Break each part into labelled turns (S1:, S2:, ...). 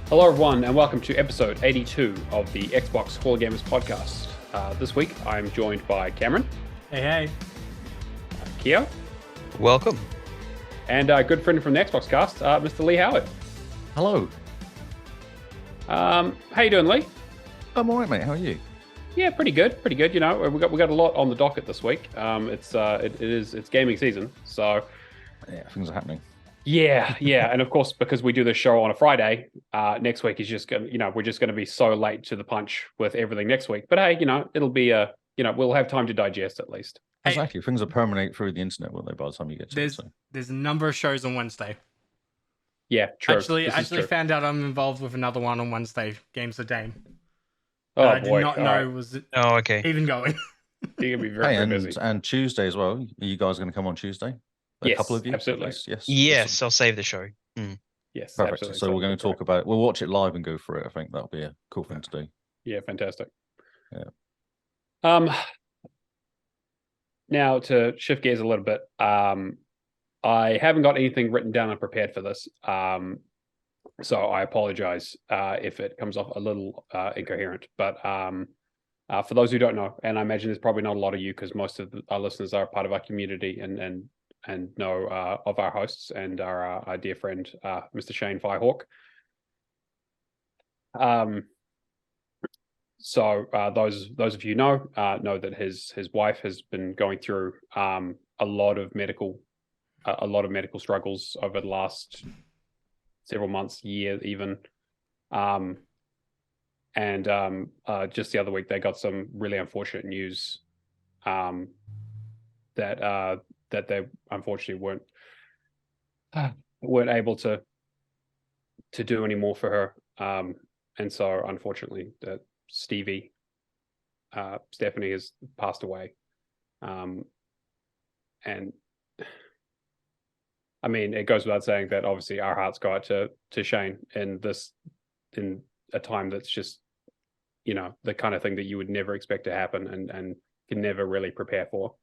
S1: Hello, everyone, and welcome to episode 82 of the Xbox Hall of Gamers podcast. This week, I'm joined by Cameron.
S2: Hey.
S1: Kia.
S3: Welcome.
S1: And a good friend from the Xbox cast, Mr. Lee Howard.
S4: Hello.
S1: How you doing, Lee?
S4: I'm all right, mate. How are you?
S1: Yeah, pretty good. You know, we got a lot on the docket this week. It's gaming season, so
S4: Yeah, things are happening.
S1: yeah, and of course, because we do this show on a Friday, next week is just gonna, we're just going to be so late to the punch with everything next week. But hey, it'll be we'll have time to digest at least.
S2: Hey.
S4: Exactly. Things are permeate through the internet, won't they, by the time you get to it? So.
S2: There's a number of shows on Wednesday.
S1: Yeah, true.
S2: Actually found out I'm involved with another one on Wednesday, Games of Dame.
S1: Oh
S2: I
S1: boy!
S2: did not know was
S3: okay.
S2: even going.
S1: You're gonna be very busy.
S4: And Tuesday as well. Are you guys going to come on Tuesday? A
S1: Yes,
S4: couple of you?
S1: absolutely.
S4: Yes.
S3: Yes, I'll save the show.
S1: Yes,
S4: Perfect.
S1: absolutely.
S4: So we're going to talk about it. We'll watch it live and go through it. I think that'll be a cool thing to do.
S1: Yeah, fantastic.
S4: Yeah.
S1: Now to shift gears a little bit, I haven't got anything written down and prepared for this. So I apologize if it comes off a little incoherent. But for those who don't know, and I imagine there's probably not a lot of you because most of our listeners are part of our community and know of our hosts and our dear friend, Mr. Shane Firehawk. So those of you know that his wife has been going through a lot of medical struggles over the last several months, year even. And just the other week they got some really unfortunate news that they unfortunately weren't able to do any more for her. And so unfortunately that Stevie, Stephanie has passed away. And I mean, it goes without saying that obviously our hearts go out to Shane in a time that's just, the kind of thing that you would never expect to happen and can never really prepare for.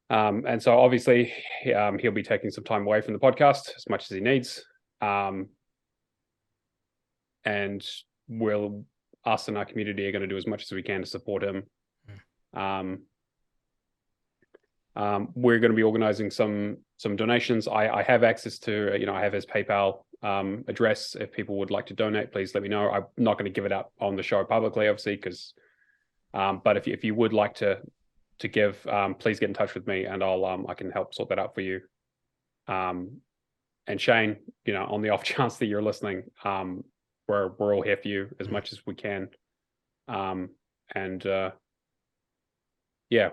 S1: And so obviously he'll be taking some time away from the podcast as much as he needs. And us and our community are going to do as much as we can to support him. We're going to be organizing some donations. I have access to, I have his PayPal address. If people would like to donate, please let me know. I'm not going to give it up on the show publicly, obviously, because, but if you would like to give, please get in touch with me and I can help sort that out for you. And Shane, on the off chance that you're listening, we're all here for you as much as we can. Yeah,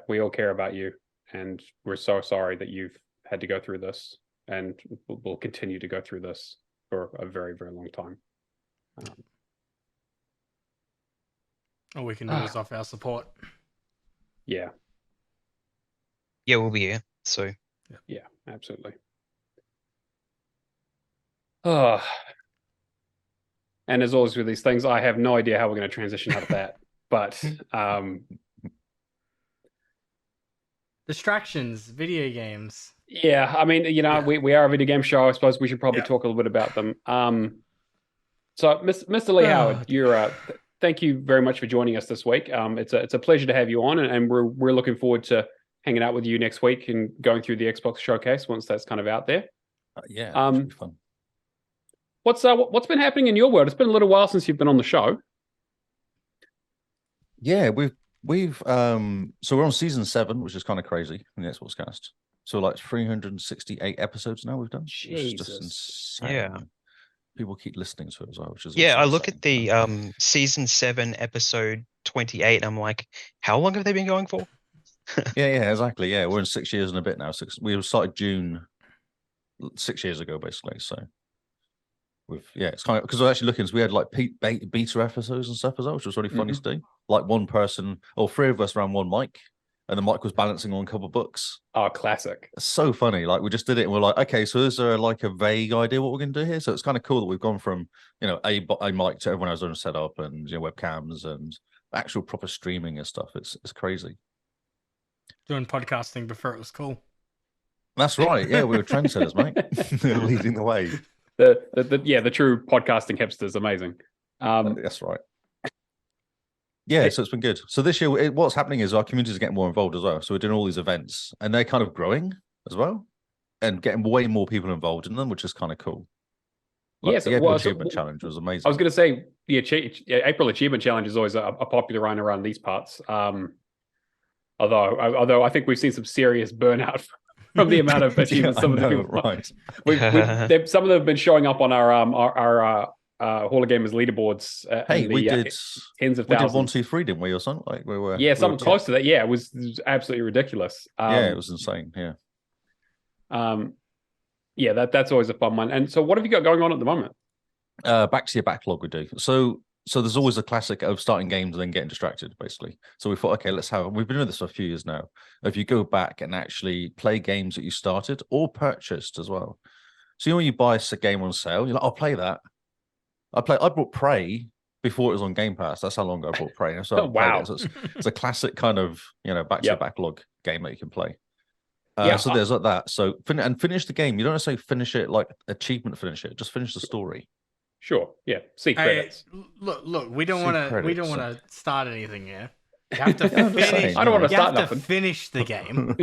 S1: we all care about you. And we're so sorry that you've had to go through this, and we'll continue to go through this for a very, very long time.
S2: All we can do is offer our support.
S1: Yeah.
S3: Yeah, we'll be here. So
S1: Yeah, absolutely. And as always with these things, I have no idea how we're going to transition out of that. But
S2: Distractions, video games.
S1: yeah, I mean, we are a video game show. I suppose we should probably talk a little bit about them. So, Mr. Lee Howard, you're thank you very much for joining us this week. It's a pleasure to have you on, and we're looking forward to hanging out with you next week and going through the Xbox showcase once that's kind of out there.
S4: Yeah, it should be fun.
S1: What's been happening in your world? It's been a little while since you've been on the show.
S4: Yeah, we've so we're on season 7, which is kind of crazy in the Xbox cast. So like 368 episodes now we've done.
S1: Jesus.
S4: Which is just insane.
S3: Yeah.
S4: People keep listening to it as well, which is
S3: yeah,
S4: also
S3: I look
S4: insane.
S3: at the season 7, episode 28. I'm like, how long have they been going for?
S4: Yeah, exactly. Yeah, we're in 6 years and a bit now. We started June 6 years ago, basically. So it's kind of because I was actually looking. So we had like beta episodes and stuff as well, which was really funny to do. Like one person or 3 of us around one mic, and the mic was balancing on a couple of books.
S1: Oh, classic.
S4: It's so funny. Like we just did it, and we're like, okay, so is there like a vague idea what we're going to do here? So it's kind of cool that we've gone from a mic to everyone has their own setup and webcams and actual proper streaming and stuff. It's crazy.
S2: Doing podcasting before it was cool.
S4: That's right. Yeah, we were trendsetters, mate. Leading the way.
S1: The true podcasting hipster is amazing.
S4: That's right. Yeah, so it's been good. So this year, what's happening is our communities are getting more involved as well. So we're doing all these events, and they're kind of growing as well, and getting way more people involved in them, which is kind of cool. Like
S1: Yes,
S4: the April Achievement Challenge was amazing.
S1: I was going to say the April Achievement Challenge is always a popular one around these parts. Although I think we've seen some serious burnout from the amount of achievements some of the people.
S4: Right.
S1: Some of them have been showing up on our Hall of Gamers leaderboards.
S4: Hey, we did
S1: tens of thousands.
S4: We did 1, 2, 3, didn't we, or something? Like
S1: something close to that. Yeah, it was absolutely ridiculous.
S4: Yeah, it was insane. Yeah.
S1: That's always a fun one. And so, what have you got going on at the moment?
S4: Back to your backlog, we do. So there's always a classic of starting games and then getting distracted, basically. So we thought, okay, we've been doing this for a few years now. If you go back and actually play games that you started or purchased as well. So when you buy a game on sale, you're like, I'll play that. I bought Prey before it was on Game Pass. That's how long ago I bought Prey. So
S1: wow.
S4: So it's a classic kind of, back to your backlog game that you can play. So there's like that. So finish the game. You don't necessarily finish it like achievement finish it. Just finish the story.
S1: Sure. Yeah. See credits.
S2: Look. We don't want to start anything here. You have to finish.
S1: I don't want to start
S2: nothing. Finish the game.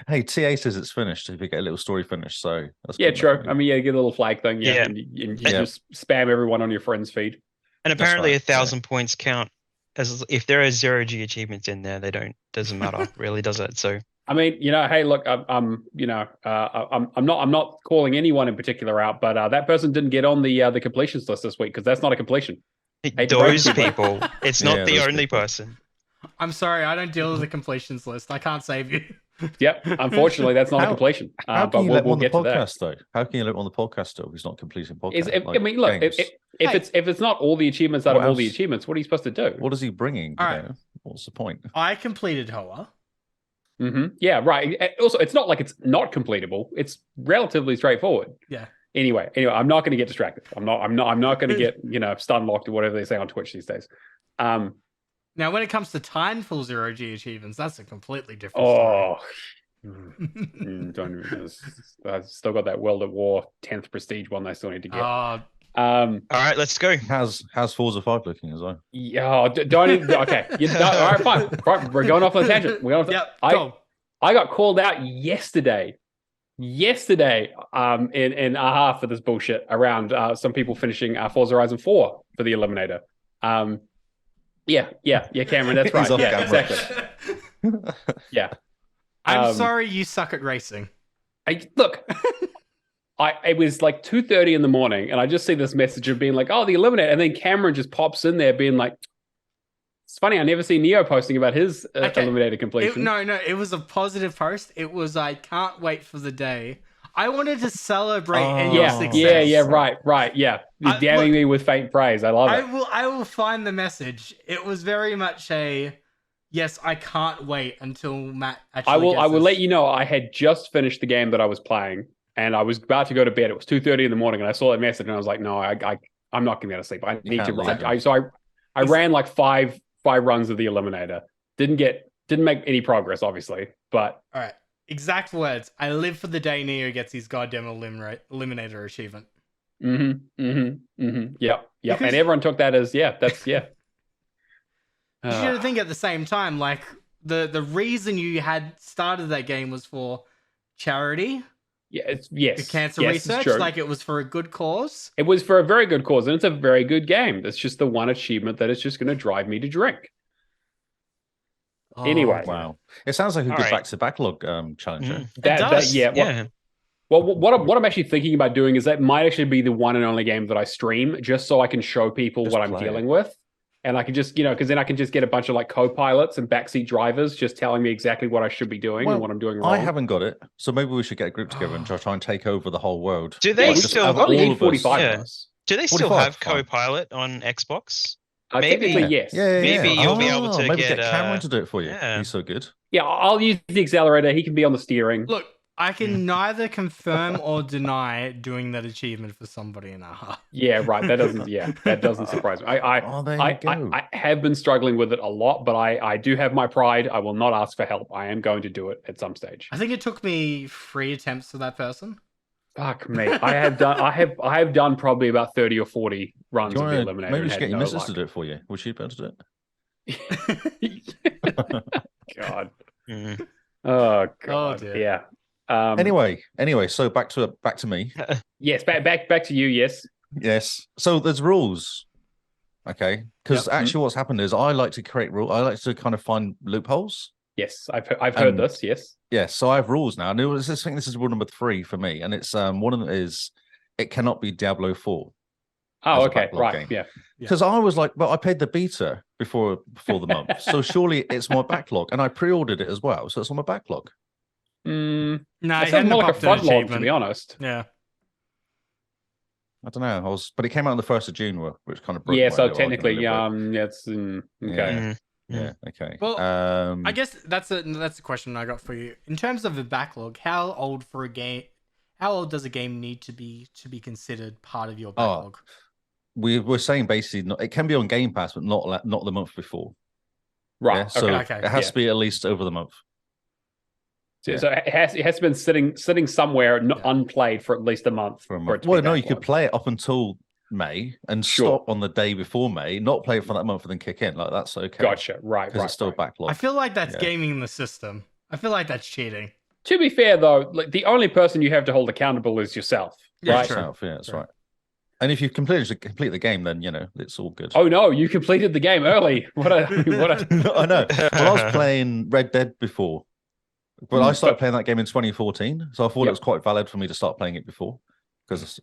S4: Hey, TA says it's finished. If you get a little story finished, so that's
S1: true. I mean, you get a little flag thing. And you just spam everyone on your friend's feed. And
S3: apparently, 1,000 points count as if there are 0G achievements in there. They don't. Doesn't matter, really, does it? So.
S1: I mean, hey, look, I'm not calling anyone in particular out, but that person didn't get on the completions list this week because that's not a completion.
S3: Those people, it's not the only person.
S2: I'm sorry, I don't deal with the completions list. I can't save you.
S1: Yep, unfortunately, that's not a completion.
S4: How can you let him on the podcast though? How can you let him on the podcast still if he's not completing podcast?
S1: I mean, look, if it's not all the achievements out of all the achievements, what are you supposed to do?
S4: What is he bringing?
S2: All right.
S4: What's the point?
S2: I completed Hoa.
S1: Mm-hmm. Yeah, right. Also, it's not like it's not completable. It's relatively straightforward.
S2: Yeah.
S1: Anyway, I'm not going to get distracted. I'm not going to get stun locked or whatever they say on Twitch these days.
S2: Now, when it comes to Timeful 0G achievements, that's a completely different story.
S1: I've still got that World at War 10th prestige one I still need to get.
S3: All right, let's go.
S4: How's Forza 5 looking as well?
S1: Yeah, don't even. Okay, all right, fine. Right, we're going off on a tangent. I got called out yesterday. In AHA for this bullshit around some people finishing Forza Horizon 4 for the Eliminator. Yeah, Cameron, that's right. Yeah, exactly. Yeah.
S2: I'm sorry you suck at racing.
S1: Look, it was like 2:30 in the morning, and I just see this message of being like, "Oh, the Eliminator," and then Cameron just pops in there being like, "It's funny, I never see Neo posting about his Eliminator completion."
S2: No, it was a positive post. It was, I can't wait for the day. I wanted to celebrate your success.
S1: Yeah, right. Yeah, you're damning me with faint praise. I love it.
S2: I will find the message. It was very much yes, I can't wait until Matt actually
S1: I will let you know I had just finished the game that I was playing, and I was about to go to bed. It was 2:30 in the morning, and I saw that message, and I was like, no, I'm not going to be able to sleep. I need to run. I ran like five runs of the Eliminator. Didn't make any progress, obviously, but
S2: all right. Exact words. I live for the day Neo gets his goddamn Eliminator achievement.
S1: Yep. And everyone took that as that's. You
S2: should think at the same time, like the reason you had started that game was for charity.
S1: Yes.
S2: The cancer research, like it was for a good cause.
S1: It was for a very good cause, and it's a very good game. That's just the one achievement that is just going to drive me to drink. Anyway,
S4: wow, it sounds like a good back to backlog challenger.
S1: What I'm actually thinking about doing is that might actually be the one and only game that I stream, just so I can show people what I'm dealing with, and I can just because then I can just get a bunch of like co-pilots and backseat drivers just telling me exactly what I should be doing and what I'm doing wrong.
S4: I haven't got it, so maybe we should get a group together and try and take over the whole world.
S3: Do they still
S1: only 45 of us?
S3: Do they still have co-pilot on Xbox?
S1: Maybe yes.
S3: Maybe you'll be able to
S4: get Cameron to do it for you. Yeah. He's so good.
S1: Yeah, I'll use the accelerator. He can be on the steering.
S2: Look, I can neither confirm or deny doing that achievement for somebody in AHA.
S1: Yeah, right. That doesn't surprise me. I have been struggling with it a lot, but I do have my pride. I will not ask for help. I am going to do it at some stage.
S2: I think it took me 3 attempts for that person.
S1: Fuck me. I have done probably about 30 or 40 runs of the Eliminator.
S4: Maybe we
S1: and
S4: should
S1: had
S4: get your
S1: no
S4: missus
S1: luck.
S4: to do it for you. Would she be able to do
S1: God.
S3: Mm.
S1: Oh
S2: Oh,
S1: God.
S2: dear.
S1: Yeah.
S4: it? Anyway, so back to me.
S1: Yes, back to you. Yes.
S4: Yes. So there's rules. Okay. Because
S2: Yep.
S4: actually what's happened is I like to create rules. I like to kind of find loopholes.
S1: Yes, I've heard this. Yes.
S4: Yeah, so I have rules now. And I think this is rule number 3 for me. And it's one of them is it cannot be Diablo 4.
S1: Oh,
S4: as a
S1: okay.
S4: backlog
S1: Right.
S4: game.
S1: Yeah.
S4: Because I was like, well, I paid the beta before the month. So surely it's my backlog. And I pre-ordered it as well. So it's on my backlog.
S1: Mm,
S2: No,
S1: that
S2: he
S1: sounds
S2: hadn't
S1: more like a
S2: popped an
S1: front log, to
S2: achievement.
S1: be honest.
S2: Yeah.
S4: I don't know. But it came out on the 1st of June, which kind of broke
S1: Yeah.
S4: my
S1: So
S4: little argument
S1: technically,
S4: a little bit.
S1: it's okay.
S4: Yeah.
S3: Mm.
S4: Yeah, okay.
S2: Well,
S4: I
S2: I guess that's a question I got for you. In terms of a backlog, how old does a game need to be considered part of your backlog?
S4: we're saying basically it can be on Game Pass, but not the month before.
S1: Right.
S4: Yeah? So
S2: Okay.
S4: it has to be at least over the month.
S1: So it has to been sitting somewhere unplayed for at least a month.
S4: For a
S1: for
S4: month.
S1: it to
S4: Well,
S1: be
S4: no, you could
S1: backlogged.
S4: play it up until May and stop on the day before May, not play it for that month and then kick in. Like that's okay.
S1: Gotcha. Right.
S4: Because it's still backlog.
S2: I feel like that's gaming the system. I feel like that's cheating.
S1: To be fair, though, like the only person you have to hold accountable is yourself.
S2: Yeah,
S1: right?
S2: true.
S4: Yeah, that's right. And if you complete the game, then it's all good.
S1: Oh no, you completed the game early. What a
S4: I know. Well, I was playing Red Dead before, but I started playing that game in 2014, so I thought it was quite valid for me to start playing it before. Because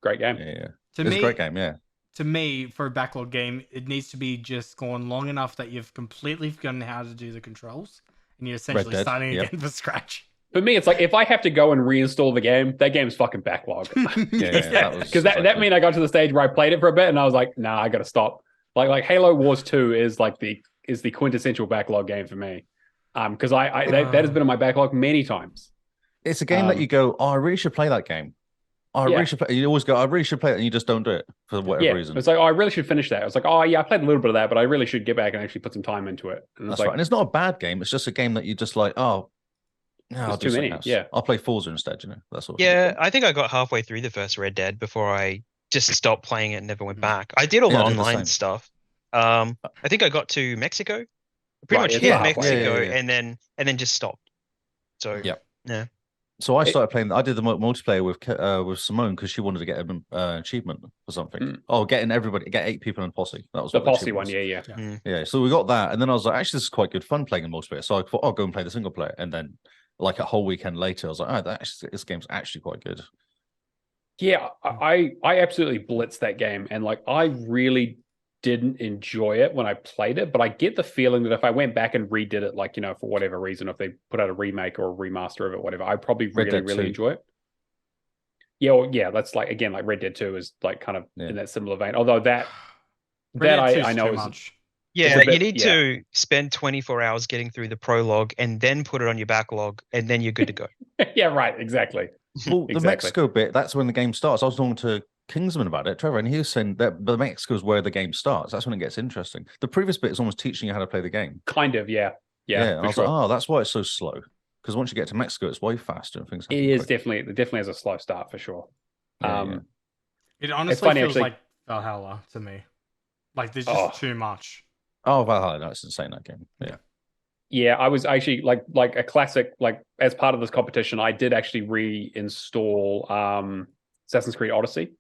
S1: great game.
S4: Yeah.
S2: To
S4: It's
S2: me,
S4: a great game. Yeah.
S2: To me, for a backlog game, it needs to be just gone long enough that you've completely forgotten how to do the controls, and you're essentially
S4: Dead,
S2: starting
S4: yep.
S2: again from scratch.
S1: For me, it's like if I have to go and reinstall the game, that game's fucking backlog.
S4: Yeah.
S1: Because that mean I got to the stage where I played it for a bit and I was like, nah, I gotta stop. Like Halo Wars 2 is the quintessential backlog game for me. Because that has been on my backlog many times.
S4: It's a game that you go, oh, I really should play that game. I really should play. You always go, I really should play it, and you just don't do it for whatever reason.
S1: It's like, oh, I really should finish that. I was like, oh yeah, I played a little bit of that, but I really should get back and actually put some time into it. And
S4: That's right. And it's not a bad game. It's just a game that you just like, oh, no, I'll do
S1: too many.
S4: else.
S1: Yeah,
S4: I'll play Forza instead. That's all.
S3: Yeah, I think I got halfway through the first Red Dead before I just stopped playing it and never went back. I did all the online stuff. I think I got to Mexico. Pretty much hit Mexico and then just stopped. So yeah.
S4: So I started playing. I did the multiplayer with Simone because she wanted to get an achievement or something. Oh, get 8 people in a posse. That was
S1: the
S4: what
S1: posse one.
S4: was.
S1: Yeah.
S4: So we got that, and then I was like, actually, this is quite good fun playing in multiplayer. So I thought, I'll go and play the single player, and then like a whole weekend later, I was like, this game's actually quite good.
S1: Yeah, I absolutely blitzed that game, and like I really didn't enjoy it when I played it, but I get the feeling that if I went back and redid it, like, for whatever reason, if they put out a remake or a remaster of it, whatever, I probably really enjoy it. Yeah, that's like, again, like Red Dead 2 is like kind of in that similar vein. Although that I know is
S2: much.
S3: Yeah, you need to spend 24 hours getting through the prologue and then put it on your backlog, and then you're good to go.
S1: Yeah, right, exactly.
S4: Well, the Mexico bit, that's when the game starts. I was talking to Kingsman about it, Trevor, and he was saying that the Mexico is where the game starts. That's when it gets interesting. The previous bit is almost teaching you how to play the game.
S1: Kind of, yeah.
S4: And I was like, oh, that's why it's so slow. Because once you get to Mexico, it's way faster and things happen.
S1: It is definitely has a slow start for sure.
S2: It honestly feels like Valhalla to me. Like there's just too much.
S4: Oh, Valhalla, that's insane, that game.
S1: Yeah, I was actually like a classic, like as part of this competition, I did actually reinstall Assassin's Creed Odyssey.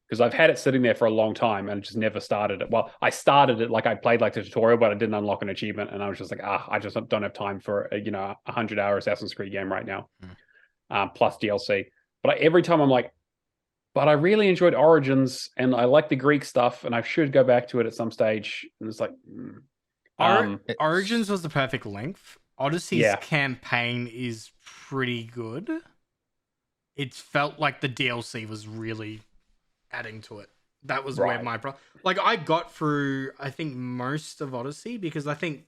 S1: Because I've had it sitting there for a long time and just never started it. Well, I started it, like I played like the tutorial, but I didn't unlock an achievement. And I was just like, I just don't have time for a 100-hour Assassin's Creed game right now, plus DLC. But every time I'm like, but I really enjoyed Origins and I like the Greek stuff and I should go back to it at some stage. And it's like,
S2: Origins was the perfect length. Odyssey's campaign is pretty good. It felt like the DLC was really adding to it. That was where my problem. Like I got through, I think, most of Odyssey because I think,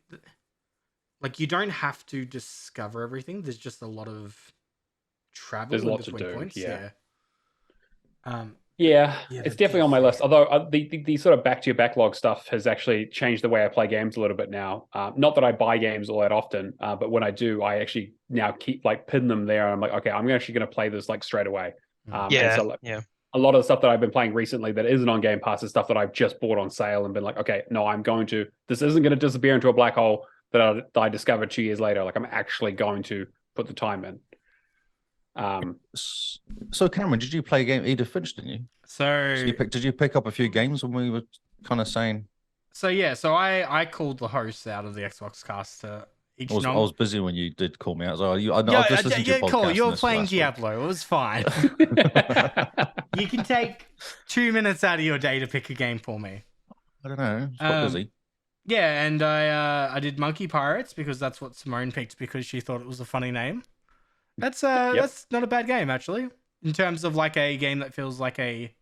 S2: like, you don't have to discover everything. There's just a lot of travel.
S1: There's
S2: in
S1: lots
S2: between
S1: to do.
S2: points.
S1: Yeah, it's definitely on my list. Although the sort of back to your backlog stuff has actually changed the way I play games a little bit now. Not that I buy games all that often, but when I do, I actually now keep like pin them there. I'm like, okay, I'm actually going to play this like straight away.
S3: Yeah,
S1: so, a lot of the stuff that I've been playing recently that isn't on Game Pass is stuff that I've just bought on sale and been like, okay, no, this isn't going to disappear into a black hole that I discovered 2 years later. Like I'm actually going to put the time in.
S4: So Cameron, did you play a game Edith Finch, didn't you? Did you pick up a few games when we were kind of saying?
S2: So I called the host out of the Xbox cast to each
S4: I was busy when you did call me out. So I just listened to your podcast.
S2: Cool. You're playing Diablo. It was fine. You can take 2 minutes out of your day to pick a game for me.
S4: I don't know. It's quite busy.
S2: Yeah, and I did Monkey Pirates because that's what Simone picked because she thought it was a funny name. That's not a bad game actually. In terms of like a game that feels like a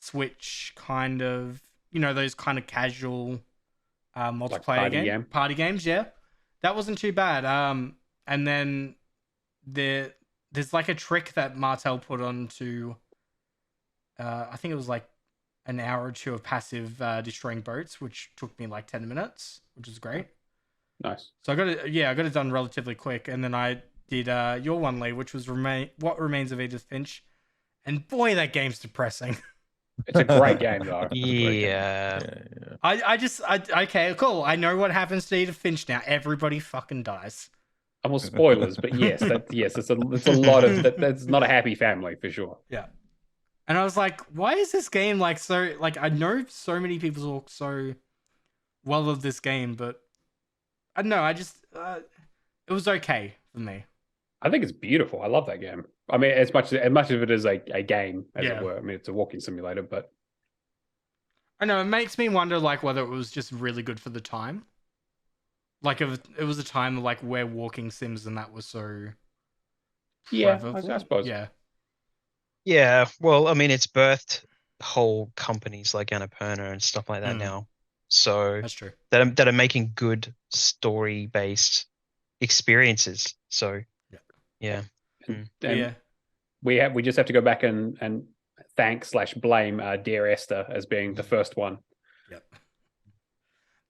S2: Switch kind of, those kind of casual multiplayer party games, yeah. That wasn't too bad. And then there's like a trick that Martel put onto I think it was like an hour or two of passive destroying boats, which took me like 10 minutes, which is great.
S1: Nice.
S2: So I got it done relatively quick, and then I did your one, Lee, which was What Remains of Edith Finch, and boy, that game's depressing.
S1: It's a great game, though.
S3: Yeah.
S2: Okay, cool. I know what happens to Edith Finch now. Everybody fucking dies.
S1: Well, spoilers, but yes, it's a lot of that's not a happy family for sure.
S2: Yeah. And I was like, why is this game like so? Like, I know so many people talk so well of this game, but I don't know. I just it was okay for me.
S1: I think it's beautiful. I love that game. I mean, as much as it is a game, as it were. I mean, it's a walking simulator, but
S2: I know it makes me wonder, like, whether it was just really good for the time. Like, if it was a time of, like, where walking sims and that was so.
S1: Yeah, I suppose.
S2: Yeah.
S3: Yeah. Well, I mean, it's birthed whole companies like Annapurna and stuff like that now. So
S2: that's true.
S3: That are making good story-based experiences. So yeah.
S1: We just have to go back and thank/blame Dear Esther as being the first one.
S2: Yep.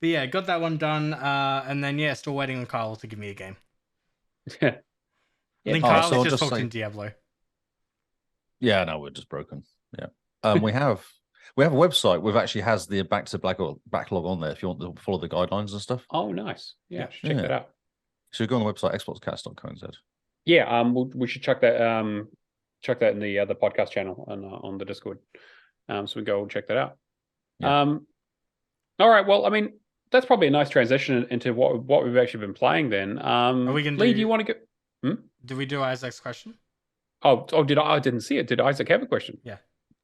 S2: But yeah, got that one done, and then still waiting on Kyle to give me a game. I think Kyle's just hooked in Diablo.
S4: Yeah, no, we're just broken. Yeah, we have a website. We've actually has the back to backlog on there if you want to follow the guidelines and stuff.
S1: Oh, nice. Yeah, check that out.
S4: So go on the website xboxcast.co.nz.
S1: Yeah, we should check that in the podcast channel and on the Discord, so we go and check that out. Yeah. All right. Well, I mean, that's probably a nice transition into what we've actually been playing. Then, are we gonna Lee? Do you want to go?
S2: Did we do Isaac's question?
S1: Oh, I didn't see it. Did Isaac have a question?
S2: Yeah.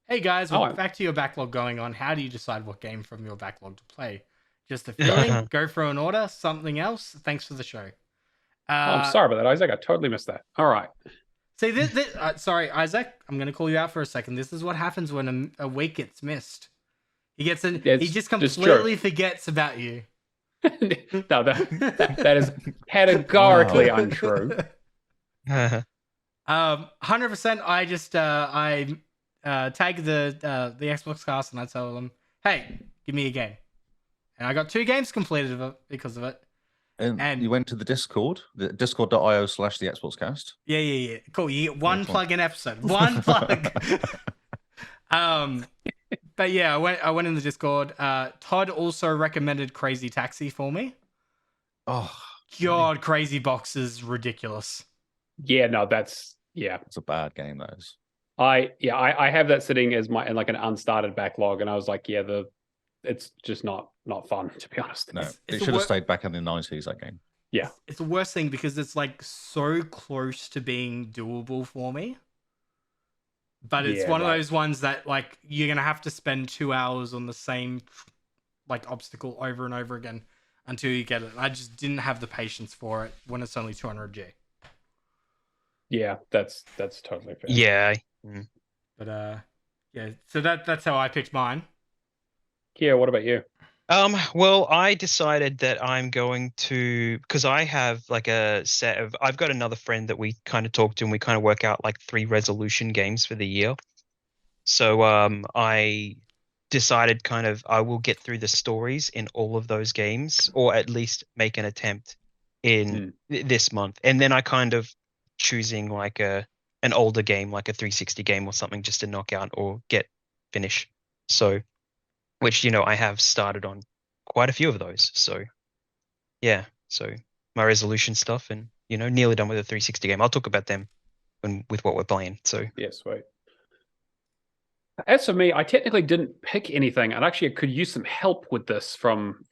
S2: Hey guys, back to your backlog going on. How do you decide what game from your backlog to play? Just a feeling? Go through an order? Something else? Thanks for the show.
S1: I'm sorry about that, Isaac. I totally missed that. All right.
S2: See, sorry, Isaac. I'm going to call you out for a second. This is what happens when a week gets missed. He just completely forgets about you.
S1: No, that is categorically untrue.
S2: 100%. I just I tag the Xbox cast and I tell them, hey, give me a game, and I got 2 games completed because of it.
S4: And you went to the Discord, the discord.io/the Xbox cast.
S2: Yeah. Cool. You get one plug in episode. One plug. But yeah, I went in the Discord. Todd also recommended Crazy Taxi for me.
S4: Oh
S2: God, Crazy Box is ridiculous.
S1: Yeah, no, it's
S4: a bad game, that is.
S1: I have that sitting as like an unstarted backlog, and I was like, it's just not fun, to be honest.
S4: No, it should have stayed back in the 90s, that game.
S1: Yeah.
S2: It's the worst thing because it's like so close to being doable for me. But it's one of those ones that like you're going to have to spend 2 hours on the same like obstacle over and over again until you get it. I just didn't have the patience for it when it's only 200G.
S1: Yeah, that's totally fair.
S3: Yeah.
S2: But so that's how I picked mine.
S1: Yeah, what about you?
S3: Well, I decided that I'm going to, because I have like I've got another friend that we kind of talk to and we kind of work out like 3 resolution games for the year. So I decided kind of I will get through the stories in all of those games, or at least make an attempt in this month. And then I kind of choosing like an older game, like a 360 game or something, just to knock out or finish. So, which I have started on quite a few of those. So yeah, so my resolution stuff and nearly done with a 360 game. I'll talk about them with what we're playing. So
S1: yeah, sweet. As for me, I technically didn't pick anything, and actually I could use some help with this from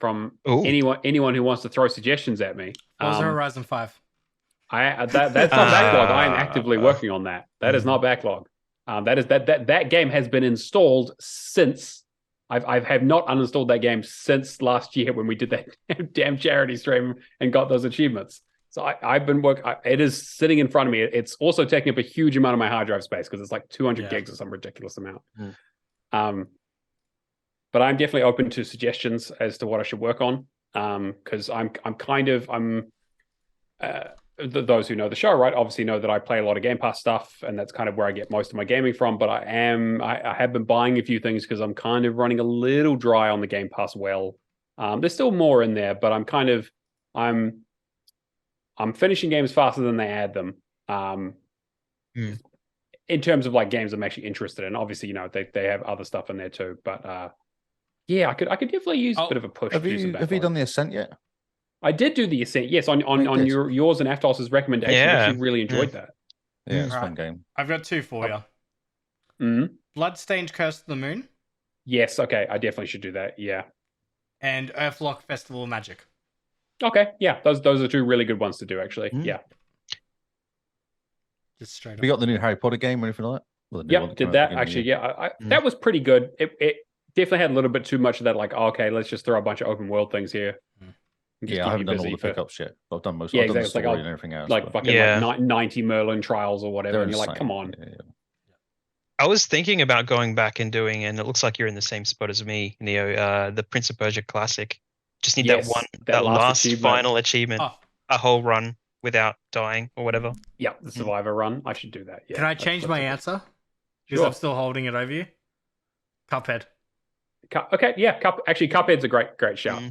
S1: anyone who wants to throw suggestions at me.
S2: What's Horizon 5?
S1: That's not backlog. I am actively working on that. That is not backlog. That game has been installed since I have not uninstalled that game since last year when we did that damn charity stream and got those achievements. So I've been working. It is sitting in front of me. It's also taking up a huge amount of my hard drive space because it's like 200 gigs or some ridiculous amount. But I'm definitely open to suggestions as to what I should work on. Because those who know the show, right, obviously know that I play a lot of Game Pass stuff, and that's kind of where I get most of my gaming from. But I have been buying a few things because I'm kind of running a little dry on the Game Pass well. There's still more in there, but I'm finishing games faster than they add them. In terms of like games I'm actually interested in. Obviously, they have other stuff in there too. But yeah, I could definitely use a bit of a push.
S4: Have you done the Ascent yet?
S1: I did do the Ascent, yes, on yours and Aftos's recommendation. I actually really enjoyed that.
S4: Yeah, it's a fun game.
S2: I've got two for you. Bloodstained Curse of the Moon.
S1: Yes, okay, I definitely should do that. Yeah.
S2: And Earthlock Festival of Magic.
S1: Okay, yeah, those are two really good ones to do, actually. Yeah.
S2: Just straight up.
S4: We got the new Harry Potter game or anything like that?
S1: Yep, did that actually. Yeah, that was pretty good. It definitely had a little bit too much of that. Like, okay, let's just throw a bunch of open world things here.
S4: Yeah, I haven't done all the pickups yet. I've done most. I've done the story and everything else.
S1: Like fucking 90 Merlin trials or whatever. And you're like, come on.
S4: Yeah.
S3: I was thinking about going back and doing, and it looks like you're in the same spot as me, Neo. The Prince of Persia Classic. Just need that last final achievement, a whole run without dying or whatever.
S1: Yeah, the survivor run. I should do that. Yeah.
S2: Can I change my answer? Because I'm still holding it over you. Cuphead.
S1: Okay, yeah. Cuphead's a great shout.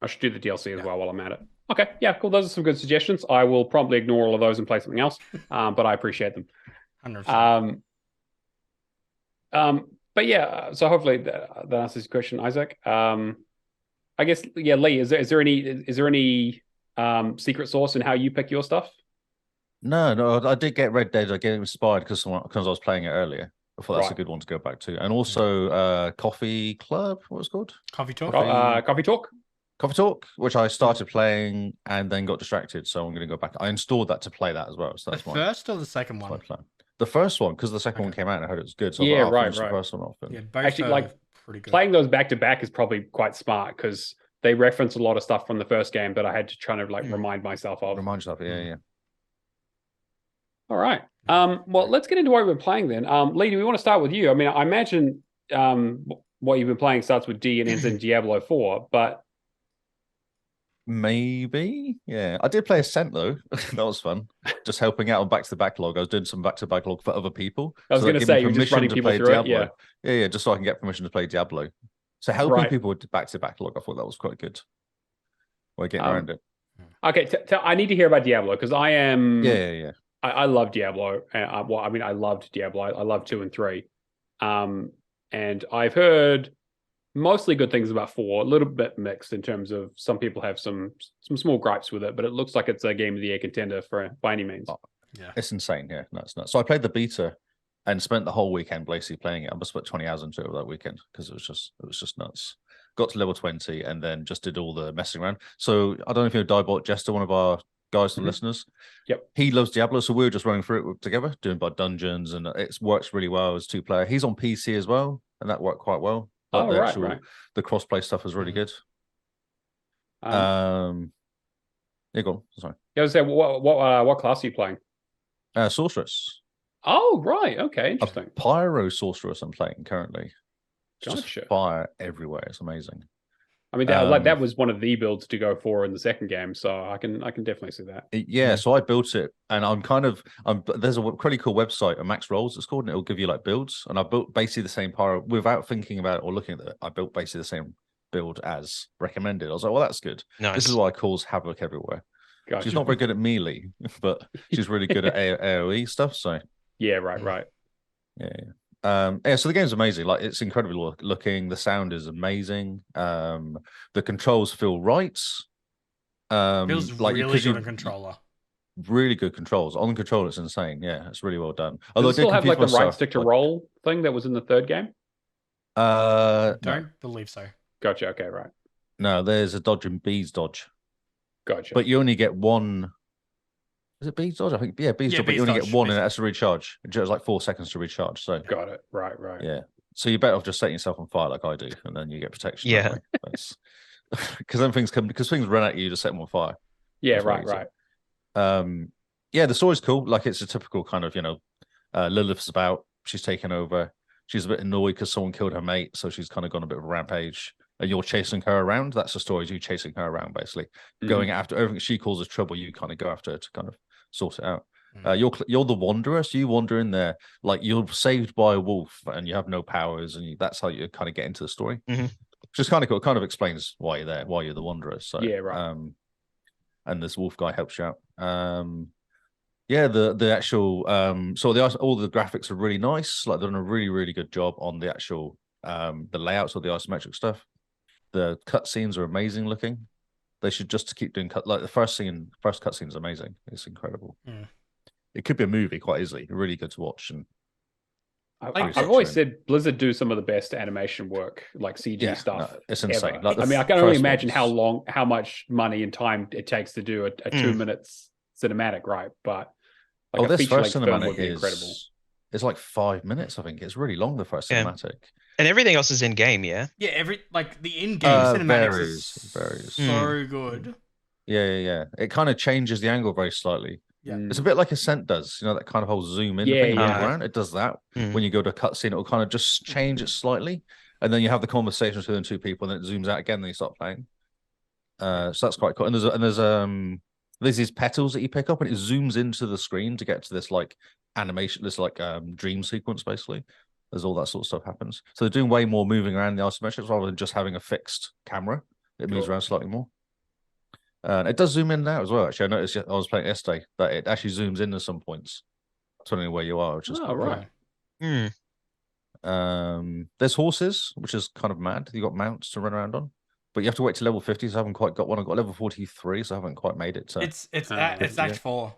S1: I should do the DLC as well while I'm at it. Okay, yeah, cool. Those are some good suggestions. I will promptly ignore all of those and play something else, but I appreciate them.
S2: 100%.
S1: But yeah, so hopefully that answers your question, Isaac. I guess, yeah, Lee, is there any secret sauce in how you pick your stuff?
S4: No, I did get Red Dead. I get inspired because I was playing it earlier. I thought that's a good one to go back to. And also Coffee Club, what was it called?
S2: Coffee Talk?
S1: Coffee Talk?
S4: Coffee Talk, which I started playing and then got distracted, so I'm going to go back. I installed that to play that as well. So that's
S2: the first or the second one?
S4: The first one, because the second one came out and I heard it was good. So
S1: yeah,
S4: right. The first one off.
S2: Yeah,
S1: actually, like playing those back to back is probably quite smart because they reference a lot of stuff from the first game that I had to try to remind myself of.
S4: Remind yourself, yeah.
S1: All right. Well, let's get into what we've been playing then. Lee, do we want to start with you? I mean, I imagine what you've been playing starts with D and ends in Diablo 4, but
S4: maybe, yeah. I did play Ascent though. That was fun. Just helping out on back to the backlog. I was doing some back to backlog for other people.
S1: I was going to say, you're just running people through
S4: Diablo. Yeah, just so I can get permission to play Diablo. So helping people with back to backlog, I thought that was quite good. We're getting around it.
S1: Okay, I need to hear about Diablo because I am.
S4: Yeah.
S1: I love Diablo. I loved Diablo. I love 2 and 3. And I've heard mostly good things about 4, a little bit mixed in terms of some people have some small gripes with it, but it looks like it's a Game of the Year contender by any means.
S4: Yeah, it's insane. Yeah, that's nuts. So I played the beta and spent the whole weekend basically playing it. I must put 20 hours into it that weekend because it was just nuts. Got to level 20 and then just did all the messing around. So I don't know if you know Diebot Jester, one of our guys and listeners.
S1: Yep.
S4: He loves Diablo, so we were just running through it together, doing by dungeons, and it works really well as 2-player. He's on PC as well, and that worked quite well. Like the cross-play stuff was really good. Yeah, go on. Sorry.
S1: I was saying, what class are you playing?
S4: Sorceress.
S1: Oh, right. Okay, interesting.
S4: A Pyro Sorceress I'm playing currently.
S1: Gotcha.
S4: Just fire everywhere. It's amazing.
S1: I mean, that was one of the builds to go for in the second game, so I can definitely see that.
S4: Yeah, so I built it, and there's a pretty cool website, a Max Rolls it's called, and it'll give you like builds, and I built basically the same pyro without thinking about it or looking at it. I built basically the same build as recommended. I was like, well, that's good. Nice. This is why I cause havoc everywhere. Gotcha. She's not very good at melee, but she's really good at AoE stuff. So
S1: yeah, right.
S4: Yeah. So the game's amazing. Like, it's incredible looking. The sound is amazing. The controls feel right.
S2: Feels like really good on controller.
S4: Really good controls on the controller. It's insane. Yeah, it's really well done.
S1: Although does it still have like the right stick to roll thing that was in the third game?
S2: Don't believe so.
S1: Gotcha. Okay, right.
S4: No, there's a dodge and bees dodge.
S1: Gotcha.
S4: But you only get one. Is it bees dodge? I think bees dodge, but you only get one, and it has to recharge. It has like 4 seconds to recharge. So
S1: got it. Right.
S4: Yeah. So you're better off just setting yourself on fire like I do, and then you get protection.
S3: Yeah.
S4: Because then things run at you, just set them on fire.
S1: Yeah. Right.
S4: Yeah, the story's cool. Like, it's a typical kind of, Lilith's about. She's taken over. She's a bit annoyed because someone killed her mate, so she's kind of gone a bit of a rampage. And you're chasing her around. That's the story. Is you chasing her around, basically, going after everything she causes trouble. You kind of go after her to kind of sort it out. You're the wanderer, so you wander in there like you're saved by a wolf and you have no powers, and that's how you kind of get into the story. Which is kind of cool. It kind of explains why you're there, why you're the wanderer. So
S1: yeah, right.
S4: And this wolf guy helps you out. Yeah, the actual so all the graphics are really nice. Like, they've done a really, really good job on the actual the layouts of the isometric stuff. The cutscenes are amazing looking. They should just keep doing like the first cutscene is amazing. It's incredible. It could be a movie quite easily. Really good to watch. And
S1: I've always said Blizzard do some of the best animation work, like CG stuff.
S4: No, it's insane.
S1: Like, I mean, I can only imagine how much money and time it takes to do a 2 minutes cinematic, right? But like
S4: this first cinematic is incredible. It's like 5 minutes, I think. It's really long, the first cinematic.
S3: And everything else is in game, yeah?
S2: Yeah, the in-game cinematics is so good.
S4: Yeah. It kind of changes the angle very slightly.
S2: Yeah.
S4: It's a bit like Ascent does, that kind of whole zoom in thing around. It does that. When you go to a cutscene, it'll kind of just change it slightly. And then you have the conversations between 2 people, and then it zooms out again, and then you start playing. So that's quite cool. And there's these petals that you pick up, and it zooms into the screen to get to this like animation, this like dream sequence, basically. There's all that sort of stuff happens. So they're doing way more moving around the isometrics rather than just having a fixed camera. It moves around slightly more. And it does zoom in now as well. Actually, I noticed I was playing yesterday that it actually zooms in at some points, depending on where you are, which is
S1: right.
S4: There's horses, which is kind of mad. You got mounts to run around on, but you have to wait to level 50. So I haven't quite got one. I've got level 43, so I haven't quite made it. To
S2: it's Act 4.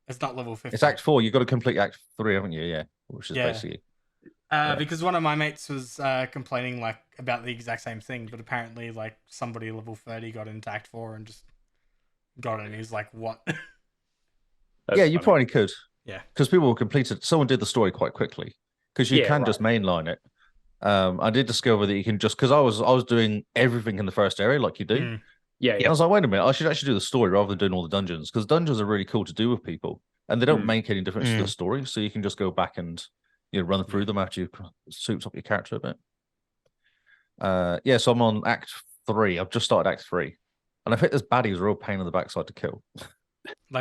S2: It's not level 50.
S4: It's Act 4. You've got to complete Act 3, haven't you? Yeah, which is basically.
S2: Because one of my mates was complaining like about the exact same thing, but apparently like somebody level 30 got into Act 4 and just got it, and he's like, what?
S4: Yeah, you probably could.
S2: Yeah.
S4: Because people completed, someone did the story quite quickly. Because you can just mainline it. I did discover that you can just, because I was doing everything in the first area like you do.
S1: Yeah.
S4: I was like, wait a minute, I should actually do the story rather than doing all the dungeons. Because dungeons are really cool to do with people. And they don't make any difference to the story. So you can just go back and run through them after you souped up your character a bit. So I'm on Act 3. I've just started Act 3. And I think this baddie's a real pain in the backside to kill.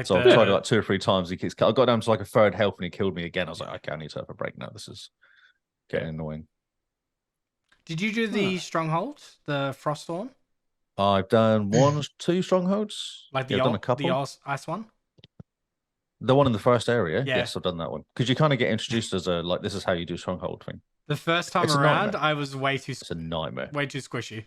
S4: So I've tried it like 2 or 3 times. He keeps. I got down to like a third health and he killed me again. I was like, okay, I need to have a break now. This is getting annoying.
S2: Did you do the stronghold, the Frostthorn?
S4: I've done 2 strongholds.
S2: Like
S4: I've done a couple.
S2: The ice one?
S4: The one in the first area? Yeah. Yes, I've done that one. Because you kind of get introduced as this is how you do stronghold thing.
S2: The first time around, I was way too...
S4: It's a nightmare.
S2: Way too squishy.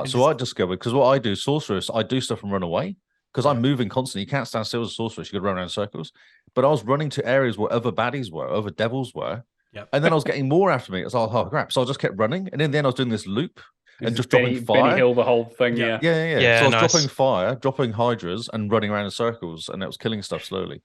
S4: So I discovered, because what I do, sorceress, I do stuff and run away. Because I'm moving constantly. You can't stand still as a sorceress. You could run around in circles. But I was running to areas where other baddies were, other devils were.
S2: Yep.
S4: And then I was getting more after me. I was like, oh, crap. So I just kept running. And in the end, I was doing this loop and just dropping fire.
S1: Benny Hill, the whole thing,
S4: Yeah. So I was dropping fire, dropping hydras, and running around in circles. And it was killing stuff slowly.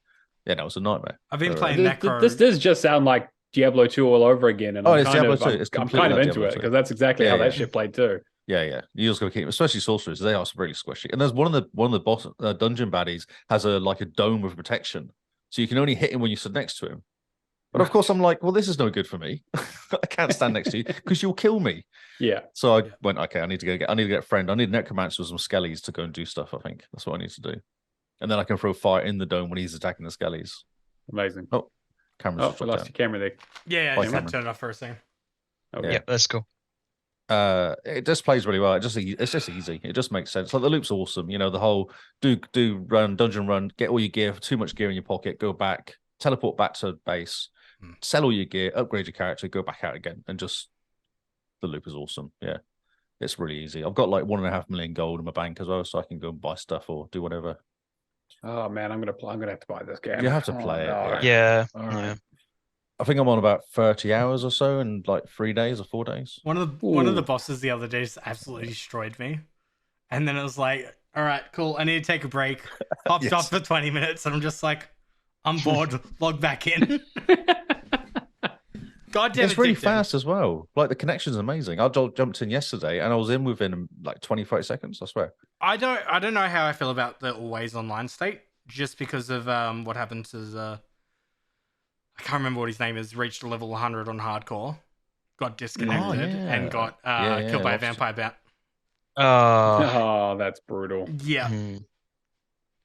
S4: Yeah, that was a nightmare.
S2: I've been playing Necro.
S1: This does just sound like Diablo 2 all over again. And
S4: it's Diablo 2.
S1: I'm kind of into it because that's exactly how that shit played too.
S4: Yeah. You just got to keep, especially sorcerers. They are really squishy. And there's one of the boss dungeon baddies has a dome of protection, so you can only hit him when you sit next to him. But of course, I'm like, well, this is no good for me. I can't stand next to you because you'll kill me.
S1: Yeah.
S4: So I went, okay, I need to get a friend. I need a necromancer with some skellies to go and do stuff. I think that's what I need to do, and then I can throw fire in the dome when he's attacking the skellies.
S1: Amazing.
S4: Oh, camera's
S1: we lost your camera there.
S2: Yeah, I just turned it off for a second.
S1: Okay.
S3: Yeah, that's cool.
S4: It just plays really well. It's just easy. It just makes sense. Like the loop's awesome. You know, the whole dungeon run, get all your gear, too much gear in your pocket, go back, teleport back to base, sell all your gear, upgrade your character, go back out again, and just the loop is awesome. Yeah, it's really easy. I've got like 1.5 million gold in my bank as well, so I can go and buy stuff or do whatever.
S1: Oh man, I'm gonna have to buy this game.
S4: You have to play it.
S3: Yeah.
S1: Right.
S4: I think I'm on about 30 hours or so in like 3 days or 4 days.
S2: One of the bosses the other day just absolutely destroyed me. And then it was like, all right, cool. I need to take a break. Hopped off for 20 minutes and I'm just like, I'm bored. Log back in. God damn it.
S4: It's really fast as well. Like the connection's amazing. I jumped in yesterday and I was in within like 20-30 seconds, I swear.
S2: I don't know how I feel about the always online state, just because of what happens is I can't remember what his name is, reached a level 100 on hardcore, got disconnected, and got killed by a vampire bat.
S1: Oh, that's brutal.
S2: Yeah.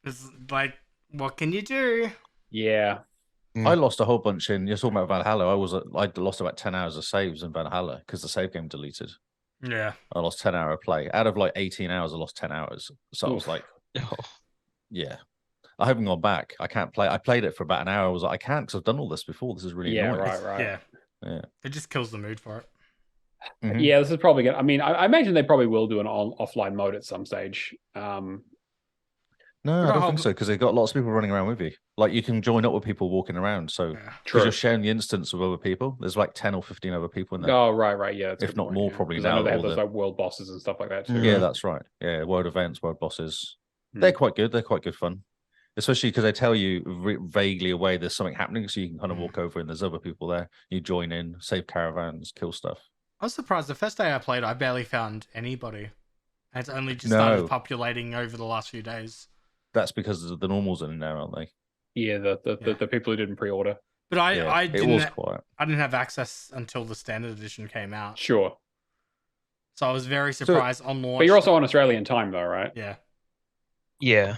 S2: It's like, what can you do?
S1: Yeah.
S4: I lost a whole bunch in, you're talking about Valhalla. I lost about 10 hours of saves in Valhalla because the save game deleted.
S2: Yeah.
S4: I lost 10 hour play. Out of like 18 hours, I lost 10 hours. So I was like, yeah. I haven't gone back. I can't play. I played it for about an hour. I was like, I can't because I've done all this before. This is really annoying.
S1: Right.
S2: Yeah. It just kills the mood for it.
S4: Mm-hmm.
S1: Yeah, this is probably good. I mean, I imagine they probably will do an offline mode at some stage.
S4: No, I don't think so because they've got lots of people running around with you. Like you can join up with people walking around. So because you're sharing the instance with other people, there's like 10 or 15 other people in there.
S1: Oh, right. Yeah,
S4: if not more, probably now.
S1: I know they have those like world bosses and stuff like that too.
S4: Yeah, that's right. Yeah, world events, world bosses. They're quite good. They're quite good fun. Especially because they tell you vaguely away there's something happening, so you can kind of walk over and there's other people there. You join in, save caravans, kill stuff.
S2: I was surprised. The first day I played, I barely found anybody. And it's only just started populating over the last few days.
S4: That's because the normals are in there, aren't they?
S1: Yeah, the people who didn't pre-order.
S2: But I
S4: it was quiet.
S2: I didn't have access until the standard edition came out.
S1: Sure.
S2: So I was very surprised on launch.
S1: But you're also on Australian time, though, right?
S2: Yeah.
S3: Yeah.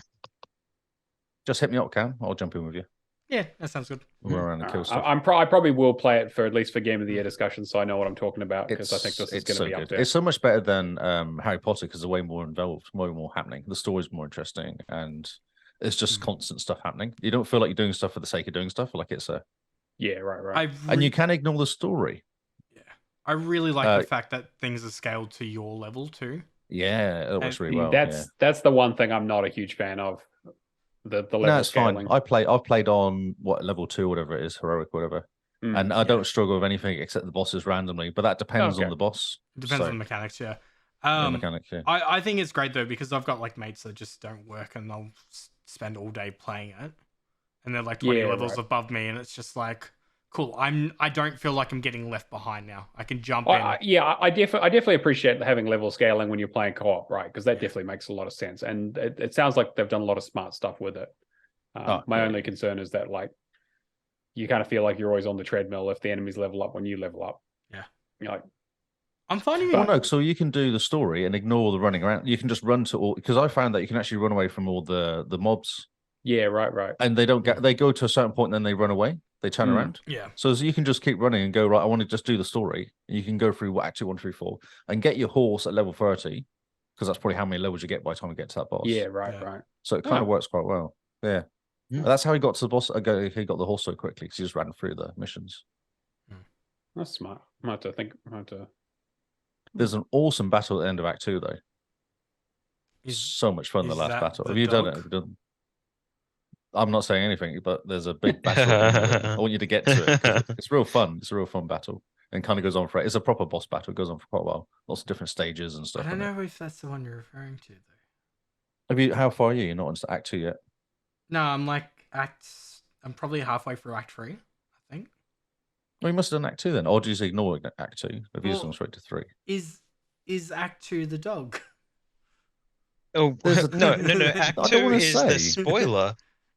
S4: Just hit me up, Cam. I'll jump in with you.
S2: Yeah, that sounds good.
S4: We'll run around and kill stuff.
S1: I probably will play it for at least for Game of the Year discussion, so I know what I'm talking about because I think this is going to be up there.
S4: It's so much better than Harry Potter because there's way more involved, way more happening. The story's more interesting, and it's just constant stuff happening. You don't feel like you're doing stuff for the sake of doing stuff. Like it's a
S1: right.
S4: And you can ignore the story.
S2: Yeah, I really like the fact that things are scaled to your level too.
S4: Yeah, it works really well.
S1: That's the one thing I'm not a huge fan of. The level
S4: no, it's
S1: scaling.
S4: fine. I've played on level 2, whatever it is, heroic, whatever, and I don't struggle with anything except the bosses randomly. But that depends on the boss.
S2: It depends on the mechanics. Yeah.
S4: Mechanics. Yeah.
S2: I think it's great though because I've got like mates that just don't work and they'll spend all day playing it, and they're like 20 levels above me, and it's just like cool. I don't feel like I'm getting left behind now. I can jump in.
S1: I definitely appreciate having level scaling when you're playing co-op, right? Because that definitely makes a lot of sense, and it sounds like they've done a lot of smart stuff with it. My only concern is that like you kind of feel like you're always on the treadmill if the enemies level up when you level up.
S2: Yeah,
S1: you're like,
S2: I'm finding.
S4: Oh no, so you can do the story and ignore the running around. You can just run to all because I found that you can actually run away from all the mobs.
S1: Yeah, right.
S4: And they go to a certain point and then they run away. They turn around.
S2: Yeah.
S4: So you can just keep running and go, right, I want to just do the story. And you can go through Act 2, 1, 3, 4 and get your horse at level 30 because that's probably how many levels you get by the time you get to that boss.
S1: Yeah, right.
S4: So it kind of works quite well. Yeah. That's how he got to the boss. He got the horse so quickly because he just ran through the missions.
S1: That's smart. I have to think.
S4: There's an awesome battle at the end of Act 2, though. So much fun, the last battle. Have you done it? I'm not saying anything, but there's a big battle. I want you to get to it. It's real fun. It's a real fun battle. And kind of goes on for it. It's a proper boss battle. It goes on for quite a while. Lots of different stages and stuff.
S2: I don't know if that's the one you're referring to,
S4: How
S2: though.
S4: far are you? You're not on Act 2 yet?
S2: No, I'm I'm probably halfway through Act 3, I think.
S4: Well, you must have done Act 2 then. Or do you just ignore Act 2? Have you just gone straight to 3?
S2: Is Act 2 the dog?
S3: Oh, no. Act 2 is the spoiler.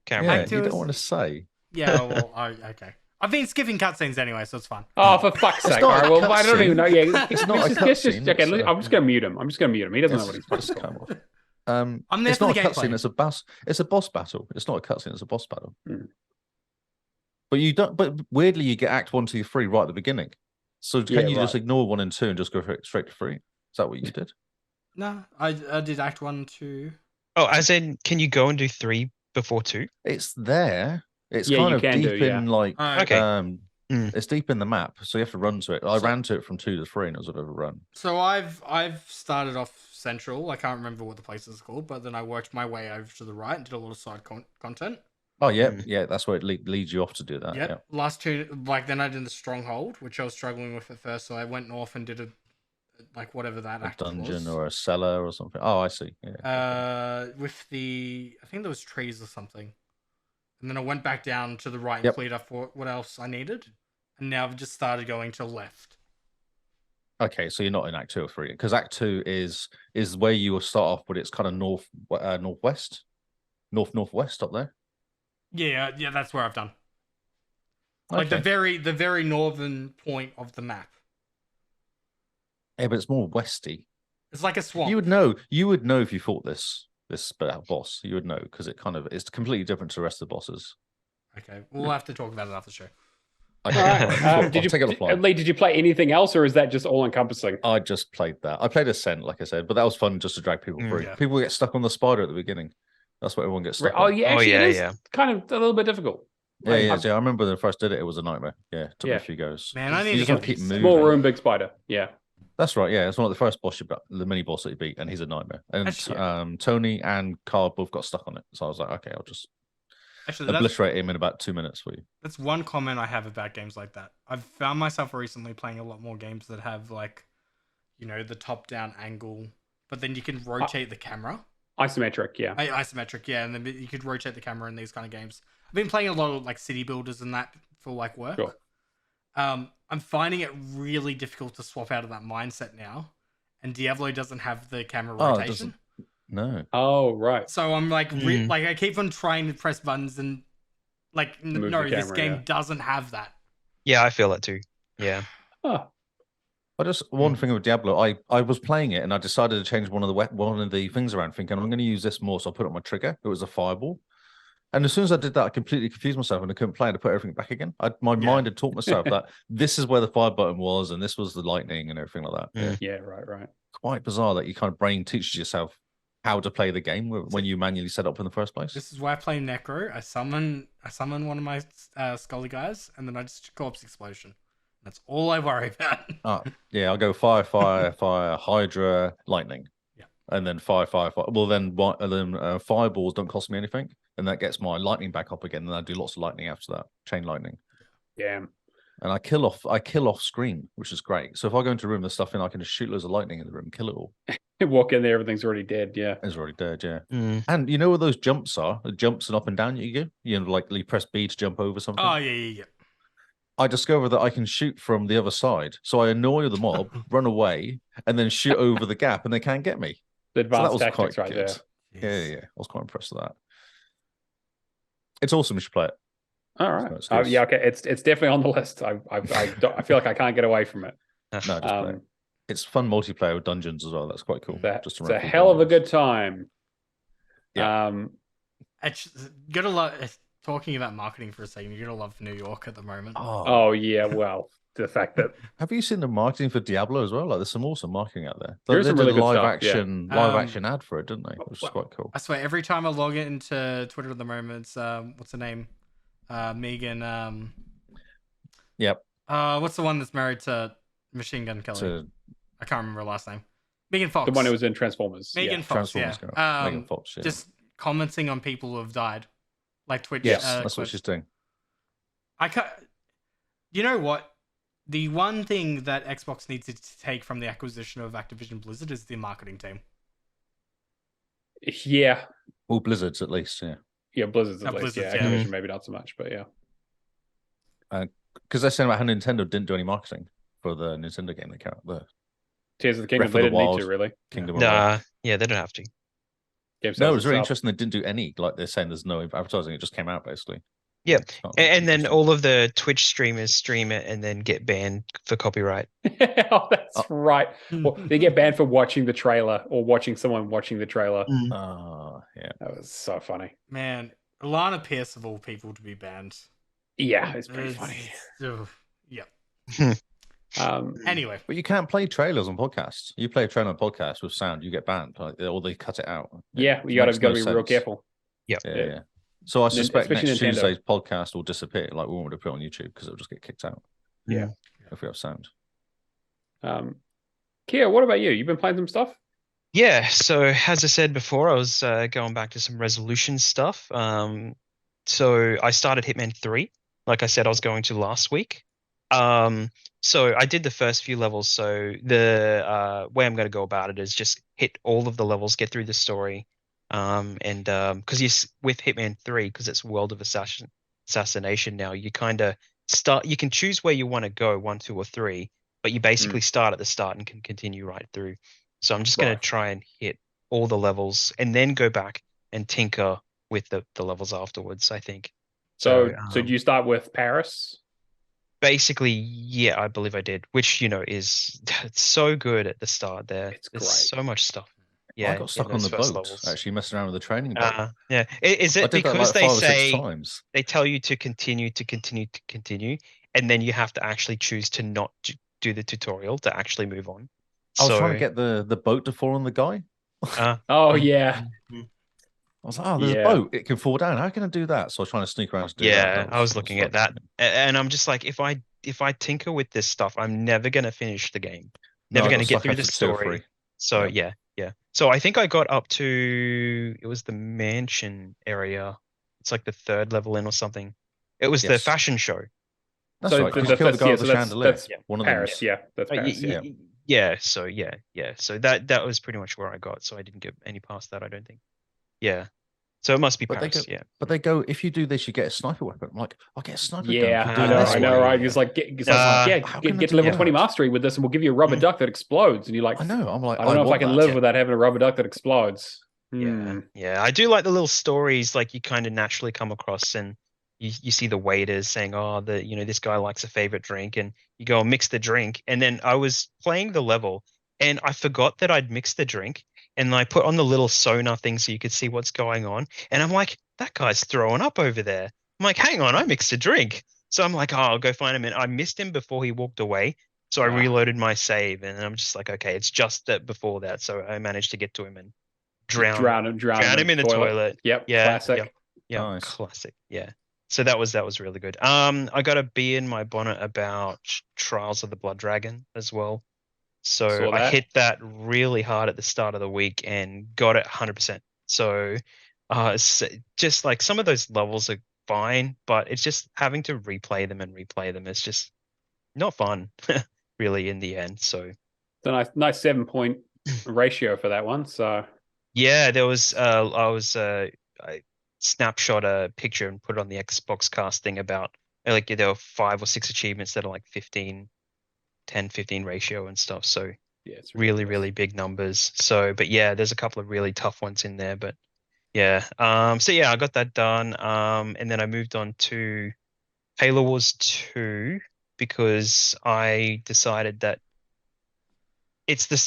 S4: Yeah, you don't want to say.
S2: Yeah, well, okay. I've been skipping cutscenes anyway, so it's fine.
S1: Oh, for fuck's sake! All right, well, I don't even know. Yeah,
S4: it's not a cutscene.
S1: Okay, I'm just gonna mute him. He doesn't know what he's supposed to
S4: come
S1: call.
S2: I'm there
S4: it's
S2: for
S4: not
S2: the
S4: a cutscene. It's a boss. It's a boss battle. It's not a cutscene. It's a boss battle. But you don't. But weirdly, you get Act 1, 2, 3 right at the beginning. So can you just ignore 1 and 2 and just go straight to 3? Is that what you did?
S2: No, I did Act 1, 2.
S3: Oh, as in, can you go and do 3 before 2?
S4: It's there. It's kind of deep in like.
S3: Okay.
S4: It's deep in the map, so you have to run to it. I ran to it from 2 to 3, and it was a bit of a run.
S2: So I've started off central. I can't remember what the place is called, but then I worked my way over to the right and did a lot of side content.
S4: Oh yeah, that's where it leads you off to do that.
S2: Yep. Last 2, like then I did the stronghold, which I was struggling with at first. So I went north and did whatever that act
S4: dungeon
S2: was.
S4: or a cellar or something. Oh, I see.
S2: Yeah. With I think there was trees or something, and then I went back down to the right and cleared up what else I needed, and now I've just started going to left.
S4: Okay, so you're not in Act 2 or 3 because Act 2 is where you will start off, but it's kind of northwest up there.
S2: Yeah, that's where I've done. Like the very northern point of the map.
S4: Yeah, but it's more westy.
S2: It's like a swamp.
S4: You would know if you fought this boss. You would know because it's completely different to the rest of the bosses.
S2: Okay, we'll have to talk about it after the show.
S1: Okay. Did you play anything else, or is that just all encompassing?
S4: I just played that. I played Ascent, like I said, but that was fun just to drag people through.
S2: Yeah.
S4: People get stuck on the spider at the beginning. That's what everyone gets stuck on.
S1: Oh yeah, actually, it is kind of a little bit difficult.
S4: Yeah, I remember when I first did it was a nightmare. Yeah, it took me a few goes.
S2: Man, I need
S4: to keep moving.
S1: Small room, big spider. Yeah.
S4: That's right, yeah. It's one of the first boss the mini boss that you beat, and he's a nightmare. And Tony and Char both got stuck on it. So I was like, okay, I'll just obliterate him in about 2 minutes for you.
S2: That's one comment I have about games like that. I've found myself recently playing a lot more games that have the top-down angle, but then you can rotate the camera.
S1: Isometric, yeah.
S2: Isometric, yeah, and then you could rotate the camera in these kind of games. I've been playing a lot of city builders and that for work.
S1: Sure.
S2: I'm finding it really difficult to swap out of that mindset now, and Diablo doesn't have the camera rotation.
S4: No.
S1: Oh, right.
S2: So I'm I keep on trying to press buttons and this game doesn't have that.
S3: Yeah, I feel that too. Yeah.
S4: One thing with Diablo, I was playing it and I decided to change one of the things around, thinking I'm going to use this more, so I put it on my trigger. It was a fireball, and as soon as I did that, I completely confused myself and I couldn't play it. I put everything back again. My mind had taught myself that this is where the fire button was, and this was the lightning and everything like that.
S1: Yeah, right.
S4: Quite bizarre that you kind of brain teaches yourself how to play the game when you manually set up in the first place.
S2: This is why I play Necro. I summon one of my Scully guys, and then I just Corpse Explosion. That's all I worry about.
S4: I'll go fire, Hydra, lightning.
S2: Yeah.
S4: And then fire. Well, then fireballs don't cost me anything. And that gets my lightning back up again. And I do lots of lightning after that. Chain lightning.
S1: Yeah.
S4: And I kill off screen, which is great. So if I go into a room, there's stuff in, I can just shoot loads of lightning in the room, kill it all.
S1: Walk in there, everything's already dead. Yeah.
S4: It's already dead, yeah. And you know where those jumps are? The jumps and up and down you go? You press B to jump over something.
S2: Oh, yeah.
S4: I discovered that I can shoot from the other side. So I annoy the mob, run away, and then shoot over the gap, and they can't get me.
S1: The advanced tactics right there.
S4: Yes. Yeah. I was quite impressed with that. It's awesome. You should play it.
S1: All right. Okay. It's definitely on the list. I feel like I can't get away from it.
S4: No, just play it. It's fun multiplayer with dungeons as well. That's quite cool.
S1: It's a hell of a good time.
S4: Yeah.
S2: Gotta love talking about marketing for a second. You're gonna love New York at the moment.
S1: Oh yeah. Well, the fact that
S4: have you seen the marketing for Diablo as well? Like, there's some awesome marketing out there.
S1: There's some really good
S4: live
S1: stuff,
S4: action ad for it, didn't they? Which is quite cool.
S2: I swear, every time I log into Twitter at the moment, it's what's her name? Megan.
S4: Yep.
S2: What's the one that's married to Machine Gun Kelly? I can't remember her last name. Megan Fox.
S1: The one who was in Transformers.
S2: Megan Fox. Yeah.
S4: Megan Fox. Yeah.
S2: Just commenting on people who have died, like Twitch.
S4: Yes, that's what she's doing.
S2: You know what? The one thing that Xbox needs to take from the acquisition of Activision Blizzard is the marketing team.
S1: Yeah.
S4: Well, Blizzard's at least, yeah.
S1: Yeah, Blizzard's at least. Yeah, Activision maybe not so much, but yeah.
S4: Because they're saying about how Nintendo didn't do any marketing for the Nintendo game. They can't.
S1: Tears of the Kingdom, they didn't need to, really.
S3: Yeah, they don't have to.
S4: No, it was really interesting. They didn't do any. Like, they're saying there's no advertising. It just came out, basically.
S3: Yeah, and then all of the Twitch streamers stream it and then get banned for copyright.
S1: Oh, that's right. Well, they get banned for watching the trailer or watching someone watching the trailer.
S4: Yeah.
S1: That was so funny.
S2: Man, Alana Pierce of all people to be banned.
S1: Yeah, it's pretty funny.
S2: Yeah. Anyway,
S4: but you can't play trailers on podcasts. You play a trailer on a podcast with sound, you get banned, or they cut it out.
S1: Yeah, you got to be real careful.
S4: Yeah. So I suspect next
S1: Nintendo.
S4: Tuesday's podcast will disappear. Like we won't put it on YouTube because it'll just get kicked out.
S1: Yeah,
S4: if we have sound.
S1: Kia, what about you? You've been playing some stuff?
S3: Yeah. So as I said before, I was going back to some resolution stuff. So I started Hitman 3, like I said I was going to last week. So I did the first few levels. So the way I'm going to go about it is just hit all of the levels, get through the story. And because with Hitman 3, because it's World of Assassination now, you kind of start. You can choose where you want to go, 1, 2, or 3, but you basically start at the start and can continue right through. So I'm just going to try and hit all the levels and then go back and tinker with the levels afterwards, I think.
S1: So do you start with Paris?
S3: Basically, yeah, I believe I did, which, is it's so good at the start there.
S1: It's
S3: There's
S1: great.
S3: so much stuff. Yeah,
S4: I got stuck on the boat, actually messing around with the training boat.
S3: Yeah. Is it because they say
S4: times.
S3: They tell you to continue, and then you have to actually choose to not do the tutorial to actually move on?
S4: I was trying to get the boat to fall on the guy.
S1: Oh, yeah.
S4: I was like, there's a boat. It can fall down. How can I do that? So I was trying to sneak around to do that.
S3: Yeah, I was looking at that. And I'm just like, if I tinker with this stuff, I'm never going to finish the game. Never going to get through the story. So, yeah. So I think I got up to, it was the mansion area. It's like the 3rd level in or something. It was the fashion show.
S4: That's right. You killed the guy with the chandelier.
S1: That's one of Paris. Yeah, that's Paris.
S3: Yeah. So So that was pretty much where I got. So I didn't get any past that, I don't think. Yeah. So it must be Paris.
S4: But they go, if you do this, you get a sniper weapon. I'm like, I'll get a sniper gun.
S1: Yeah, I know, right? He's like, get to level 20 mastery with this, and we'll give you a rubber duck that explodes. And you're like,
S4: I know. I'm like,
S1: I don't know if I can live without having a rubber duck that explodes.
S3: Yeah. I do like the little stories, like you kind of naturally come across, and you see the waiters saying, this guy likes a favorite drink, and you go and mix the drink. And then I was playing the level, and I forgot that I'd mixed the drink. And I put on the little sonar thing so you could see what's going on. And I'm like, that guy's throwing up over there. I'm like, hang on, I mixed a drink. So I'm like, I'll go find him. And I missed him before he walked away. So I reloaded my save. And I'm just like, okay, it's just that before that. So I managed to get to him and drown him in the toilet.
S1: Yep.
S3: Yeah.
S1: Classic.
S3: Yeah.
S4: Nice.
S3: Classic. Yeah. So that was really good. I got a bee in my bonnet about Trials of the Blood Dragon as well. So I hit that really hard at the start of the week and got it 100%. So it's just like some of those levels are fine, but it's just having to replay them. It's just not fun, really, in the end. So
S1: the nice 7-point ratio for that one. So
S3: yeah, there was I snapshot a picture and put it on the Xbox cast thing about like there were 5 or 6 achievements that are like 10-15 ratio and stuff. So
S1: yeah, it's
S3: really big numbers. So, but yeah, there's a couple of really tough ones in there, but yeah. So yeah, I got that done. And then I moved on to Halo Wars 2 because I decided that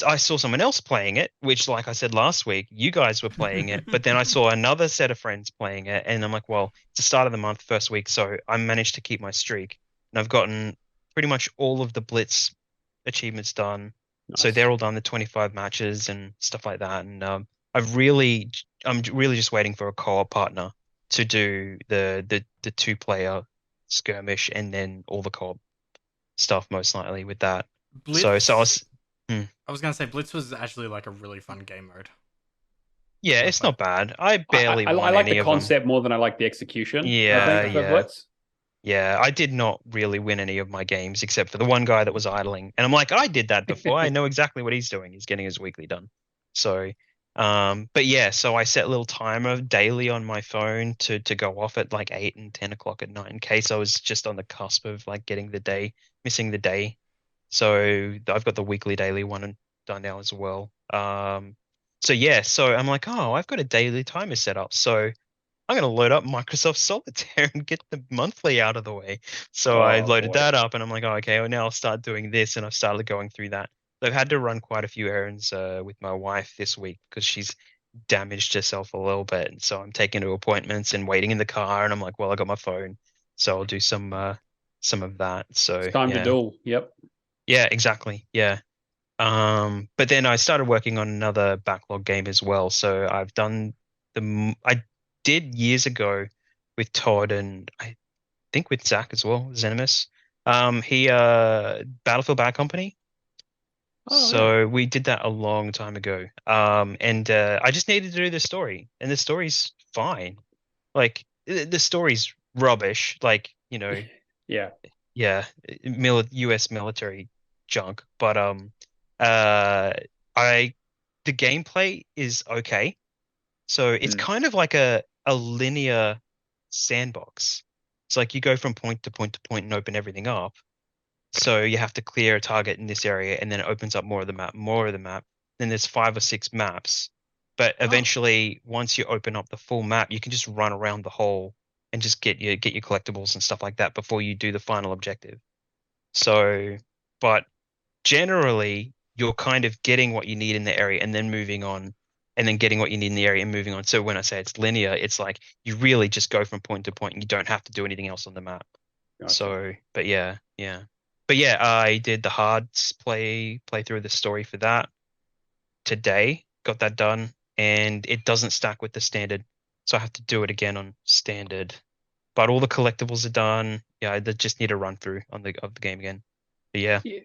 S3: I saw someone else playing it, which, like I said last week, you guys were playing it, but then I saw another set of friends playing it, and I'm like, well, it's the start of the month, first week, so I managed to keep my streak, and I've gotten pretty much all of the Blitz achievements done. Nice. So they're all done, the 25 matches and stuff like that. And I'm really just waiting for a co-op partner to do the 2-player skirmish and then all the co-op stuff most likely with that.
S2: Blitz,
S3: so
S2: I was gonna say Blitz was actually like a really fun game mode.
S3: Yeah, it's not bad. I barely.
S1: I like the concept more than I like the execution.
S3: Yeah, Blitz. Yeah, I did not really win any of my games except for the one guy that was idling. And I'm like, I did that before. I know exactly what he's doing. He's getting his weekly done. So, but yeah, so I set a little timer daily on my phone to go off at like 8 and 10 o'clock at night in case I was just on the cusp of like missing the day. So I've got the weekly daily one done now as well. So yeah, so I'm like, oh, I've got a daily timer set up. So I'm going to load up Microsoft Solitaire and get the monthly out of the way. So I
S1: Oh,
S3: loaded
S1: boy.
S3: that up, and I'm like, oh, okay, well, now I'll start doing this, and I've started going through that. I've had to run quite a few errands with my wife this week because she's damaged herself a little bit, and so I'm taking her to appointments and waiting in the car, and I'm like, well, I got my phone, so I'll do some of that.
S1: It's
S3: So
S1: time to
S3: yeah,
S1: duel. Yep.
S3: yeah, exactly, yeah. But then I started working on another backlog game as well. So I've done I did years ago with Todd, and I think with Zach as well, Zenimus. He Battlefield Bad Company.
S1: Oh, yeah.
S3: So we did that a long time ago. And I just needed to do the story, and the story's fine. Like the story's rubbish. Like,
S1: Yeah.
S3: yeah, US military junk. But uh, I the gameplay is okay. So it's
S1: Mm.
S3: kind of like a linear sandbox. It's like you go from point to point to point and open everything up. So you have to clear a target in this area, and then it opens up more of the map, more of the map. Then there's 5 or 6 maps. But
S1: Oh,
S3: eventually, once you open up the full map, you can just run around the whole and just get your collectibles and stuff like that before you do the final objective. So, but generally, you're kind of getting what you need in the area and then moving on, and then getting what you need in the area and moving on. So when I say it's linear, it's like you really just go from point to point and you don't have to do anything else on the map.
S1: gotcha.
S3: So, but yeah, yeah. But yeah, I did the hard play through the story for that today, got that done, and it doesn't stack with the standard. So I have to do it again on standard. But all the collectibles are done. Yeah, I just need a run through of the game again. But yeah.
S1: Yeah.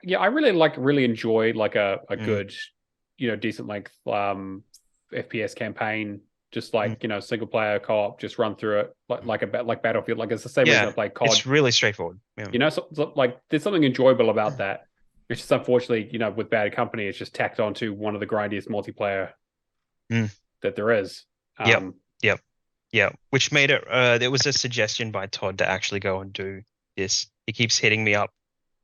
S1: Yeah, I really enjoy like a good, decent length FPS campaign. Just like, single player co-op, just run through it like Battlefield. Like it's the same reason I play COD.
S3: It's really straightforward. Yeah.
S1: So like there's something enjoyable about that. It's just unfortunately, with Bad Company, it's just tacked onto one of the grindiest multiplayer that there is.
S3: Yep. Yep. Yeah, which made it there was a suggestion by Todd to actually go and do this. He keeps hitting me up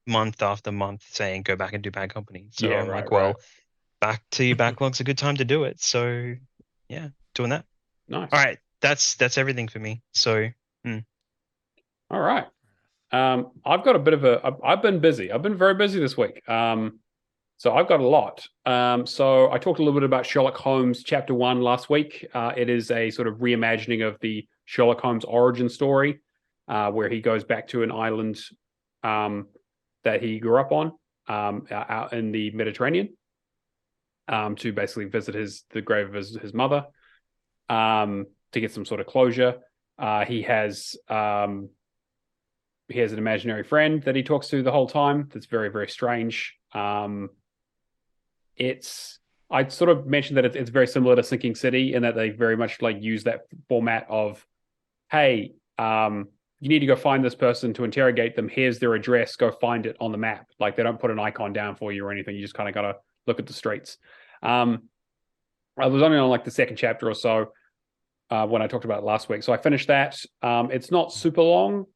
S3: month after month saying go back and do Bad Company. So
S1: Yeah,
S3: I'm
S1: right,
S3: like, well,
S1: right.
S3: back to your backlog's a good time to do it. So yeah, doing that.
S1: Nice.
S3: All right, that's everything for me. So
S1: All right. I've got a bit of I've been busy. I've been very busy this week. So I've got a lot. So I talked a little bit about Sherlock Holmes Chapter 1 last week. It is a sort of reimagining of the Sherlock Holmes origin story, where he goes back to an island that he grew up on out in the Mediterranean to basically visit the grave of his mother to get some sort of closure. He has an imaginary friend that he talks to the whole time. That's very, very strange. I'd sort of mentioned that it's very similar to Sinking City in that they very much like use that format of, hey, you need to go find this person to interrogate them. Here's their address. Go find it on the map. Like they don't put an icon down for you or anything. You just kind of got to look at the streets. I was only on like the second chapter or so when I talked about it last week. So I finished that. It's not super long.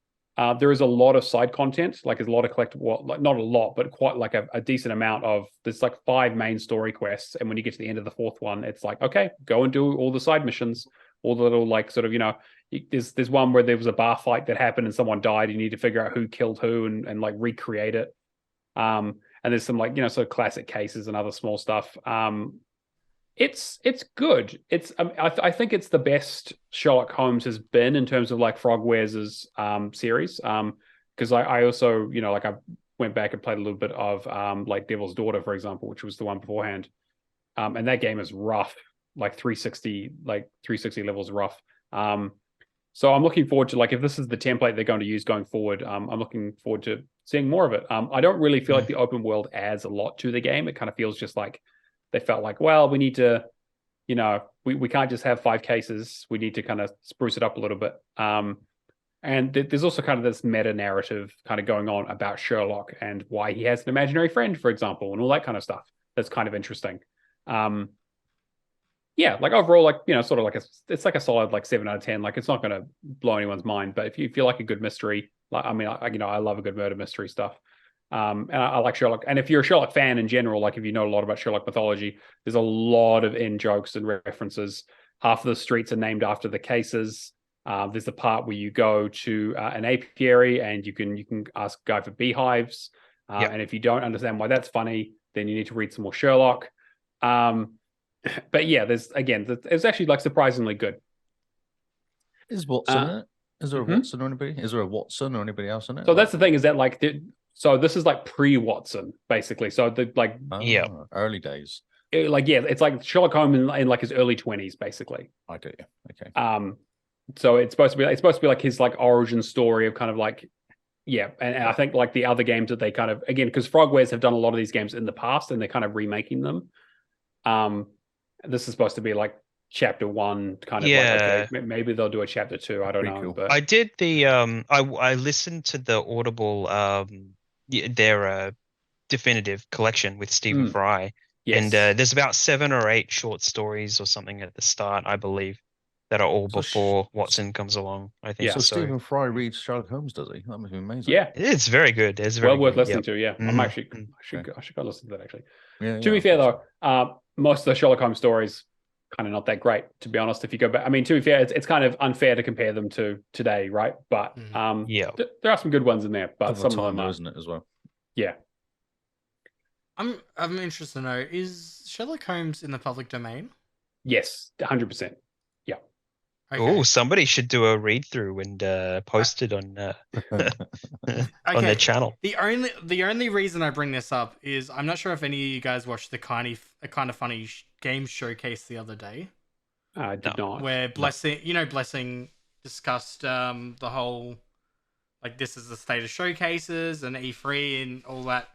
S1: There is a lot of side content, like there's a lot of collectible, like not a lot, but quite like a decent amount of, there's like 5 main story quests. And when you get to the end of the 4th one, it's like, okay, go and do all the side missions, all the little like sort of, there's one where there was a bar fight that happened and someone died. You need to figure out who killed who and like recreate it. And there's some like, sort of classic cases and other small stuff. It's good. I think it's the best Sherlock Holmes has been in terms of like Frogwares' series. Because I also, like I went back and played a little bit of like Devil's Daughter, for example, which was the one beforehand. And that game is rough, like 360 levels rough. So I'm looking forward to, like, if this is the template they're going to use going forward, I'm looking forward to seeing more of it. I don't really feel like the open world adds a lot to the game. It kind of feels just like they felt like, well, we need to, we can't just have 5 cases. We need to kind of spruce it up a little bit. And there's also kind of this meta narrative kind of going on about Sherlock and why he has an imaginary friend, for example, and all that kind of stuff. That's kind of interesting. Yeah, like overall, like, sort of like it's like a solid like 7 out of 10. Like it's not going to blow anyone's mind, but if you feel like a good mystery, like, I mean, I love a good murder mystery stuff. And I like Sherlock. And if you're a Sherlock fan in general, like if you know a lot about Sherlock mythology, there's a lot of in jokes and references. half of the streets are named after the cases. There's the part where you go to an apiary and you can ask a guy for beehives. And if you don't understand why that's funny, then you need to read some more Sherlock. But yeah, it's actually like surprisingly good.
S4: Is Watson in it? Is there a Watson or anybody? Is there a Watson or anybody else in it?
S1: So that's the thing, is that like so this is like pre-Watson basically. So the like
S4: early days.
S1: It's like Sherlock Holmes in like his early 20s basically.
S4: I do. Okay.
S1: So it's supposed to be like his like origin story of kind of like and I think like the other games that they kind of, again, because Frogwares have done a lot of these games in the past and they're kind of remaking them. This is supposed to be like chapter 1 kind of like, okay, maybe they'll do a chapter 2. I don't know.
S4: Cool.
S1: But
S3: I did the I listened to the Audible their definitive collection with Stephen Fry.
S1: Yes.
S3: And there's about 7 or 8 short stories or something at the start, I believe, that are all before Watson comes along. I think.
S4: So Stephen Fry reads Sherlock Holmes, does he? That must be amazing.
S1: Yeah,
S3: it's very good. It's very
S1: worth
S3: good.
S1: listening to. Yeah, I'm actually I should go listen to that actually. To be fair though, most of the Sherlock Holmes stories kind of not that great, to be honest. If you go back, I mean, to be fair, it's kind of unfair to compare them to today, right? But there are some good ones in there, but some of them are,
S4: isn't it, as well?
S1: Yeah.
S2: I'm interested to know, is Sherlock Holmes in the public domain?
S1: Yes, 100%. Yeah.
S2: Okay.
S3: Oh, somebody should do a read through and post it on on their channel.
S2: The only reason I bring this up is I'm not sure if any of you guys watched the kind of funny game showcase the other day.
S1: I did not.
S2: Where Blessing discussed the whole, like, this is the state of showcases and E3 and all that.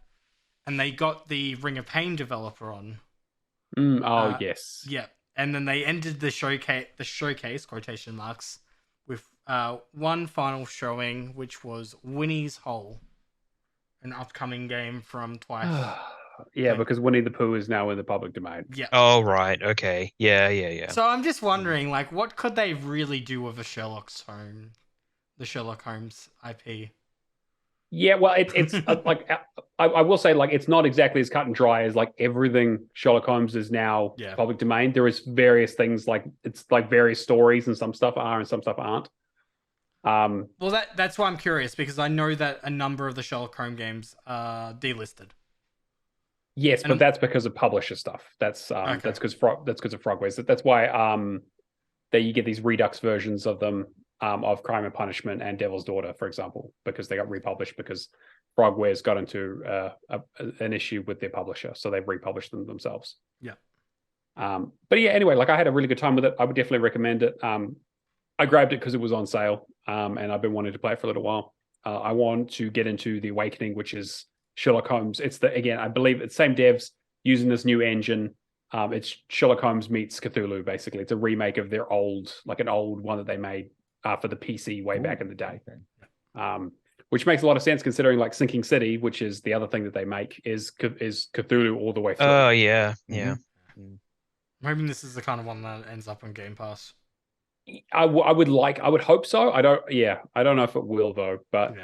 S2: And they got the Ring of Pain developer on.
S1: Yes.
S2: Yeah. And then they ended the showcase, quotation marks, with one final showing, which was Winnie's Hole, an upcoming game from Twice.
S1: Because Winnie the Pooh is now in the public domain.
S2: Yeah.
S3: Oh, right. Okay. Yeah.
S2: So I'm just wondering, like, what could they really do with the Sherlock Holmes IP?
S1: Yeah, well, it's like I will say, like, it's not exactly as cut and dry as like everything Sherlock Holmes is now public domain. There is various things, like it's like various stories, and some stuff are and some stuff aren't.
S2: Well, that's why I'm curious, because I know that a number of the Sherlock Holmes games are delisted.
S1: Yes, but that's because of publisher stuff. That's because of Frogwares. That's why that you get these redux versions of them. Of Crime and Punishment and Devil's Daughter, for example, because they got republished because Frogwares got into an issue with their publisher, so they've republished them themselves.
S2: Yeah.
S1: But yeah, anyway, like I had a really good time with it. I would definitely recommend it. I grabbed it because it was on sale, and I've been wanting to play it for a little while. I want to get into The Awakening, which is Sherlock Holmes. I believe it's same devs using this new engine. It's Sherlock Holmes meets Cthulhu, basically. It's a remake of their old one that they made for the PC way back in the day. Which makes a lot of sense considering like Sinking City, which is the other thing that they make, is Cthulhu all the way through.
S3: Oh, yeah.
S2: I'm hoping this is the kind of one that ends up on Game Pass.
S1: I would hope so. I don't know if it will though, but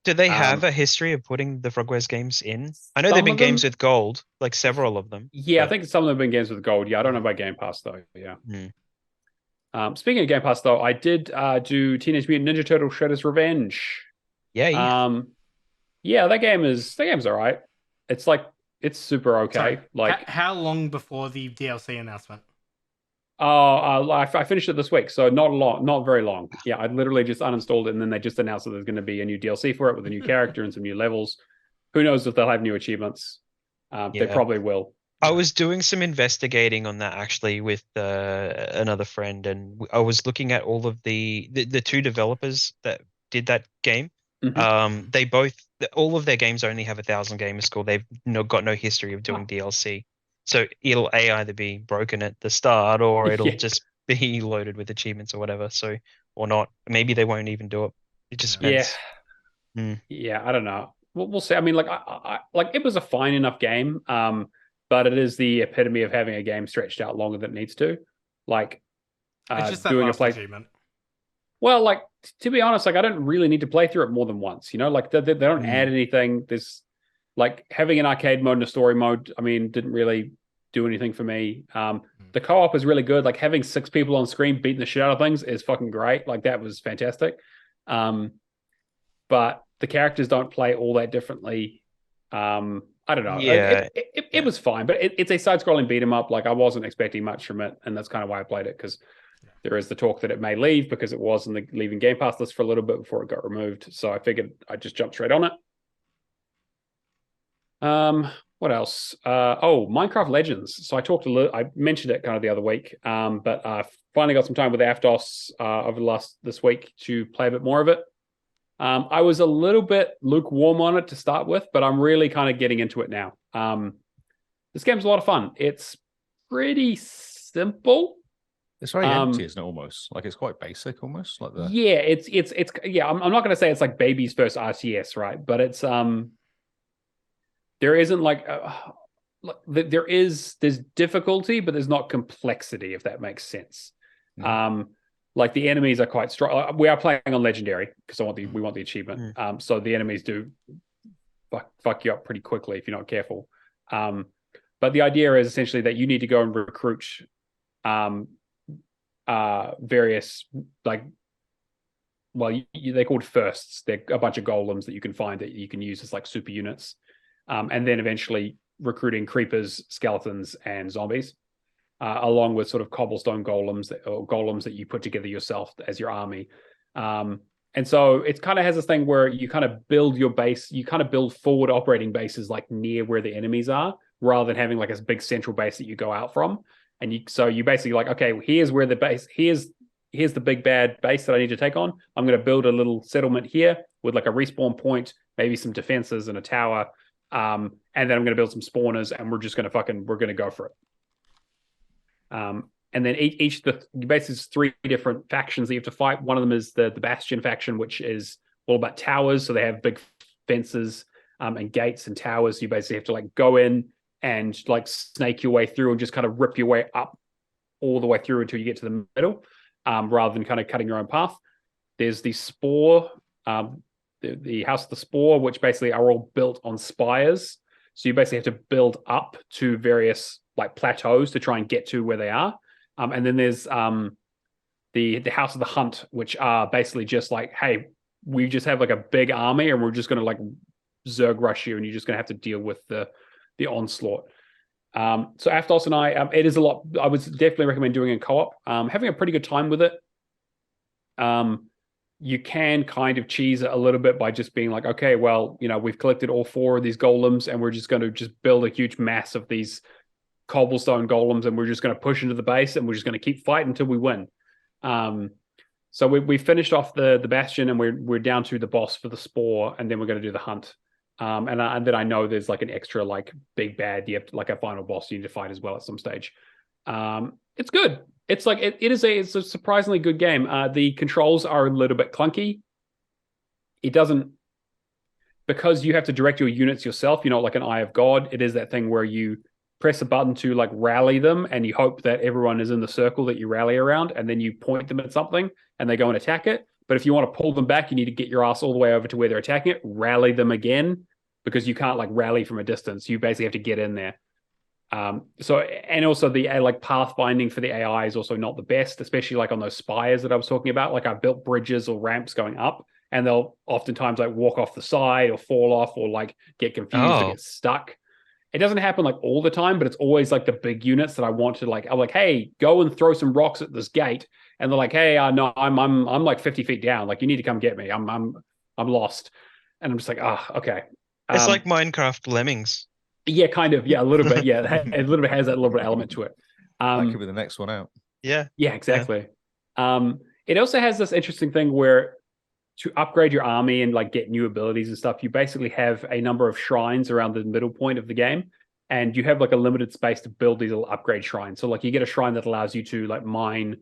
S3: do they have a history of putting the Frogwares games in? I know there've been games with gold, like several of them.
S1: Yeah, I think some of them have been games with gold. Yeah, I don't know about Game Pass though. Yeah. Speaking of Game Pass, though, I did do Teenage Mutant Ninja Turtle Shredder's Revenge.
S3: Yeah.
S1: That game's all right. It's super okay.
S2: Sorry,
S1: like,
S2: how long before the DLC announcement?
S1: I finished it this week, so not very long. Yeah, I literally just uninstalled it, and then they just announced that there's going to be a new DLC for it with a new character and some new levels. Who knows if they'll have new achievements? They probably will.
S3: I was doing some investigating on that actually with another friend, and I was looking at all of the two developers that did that game. They all of their games only have 1,000 gamer score. They've got no history of doing DLC, so it'll either be broken at the start or it'll just be loaded with achievements or whatever. So, or not. Maybe they won't even do it. It just depends.
S1: Yeah, I don't know. We'll see. I mean, like, I it was a fine enough game. But it is the epitome of having a game stretched out longer than it needs to. Like,
S2: it's just that
S1: doing
S2: last achievement.
S1: Well, like, to be honest, like, I don't really need to play through it more than once. You know, like, they don't add anything. There's, like, having an arcade mode and a story mode, I mean, didn't really do anything for me. The co-op is really good. Like having 6 people on screen beating the shit out of things is fucking great. Like that was fantastic. But the characters don't play all that differently. I don't know.
S3: Yeah.
S1: It was fine, but it's a side-scrolling beat 'em up. Like I wasn't expecting much from it, and that's kind of why I played it, because there is the talk that it may leave because it was in the leaving Game Pass list for a little bit before it got removed. So I figured I'd just jump straight on it. What else? Minecraft Legends. So I mentioned it kind of the other week, but I finally got some time with Aftos over this week to play a bit more of it. I was a little bit lukewarm on it to start with, but I'm really kind of getting into it now. This game's a lot of fun. It's pretty simple.
S4: It's very empty, isn't it? Almost like it's quite basic, almost like the.
S1: Yeah, it's yeah. I'm not going to say it's like baby's first RTS, right? But it's there isn't like there's difficulty, but there's not complexity, if that makes sense. Like the enemies are quite strong. We are playing on legendary because we want the achievement. So the enemies do fuck you up pretty quickly if you're not careful. But the idea is essentially that you need to go and recruit various they're called firsts. They're a bunch of golems that you can find that you can use as like super units, and then eventually recruiting creepers, skeletons, and zombies. Along with sort of cobblestone golems that you put together yourself as your army. And so it kind of has this thing where you kind of build your base, you kind of build forward operating bases like near where the enemies are, rather than having like a big central base that you go out from. And you basically like, okay, here's where the base, here's the big bad base that I need to take on. I'm going to build a little settlement here with like a respawn point, maybe some defenses and a tower. And then I'm going to build some spawners, and we're going to go for it. And then basically 3 different factions that you have to fight. One of them is the Bastion faction, which is all about towers. So they have big fences and gates and towers. So you basically have to like go in and like snake your way through and just kind of rip your way up all the way through until you get to the middle, rather than kind of cutting your own path. There's the Spore, the House of the Spore, which basically are all built on spires. So you basically have to build up to various like plateaus to try and get to where they are. And then there's the House of the Hunt, which are basically just like, hey, we just have like a big army and we're just going to like Zerg rush you, and you're just going to have to deal with the onslaught. So Aftos and I, it is a lot. I would definitely recommend doing it in co-op. Having a pretty good time with it. You can kind of cheese it a little bit by just being like, okay, well, we've collected all 4 of these golems, and we're just going to just build a huge mass of these cobblestone golems, and we're just going to push into the base, and we're just going to keep fighting until we win. So we finished off the Bastion, and we're down to the boss for the Spore, and then we're going to do the Hunt. And then I know there's like an extra like big bad, you have to, like a final boss you need to fight as well at some stage. It's good. It's like it's a surprisingly good game. The controls are a little bit clunky. It doesn't, because you have to direct your units yourself, like an Eye of God. It is that thing where you press a button to like rally them, and you hope that everyone is in the circle that you rally around, and then you point them at something and they go and attack it. But if you want to pull them back, you need to get your ass all the way over to where they're attacking it, rally them again, because you can't like rally from a distance. You basically have to get in there. And also the like pathfinding for the AI is also not the best, especially like on those spires that I was talking about. Like I've built bridges or ramps going up, and they'll oftentimes like walk off the side or fall off or like get confused or get stuck. It doesn't happen like all the time, but it's always like the big units that I want to like. I'm like, hey, go and throw some rocks at this gate, and they're like, hey, no, I'm like 50 feet down. Like you need to come get me. I'm lost, and I'm just like, okay.
S3: It's like Minecraft Lemmings.
S1: Yeah, kind of. Yeah, a little bit. Yeah, a little bit has that little bit element to it.
S4: That could be the next one out.
S3: Yeah.
S1: Yeah, exactly. Yeah. It also has this interesting thing where to upgrade your army and like get new abilities and stuff, you basically have a number of shrines around the middle point of the game, and you have like a limited space to build these little upgrade shrines. So like you get a shrine that allows you to like mine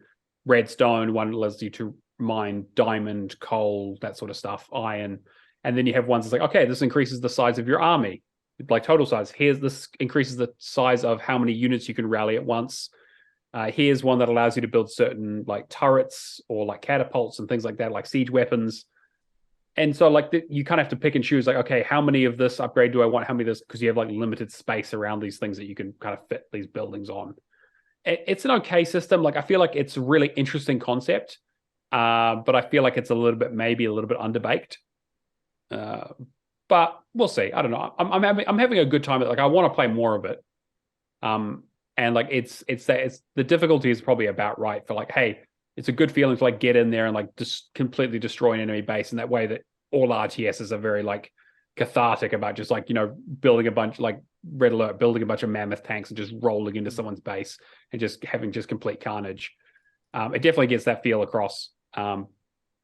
S1: redstone, one that allows you to mine diamond, coal, that sort of stuff, iron. And then you have ones that's like, okay, this increases the size of your army, like total size. This increases the size of how many units you can rally at once. Here's one that allows you to build certain like turrets or like catapults and things like that, like siege weapons. And so like you kind of have to pick and choose, like, okay, how many of this upgrade do I want? How many of this? Because you have like limited space around these things that you can kind of fit these buildings on. It's an okay system. Like I feel like it's a really interesting concept, but I feel like it's maybe a little bit underbaked. But we'll see. I don't know. I'm having a good time. Like I want to play more of it. And like it's the difficulty is probably about right for like, hey, it's a good feeling to like get in there and like just completely destroy an enemy base in that way that all RTSs are very like cathartic about just like, building a bunch, like Red Alert, building a bunch of mammoth tanks and just rolling into someone's base and just having just complete carnage. It definitely gets that feel across.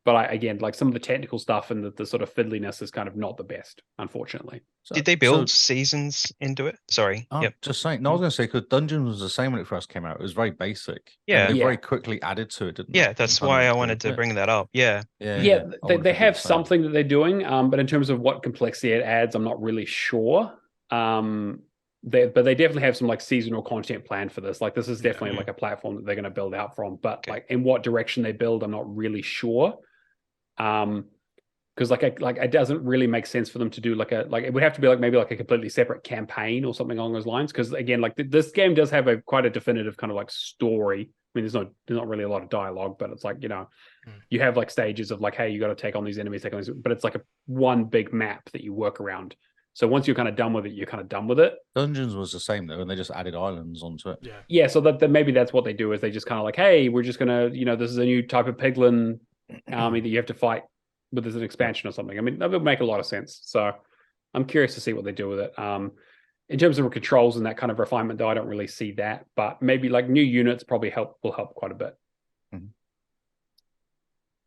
S1: But again, like some of the technical stuff and the sort of fiddliness is kind of not the best, unfortunately.
S3: Did they build seasons into it? Sorry.
S4: Yep. Just saying. No, I was going to say, because Dungeons was the same when it first came out. It was very basic.
S3: Yeah.
S4: They very quickly added to it, didn't they?
S3: Yeah, that's why I wanted to bring that up. Yeah.
S1: They have something that they're doing, but in terms of what complexity it adds, I'm not really sure. But they definitely have some like seasonal content planned for this. Like this is definitely like a platform that they're going to build out from. But like in what direction they build, I'm not really sure. Because like it doesn't really make sense for them to do like it would have to be like maybe like a completely separate campaign or something along those lines. Because again, like this game does have quite a definitive kind of like story. I mean, there's not really a lot of dialogue, but it's like you have like stages of like, hey, you got to take on these enemies, but it's like one big map that you work around. So once you're kind of done with it, you're kind of done with it.
S4: Dungeons was the same though, and they just added islands onto it.
S1: Yeah. So that maybe that's what they do is they just kind of like, hey, we're just gonna, this is a new type of piglin army that you have to fight with as an expansion or something. I mean, that would make a lot of sense. So I'm curious to see what they do with it. In terms of controls and that kind of refinement, though, I don't really see that. But maybe like new units probably will help quite a bit.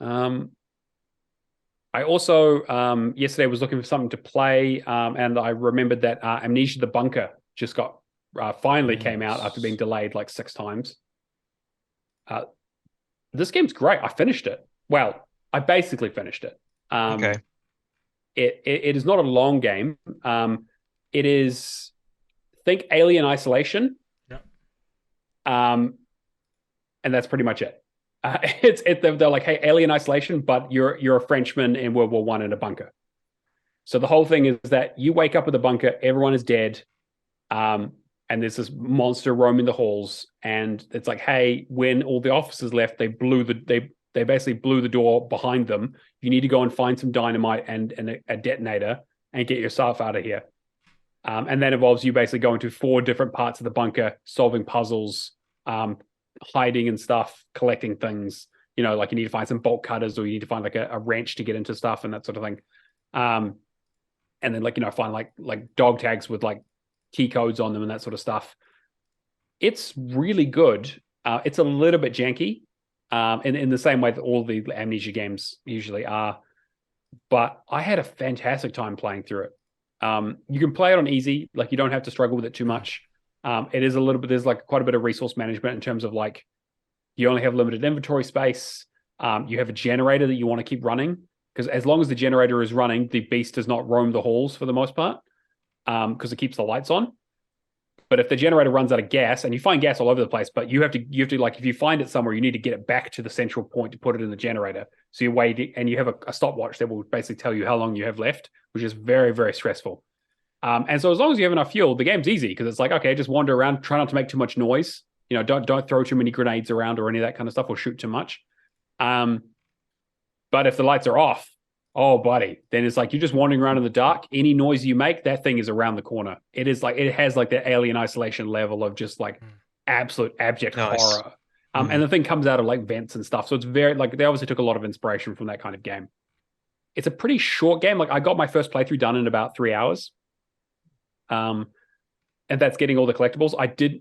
S1: Mm-hmm. I also yesterday was looking for something to play, and I remembered that Amnesia: The Bunker just got finally came out after being delayed like 6 times. This game's great. I finished it. Well, I basically finished it.
S3: Okay.
S1: It is not a long game. It is, think Alien Isolation.
S2: Yep.
S1: And that's pretty much it. They're like, hey, Alien Isolation, but you're a Frenchman in World War I in a bunker. So the whole thing is that you wake up with a bunker, everyone is dead, and there's this monster roaming the halls, and it's like, hey, when all the officers left, they basically blew the door behind them. You need to go and find some dynamite and a detonator and get yourself out of here. And that involves you basically going to 4 different parts of the bunker, solving puzzles, hiding and stuff, collecting things. Like you need to find some bolt cutters, or you need to find like a wrench to get into stuff and that sort of thing. And then find like dog tags with like key codes on them and that sort of stuff. It's really good. It's a little bit janky. In the same way that all the Amnesia games usually are. But I had a fantastic time playing through it. You can play it on easy, like you don't have to struggle with it too much. It is a little bit, there's like quite a bit of resource management in terms of like, you only have limited inventory space. You have a generator that you want to keep running, because as long as the generator is running, the beast does not roam the halls for the most part, because it keeps the lights on. But if the generator runs out of gas, and you find gas all over the place, but you have to like, if you find it somewhere, you need to get it back to the central point to put it in the generator. So you wait, and you have a stopwatch that will basically tell you how long you have left, which is very, very stressful. And so as long as you have enough fuel, the game's easy, because it's like, okay, just wander around, try not to make too much noise. Don't throw too many grenades around or any of that kind of stuff, or shoot too much. But if the lights are off, oh, buddy, then it's like you're just wandering around in the dark. Any noise you make, that thing is around the corner. It is like, it has like the Alien Isolation level of just like absolute abject horror. And the thing comes out of like vents and stuff. So it's very like, they obviously took a lot of inspiration from that kind of game. It's a pretty short game. Like I got my first playthrough done in about 3 hours. And that's getting all the collectibles.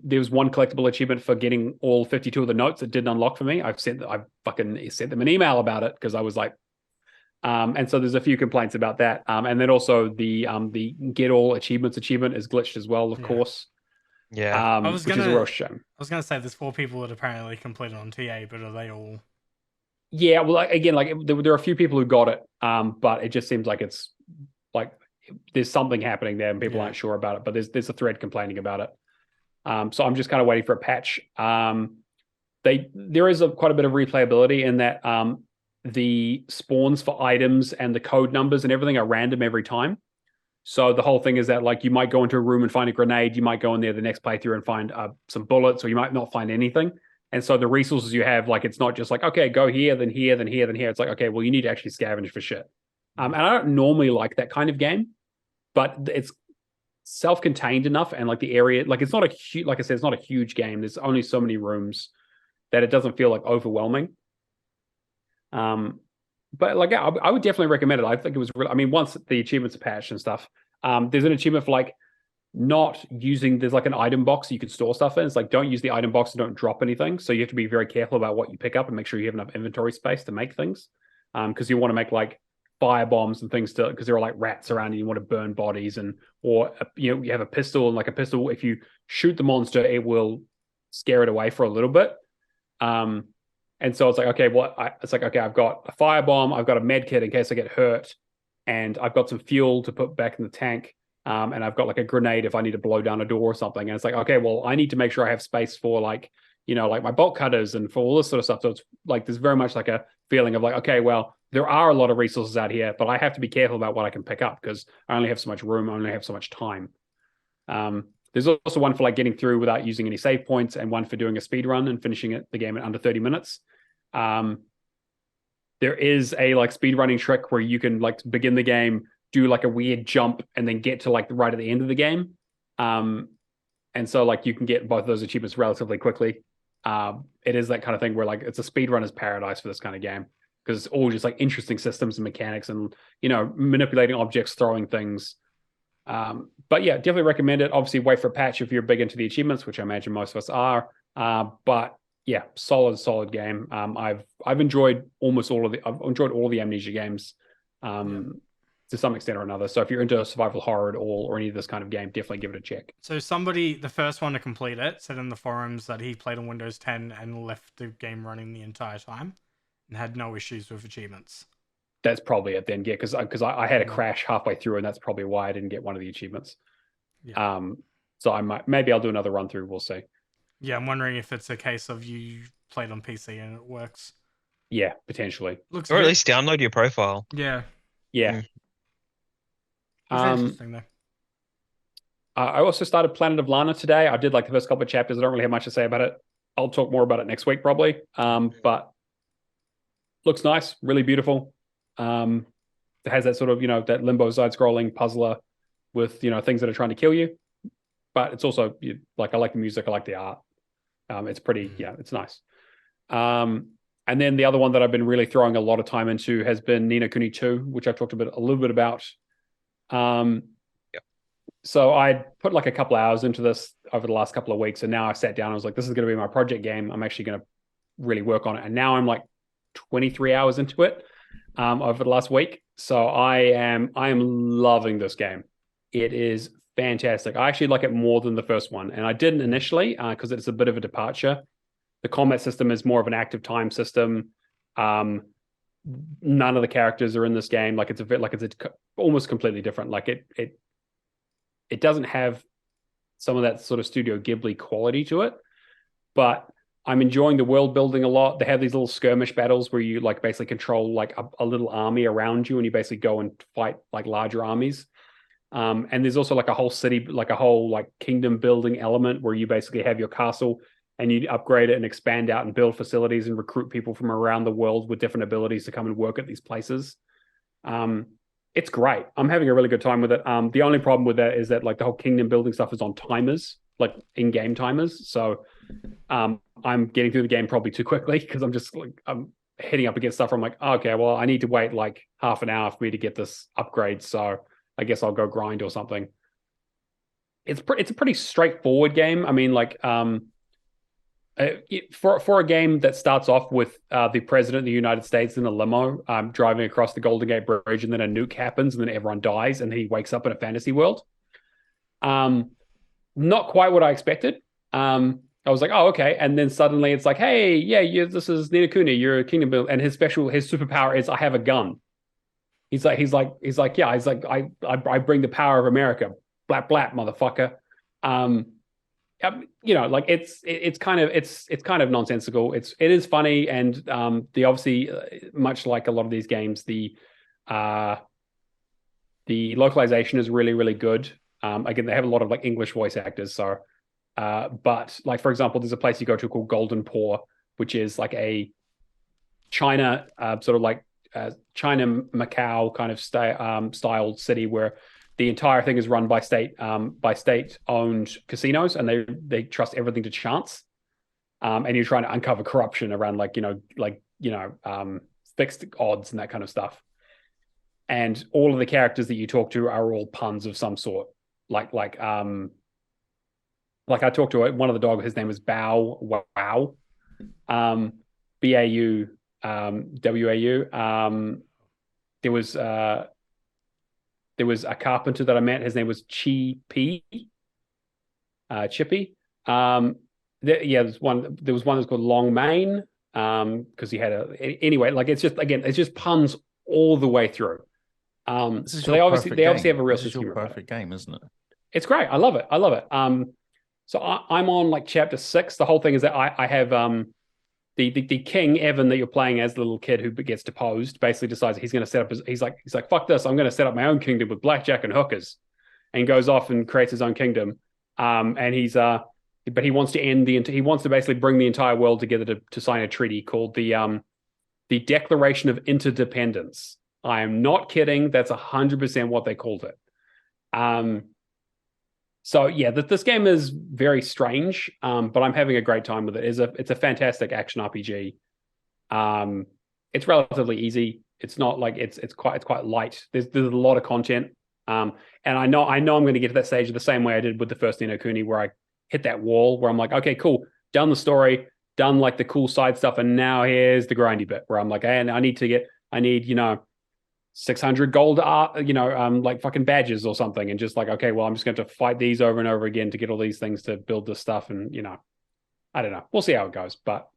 S1: There was one collectible achievement for getting all 52 of the notes that didn't unlock for me. I fucking sent them an email about it, because I was like, and so there's a few complaints about that. And then also the get all achievements achievement is glitched as well, of course.
S3: Yeah.
S1: Which is a real shame.
S2: I was going to say there's 4 people that apparently completed on TA, but are they all?
S1: Yeah, well, again, like there are a few people who got it, but it just seems like it's like there's something happening there and people aren't sure about it. But there's a thread complaining about it. So I'm just kind of waiting for a patch. There is quite a bit of replayability in that. the spawns for items and the code numbers and everything are random every time. So the whole thing is that like you might go into a room and find a grenade, you might go in there the next playthrough and find some bullets, or you might not find anything. And so the resources you have, like it's not just like, okay, go here, then here, then here, then here. It's like, okay, well, you need to actually scavenge for shit. And I don't normally like that kind of game, but it's self-contained enough, and like the area, like it's not a huge, like I said, it's not a huge game. There's only so many rooms that it doesn't feel like overwhelming. But like, yeah, I would definitely recommend it. I think it was really, I mean, once the achievements are patched and stuff, there's an achievement for like not using, there's like an item box you can store stuff in. It's like, don't use the item box and don't drop anything. So you have to be very careful about what you pick up and make sure you have enough inventory space to make things. Because you want to make like fire bombs and things to, because there are like rats around and you want to burn bodies, and, or, you know, you have a pistol, and like a pistol, if you shoot the monster, it will scare it away for a little bit. And so it's like, okay, it's like, okay, I've got a firebomb, I've got a med kit in case I get hurt, and I've got some fuel to put back in the tank, and I've got like a grenade if I need to blow down a door or something. And it's like, okay, well, I need to make sure I have space for like, you know, like my bolt cutters and for all this sort of stuff. So it's like, there's very much like a feeling of like, okay, well, there are a lot of resources out here, but I have to be careful about what I can pick up because I only have so much room, I only have so much time. There's also one for like getting through without using any save points, and one for doing a speed run and finishing the game in under 30 minutes. There is a like speed running trick where you can like begin the game, do like a weird jump, and then get to like right at the end of the game. And so like you can get both of those achievements relatively quickly. It is that kind of thing where like it's a speedrunner's paradise for this kind of game, because it's all just like interesting systems and mechanics and, you know, manipulating objects, throwing things. But yeah, definitely recommend it. Obviously, wait for a patch if you're big into the achievements, which I imagine most of us are. But yeah, solid game. I've enjoyed I've enjoyed all the Amnesia games to some extent or another. So if you're into survival horror at all, or any of this kind of game, definitely give it a check.
S2: So somebody, the first one to complete it, said in the forums that he played on Windows 10 and left the game running the entire time and had no issues with achievements.
S1: That's probably it then, yeah, because I had a crash halfway through, and that's probably why I didn't get one of the achievements. Yeah. So maybe I'll do another run through. We'll see.
S2: Yeah, I'm wondering if it's a case of you played on PC and it works.
S1: Yeah, potentially.
S3: Or at least download your profile.
S2: Yeah.
S1: Yeah.
S2: Interesting though.
S1: I also started Planet of Lana today. I did like the first couple of chapters. I don't really have much to say about it. I'll talk more about it next week probably. But looks nice, really beautiful. It has that sort of, you know, that limbo side-scrolling puzzler with, you know, things that are trying to kill you. But it's also like, I like the music, I like the art. It's pretty, yeah, it's nice. And then the other one that I've been really throwing a lot of time into has been Ni no Kuni 2, which I've talked a little bit about. So I put like a couple hours into this over the last couple of weeks, and now I sat down and I was like, this is going to be my project game. I'm actually going to really work on it. And now I'm like 23 hours into it over the last week. So I am loving this game. It is fantastic. I actually like it more than the first one, and I didn't initially because it's a bit of a departure. The combat system is more of an active time system. None of the characters are in this game. Like it's almost completely different. Like it doesn't have some of that sort of Studio Ghibli quality to it, but I'm enjoying the world building a lot. They have these little skirmish battles where you like basically control like a little army around you, and you basically go and fight like larger armies. And there's also like a whole city, like a whole like kingdom building element where you basically have your castle and you upgrade it and expand out and build facilities and recruit people from around the world with different abilities to come and work at these places. It's great. I'm having a really good time with it. The only problem with that is that like the whole kingdom building stuff is on timers, like in-game timers. So I'm getting through the game probably too quickly because I'm hitting up against stuff where I'm like, oh, okay, well, I need to wait like half an hour for me to get this upgrade. So I guess I'll go grind or something. It's a pretty straightforward game. I mean, like for a game that starts off with the president of the United States in a limo driving across the Golden Gate Bridge, and then a nuke happens, and then everyone dies, and he wakes up in a fantasy world. Not quite what I expected. I was like, oh, okay. And then suddenly it's like, hey, yeah, this is Ni no Kuni, you're a kingdom builder, and his superpower is I have a gun. He's like, yeah, I bring the power of America. Blap, blap, motherfucker. like it's kind of nonsensical. It is funny, and the obviously much like a lot of these games, the localization is really, really good. Again, they have a lot of like English voice actors. So, but like for example, there's a place you go to called Golden Paw, which is like a China sort of like China Macau kind of style city where the entire thing is run by state owned casinos, and they trust everything to chance. And you're trying to uncover corruption around fixed odds and that kind of stuff. And all of the characters that you talk to are all puns of some sort. Like I talked to one of the dogs. His name was Bao Wow, BAU, WAU. There was a carpenter that I met. His name was Chippy. There's one. There was one that's called Long Mane, because he had anyway. Like it's just puns all the way through. So they obviously have a real system.
S4: This is your perfect game, isn't it?
S1: It's great. I love it. So I'm on like chapter 6. The whole thing is that I have the king Evan that you're playing as, the little kid who gets deposed, basically decides he's going to set up he's like fuck this, I'm going to set up my own kingdom with blackjack and hookers, and goes off and creates his own kingdom. And he's but he wants to he wants to basically bring the entire world together to sign a treaty called the Declaration of Interdependence. I am not kidding. That's 100% what they called it. So yeah, this game is very strange, but I'm having a great time with it. It's a fantastic action RPG. It's relatively easy. It's not like it's quite light. There's a lot of content. And I know I'm going to get to that stage the same way I did with the first Ni no Kuni, where I hit that wall where I'm like, okay, cool, done the story, done like the cool side stuff, and now here's the grindy bit where I'm like, hey, I need 600 gold like fucking badges or something, and just like, okay, well, I'm just going to fight these over and over again to get all these things to build this stuff. And I don't know, we'll see how it goes. But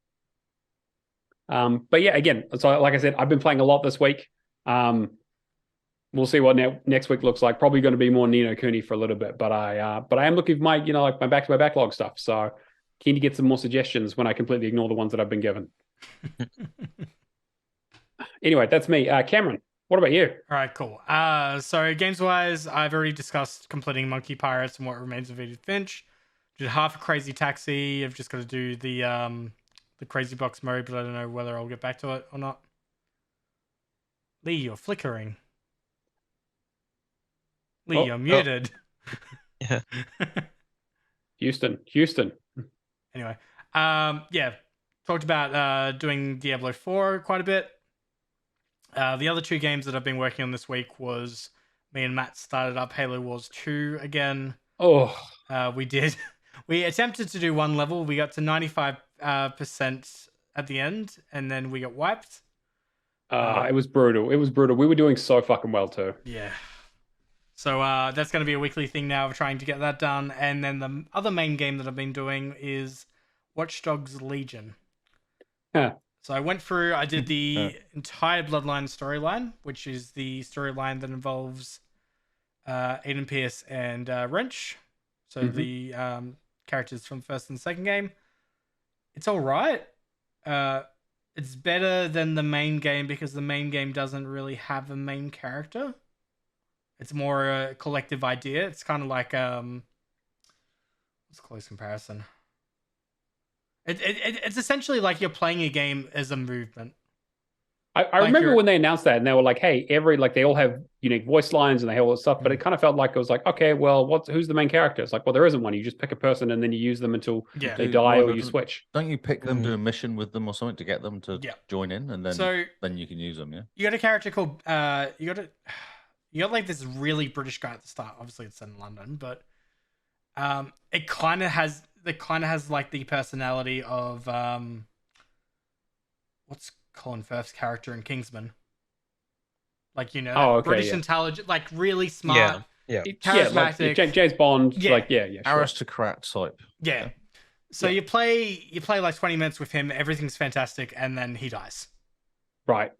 S1: yeah, again, so like I said, I've been playing a lot this week. We'll see what next week looks like. Probably going to be more Ni no Kuni for a little bit, but I am looking for my like my back to my backlog stuff. So keen to get some more suggestions when I completely ignore the ones that I've been given. Anyway, that's me. Cameron, what about you?
S2: All right, cool. So games-wise, I've already discussed completing Monkey Pirates and What Remains of Edith Finch. Did half a Crazy Taxi. I've just got to do the Crazy Box mode, but I don't know whether I'll get back to it or not. Lee, you're flickering. Lee, you're muted.
S3: Yeah.
S1: Houston.
S2: Anyway, yeah, talked about doing Diablo 4 quite a bit. The other 2 games that I've been working on this week was me and Matt started up Halo Wars 2 again.
S1: Oh,
S2: we attempted to do one level. We got to 95% at the end, and then we got wiped.
S1: It was brutal. We were doing so fucking well too.
S2: Yeah. So that's going to be a weekly thing now of trying to get that done. And then the other main game that I've been doing is Watch Dogs Legion.
S1: Yeah.
S2: So I went through, I did the entire Bloodline storyline, which is the storyline that involves Aiden Pierce and Wrench. So the characters from the first and second game. It's all right. It's better than the main game because the main game doesn't really have a main character. It's more a collective idea. It's kind of like what's a close comparison? It's essentially like you're playing a game as a movement.
S1: I remember when they announced that, and they were like, "Hey, they all have unique voice lines and they have all this stuff." But it kind of felt like it was like, "Okay, well, who's the main character?" It's like, well, there isn't one. You just pick a person and then you use them until they die or you switch.
S4: Don't you pick them, do a mission with them or something to get them to join in, and then you can use them? Yeah.
S2: You got a character called you got like this really British guy at the start. Obviously, it's in London, but it kind of has like the personality of what's Colin Firth's character in Kingsman. Like, British intelligent, like really smart, charismatic,
S1: like James Bond, sure.
S4: Aristocrat type.
S2: Yeah. So you play like 20 minutes with him, everything's fantastic, and then he dies.
S1: Right.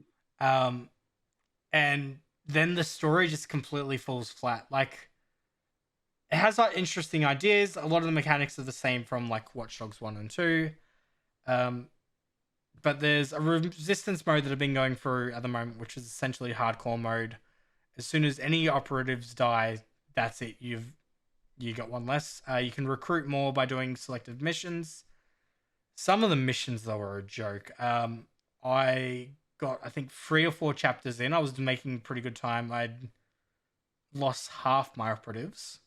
S2: And then the story just completely falls flat. Like, it has like interesting ideas. A lot of the mechanics are the same from like Watch Dogs 1 and 2. But there's a resistance mode that I've been going through at the moment, which is essentially hardcore mode. As soon as any operatives die, that's it. You got one less. You can recruit more by doing selective missions. Some of the missions though are a joke. I got, I think, 3 or 4 chapters in. I was making pretty good time. I'd lost half my operatives.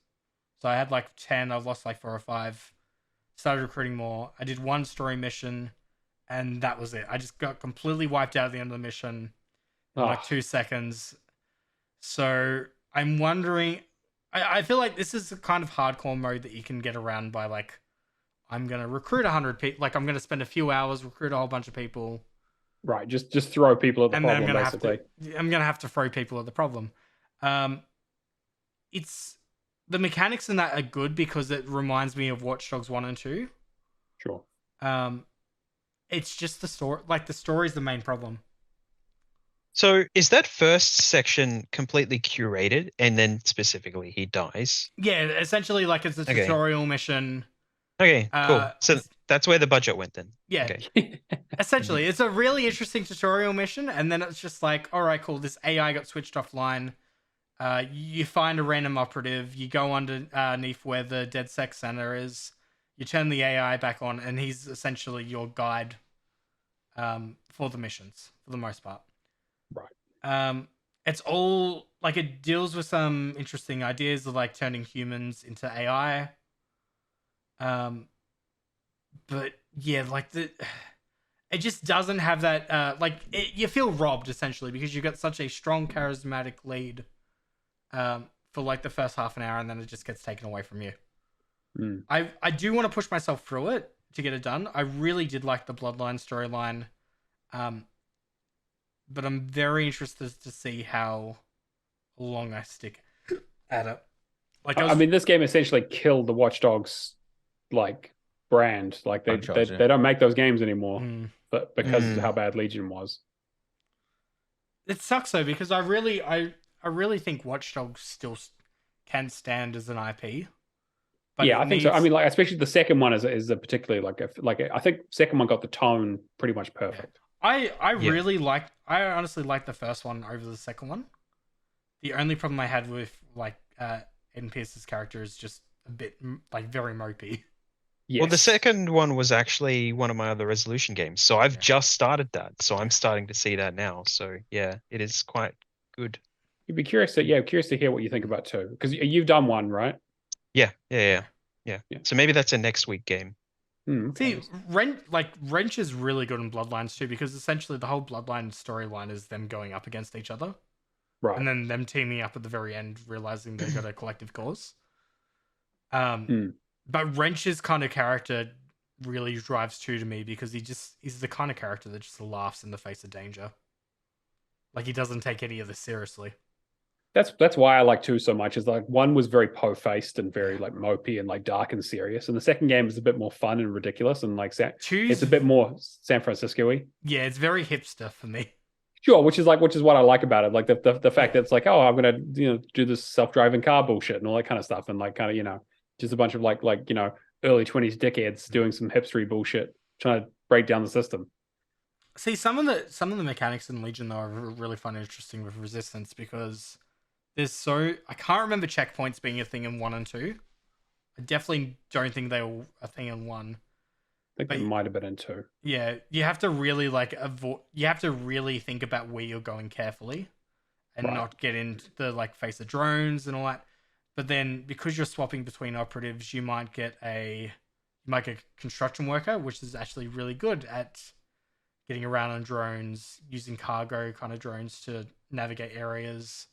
S2: So I had like 10. I've lost like 4 or 5. Started recruiting more. I did 1 story mission, and that was it. I just got completely wiped out at the end of the mission in like 2 seconds. So I'm wondering... I feel like this is the kind of hardcore mode that you can get around by like, I'm going to recruit 100 people. Like I'm going to spend a few hours, recruit a whole bunch of people.
S1: Right, just throw people at the problem, basically.
S2: I'm going to have to throw people at the problem. It's the mechanics in that are good because it reminds me of Watch Dogs 1 and 2.
S1: Sure.
S2: It's just the story. Like the story is the main problem.
S3: So is that first section completely curated, and then specifically he dies?
S2: Yeah, essentially, like it's a tutorial mission.
S3: Okay, cool. So that's where the budget went then.
S2: Yeah. Okay. Essentially, it's a really interesting tutorial mission, and then it's just like, all right, cool. This AI got switched offline. You find a random operative. You go underneath where the Dead Sex Center is. You turn the AI back on, and he's essentially your guide for the missions, for the most part.
S1: Right.
S2: It's all like it deals with some interesting ideas of like turning humans into AI. But yeah, like it just doesn't have that. You feel robbed essentially because you got such a strong, charismatic lead. For like the first half an hour, and then it just gets taken away from you. I do want to push myself through it to get it done. I really did like the Bloodline storyline. But I'm very interested to see how long I stick at it. Like,
S1: I mean, this game essentially killed the Watch Dogs like brand. Like they don't make those games anymore, but because of how bad Legion was.
S2: It sucks though because I really think Watch Dogs still can stand as an IP.
S1: But yeah, I think so. I mean, like especially the second one is a particularly I think second one got the tone pretty much perfect.
S2: Yeah. I honestly like the first one over the second one. The only problem I had with like Eden Pierce's character is just a bit like very mopey.
S3: Yes. Well, the second one was actually one of my other resolution games, so I've just started that, so I'm starting to see that now. So yeah, it is quite good.
S1: You'd be curious to hear what you think about 2 because you've done 1, right?
S3: Yeah. So maybe that's a next week game.
S2: See, Wrench is really good in Bloodlines too because essentially the whole Bloodline storyline is them going up against each other,
S1: right?
S2: And then them teaming up at the very end, realizing they got a collective cause. But Wrench's kind of character really drives 2 to me because he's the kind of character that just laughs in the face of danger. Like he doesn't take any of this seriously.
S1: That's why I like 2 so much. Is like 1 was very po-faced and very like mopey and like dark and serious, and the second game is a bit more fun and ridiculous and like it's a bit more San Francisco-y.
S2: Yeah, it's very hipster for me.
S1: Sure, which is what I like about it. Like the fact that it's like, oh, I'm gonna do this self-driving car bullshit and all that kind of stuff, and like kind of just a bunch of like early 20s dickheads doing some hipstery bullshit, trying to break down the system.
S2: See, some of the mechanics in Legion though are really fun and interesting with Resistance because I can't remember checkpoints being a thing in 1 and 2. I definitely don't think they were a thing in 1.
S1: I think they might have been in 2.
S2: Yeah, you have to really you have to really think about where you're going carefully and not get into the face of drones and all that. But then because you're swapping between operatives, you might get a construction worker, which is actually really good at getting around on drones, using cargo kind of drones to navigate areas.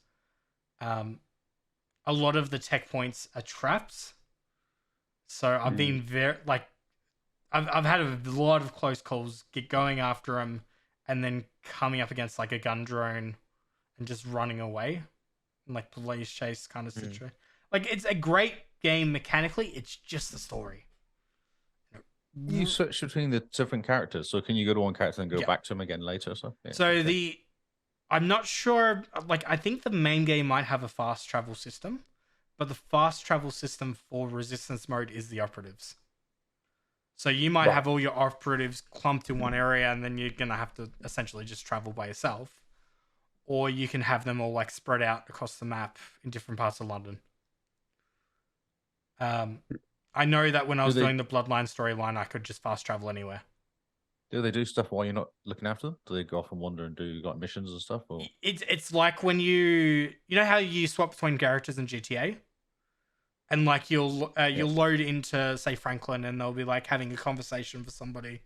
S2: A lot of the tech points are traps. So I've been very I've had a lot of close calls going after them and then coming up against like a gun drone and just running away. Like police chase kind of situation. Like it's a great game mechanically, it's just the story.
S4: You switch between the different characters, so can you go to one character and go back to him again later?
S2: I'm not sure. Like, I think the main game might have a fast travel system, but the fast travel system for resistance mode is the operatives. So you might have all your operatives clumped in one area, and then you're gonna have to essentially just travel by yourself, or you can have them all like spread out across the map in different parts of London. I know that when I was doing the Bloodline storyline, I could just fast travel anywhere.
S4: Do they do stuff while you're not looking after them? Do they go off and wander and do like missions and stuff? Or
S2: it's like when you know how you swap between characters in GTA, and like you'll load into say Franklin, and they'll be like having a conversation with somebody.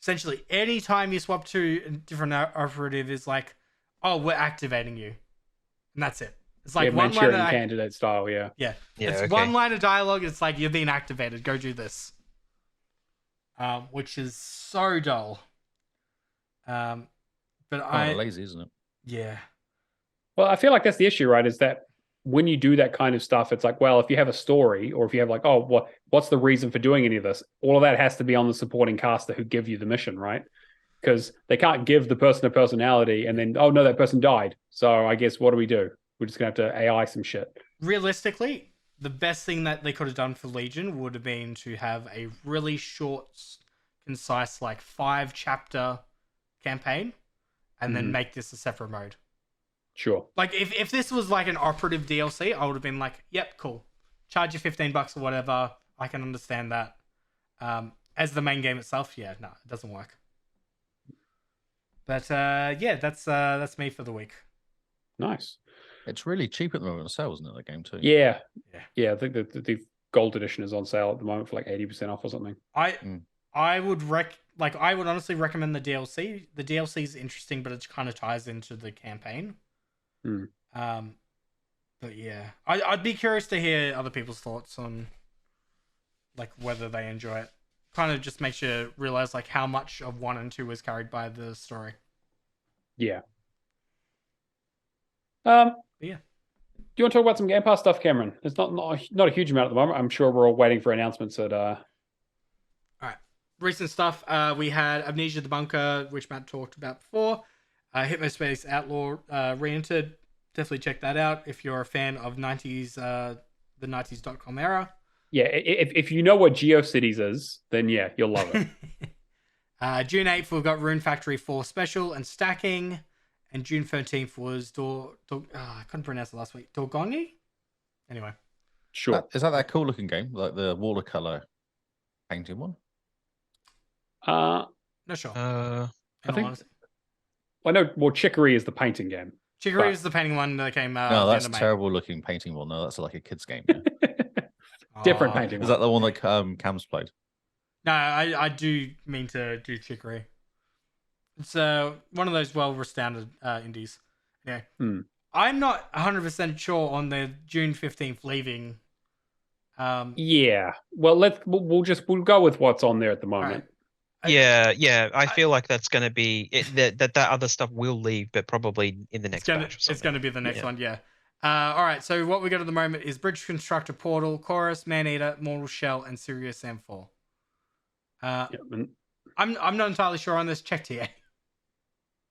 S2: Essentially, anytime you swap to a different operative, is like, oh, we're activating you, and that's it. It's like one line of
S1: candidate style, yeah.
S2: It's one line of dialogue. It's like you're being activated. Go do this. Which is so dull. But
S4: lazy, isn't it?
S2: Yeah.
S1: Well, I feel like that's the issue, right? Is that when you do that kind of stuff, it's like, well, if you have a story, or if you have like, oh, what's the reason for doing any of this? All of that has to be on the supporting caster who give you the mission, right? Because they can't give the person a personality and then, oh no, that person died. So I guess what do? We're just gonna have to AI some shit.
S2: Realistically, the best thing that they could have done for Legion would have been to have a really short, concise, like 5-chapter campaign, and then make this a separate mode.
S1: Sure.
S2: Like if this was like an operative DLC, I would have been like, yep, cool. Charge you $15 or whatever. I can understand that. As the main game itself, yeah, no, it doesn't work. But yeah, that's me for the week.
S1: Nice.
S4: It's really cheap at the moment on sale, isn't it? That game too.
S1: Yeah. I think the gold edition is on sale at the moment for like 80% off or something.
S2: I would honestly recommend the DLC. The DLC is interesting, but it kind of ties into the campaign. But yeah, I'd be curious to hear other people's thoughts on like whether they enjoy it. Kind of just makes you realize like how much of 1 and 2 is carried by the story.
S1: Yeah.
S2: Yeah.
S1: Do you want to talk about some Game Pass stuff, Cameron? There's not a huge amount at the moment. I'm sure we're all waiting for announcements at
S2: All right. Recent stuff. We had Amnesia the Bunker, which Matt talked about before. Hypnospace Outlaw re-entered. Definitely check that out if you're a fan of 90s, the 90s.com era.
S1: Yeah, if you know what GeoCities is, then yeah, you'll love it.
S2: June 8th, we've got Rune Factory 4 Special and Stacking. And June 13th was I couldn't pronounce it last week. Dorgongi? Anyway.
S1: Sure.
S4: Is that cool looking game? Like the watercolor painting one?
S2: Not sure.
S1: I think. Well, no. Well, Chicory is the painting game.
S2: Chicory is the painting one that came out.
S4: No, that's a terrible looking painting one. No, that's like a kid's game. Yeah.
S1: Different painting.
S4: Is that the one that Cam's played?
S2: No, I do mean to do Chicory. It's one of those well-resounded indies. Yeah. I'm not 100% sure on the June 15th leaving.
S1: Yeah. Well, we'll go with what's on there at the moment.
S3: Right. Yeah. I feel like that's going to be that other stuff will leave, but probably in the next batch or something.
S2: It's going to be the next one. Yeah. All right. So what we got at the moment is Bridge Constructor, Portal, Chorus, Maneater, Mortal Shell, and Serious Sam 4. I'm not entirely sure on this. Check TA.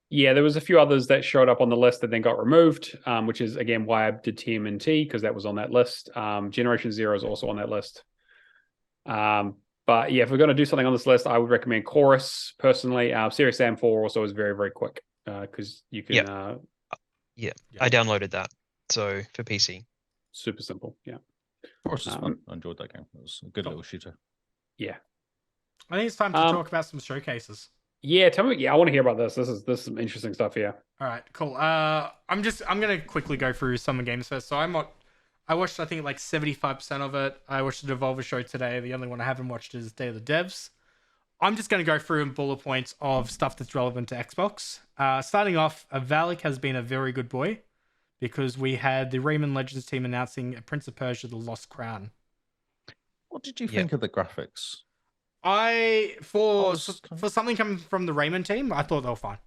S1: Yeah, there was a few others that showed up on the list that then got removed, which is, again, why I did TMNT, because that was on that list. Generation Zero is also on that list. But yeah, if we're going to do something on this list, I would recommend Chorus, personally. Serious Sam 4 also is very, very quick, because you can...
S3: I downloaded that, so for PC.
S1: Super simple, yeah.
S4: Chorus is fun. I enjoyed that game. It was a good little shooter.
S1: Yeah.
S2: I think it's time to talk about some showcases.
S1: Yeah, tell me. Yeah, I want to hear about this. This is some interesting stuff here.
S2: All right, cool. I'm gonna quickly go through some of the games first. So I watched I think like 75% of it. I watched the Devolver show today. The only one I haven't watched is Day of the Devs. I'm just gonna go through in bullet points of stuff that's relevant to Xbox. Starting off, Valak has been a very good boy because we had the Rayman Legends team announcing Prince of Persia: The Lost Crown.
S4: What did you think of the graphics?
S2: For something coming from the Rayman team, I thought they were fine.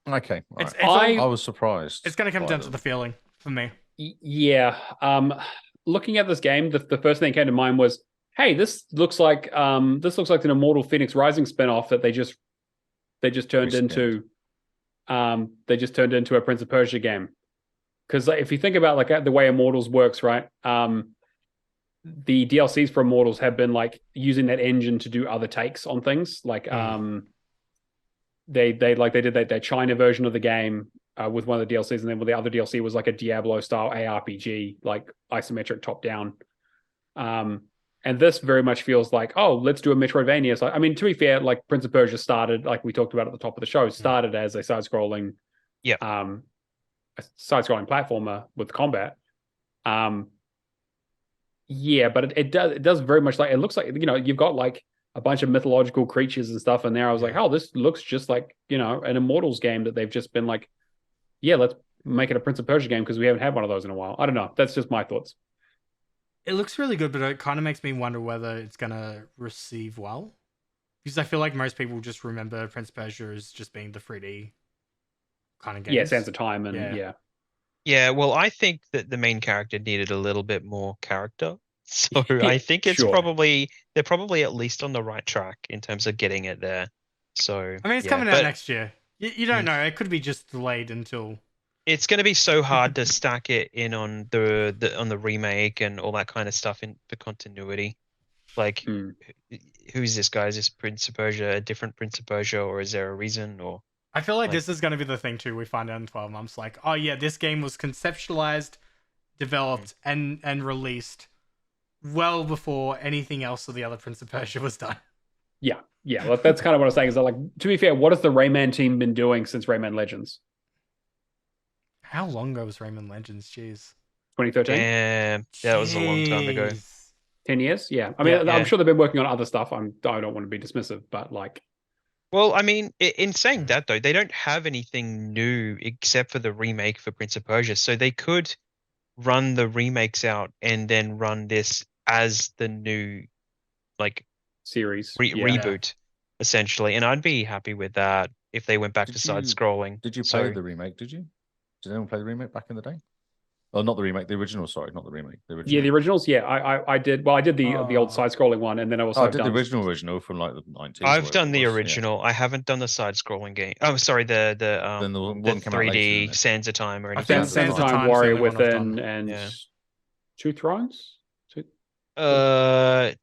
S4: Okay, I was surprised.
S2: It's going to come down to the feeling for me.
S1: Yeah. Looking at this game, the first thing that came to mind was, hey, this looks like an Immortal Phoenix Rising spinoff that they just turned into a Prince of Persia game. Because if you think about like the way Immortals works, right? The DLCs for Immortals have been like using that engine to do other takes on things. Like they did that China version of the game with one of the DLCs, and then the other DLC was like a Diablo style ARPG, like isometric top down. And this very much feels like, oh, let's do a Metroidvania. So I mean, to be fair, like Prince of Persia started, like we talked about at the top of the show, started as a side-scrolling, side-scrolling platformer with combat. Yeah, but it does very much like, it looks like, you've got like a bunch of mythological creatures and stuff in there. I was like, oh, this looks just like, an Immortals game that they've just been like, yeah, let's make it a Prince of Persia game because we haven't had one of those in a while. I don't know. That's just my thoughts.
S2: It looks really good, but it kind of makes me wonder whether it's going to receive well. Because I feel like most people just remember Prince of Persia as just being the 3D kind of game.
S1: Yeah, Sands of Time and yeah.
S3: Yeah, well, I think that the main character needed a little bit more character. So I think it's they're probably at least on the right track in terms of getting it there. So
S2: I mean, it's coming out next year. You don't know. It could be just delayed until...
S3: It's going to be so hard to stack it in on the remake and all that kind of stuff in the continuity. Like, who's this guy? Is this Prince of Persia a different Prince of Persia, or is there a reason? Or
S2: I feel like this is going to be the thing too. We find out in 12 months, like, oh yeah, this game was conceptualized, developed, and released well before anything else of the other Prince of Persia was done.
S1: Yeah. Well, that's kind of what I was saying. Is that, like, to be fair, what has the Rayman team been doing since Rayman Legends?
S2: How long ago was Rayman Legends? Jeez.
S1: 2013?
S3: Yeah, that was a long time ago.
S1: 10 years? Yeah. I mean, I'm sure they've been working on other stuff. I don't want to be dismissive, but like...
S3: Well, I mean, in saying that, though, they don't have anything new except for the remake for Prince of Persia. So they could run the remakes out and then run this as the new, like...
S1: series.
S3: Reboot, essentially. And I'd be happy with that if they went back to side-scrolling.
S4: Did you play the remake, did you? Did anyone play the remake back in the day? Oh, not the remake, the original. Sorry, not the remake. The original.
S1: Yeah, the originals. Yeah, I did. Well, I did the old side-scrolling one, and then I also
S4: did the original from like the 90s.
S3: I've done the original. Yeah. I haven't done the side-scrolling game. Oh, sorry, the 3D Sands of Time or anything.
S1: I've done Sands of Time, Warrior Within, and Two Thrones.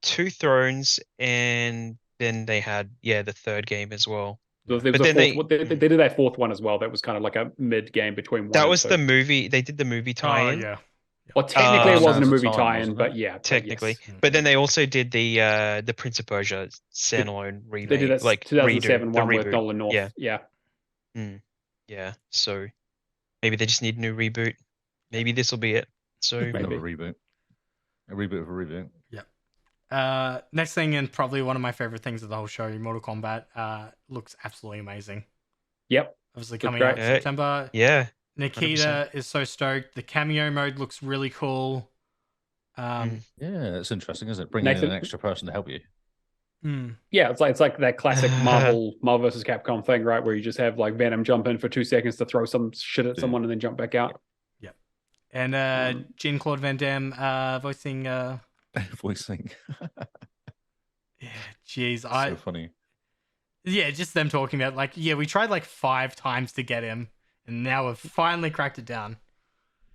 S3: Two Thrones, and then they had the third game as well.
S1: But then they did that fourth one as well. That was kind of like a mid game between one.
S3: That was the movie. They did the movie tie-in.
S1: Well, technically it wasn't a movie tie-in, but yeah,
S3: technically. But then they also did the Prince of Persia standalone remake.
S1: They did that like 2007 one with
S3: reboot.
S1: Nolan North.
S3: Yeah. So maybe they just need a new reboot. Maybe this will be it. So
S4: maybe a reboot. A reboot of a reboot.
S2: Next thing, and probably one of my favorite things of the whole show, Mortal Kombat looks absolutely amazing.
S1: Yep.
S2: Obviously coming out in September.
S3: Yeah.
S2: Nikita 100%. Is so stoked. The cameo mode looks really cool.
S4: Yeah, it's interesting, isn't it? Bringing in an extra person to help you.
S1: Yeah, it's like that classic Marvel versus Capcom thing, right? Where you just have like Venom jump in for 2 seconds to throw some shit at someone and then jump back out.
S2: Yep. And Jean-Claude Van Damme voicing...
S4: voicing.
S2: Yeah, jeez.
S4: So funny.
S2: Yeah, just them talking about like, we tried like 5 times to get him, and now we've finally cracked it down.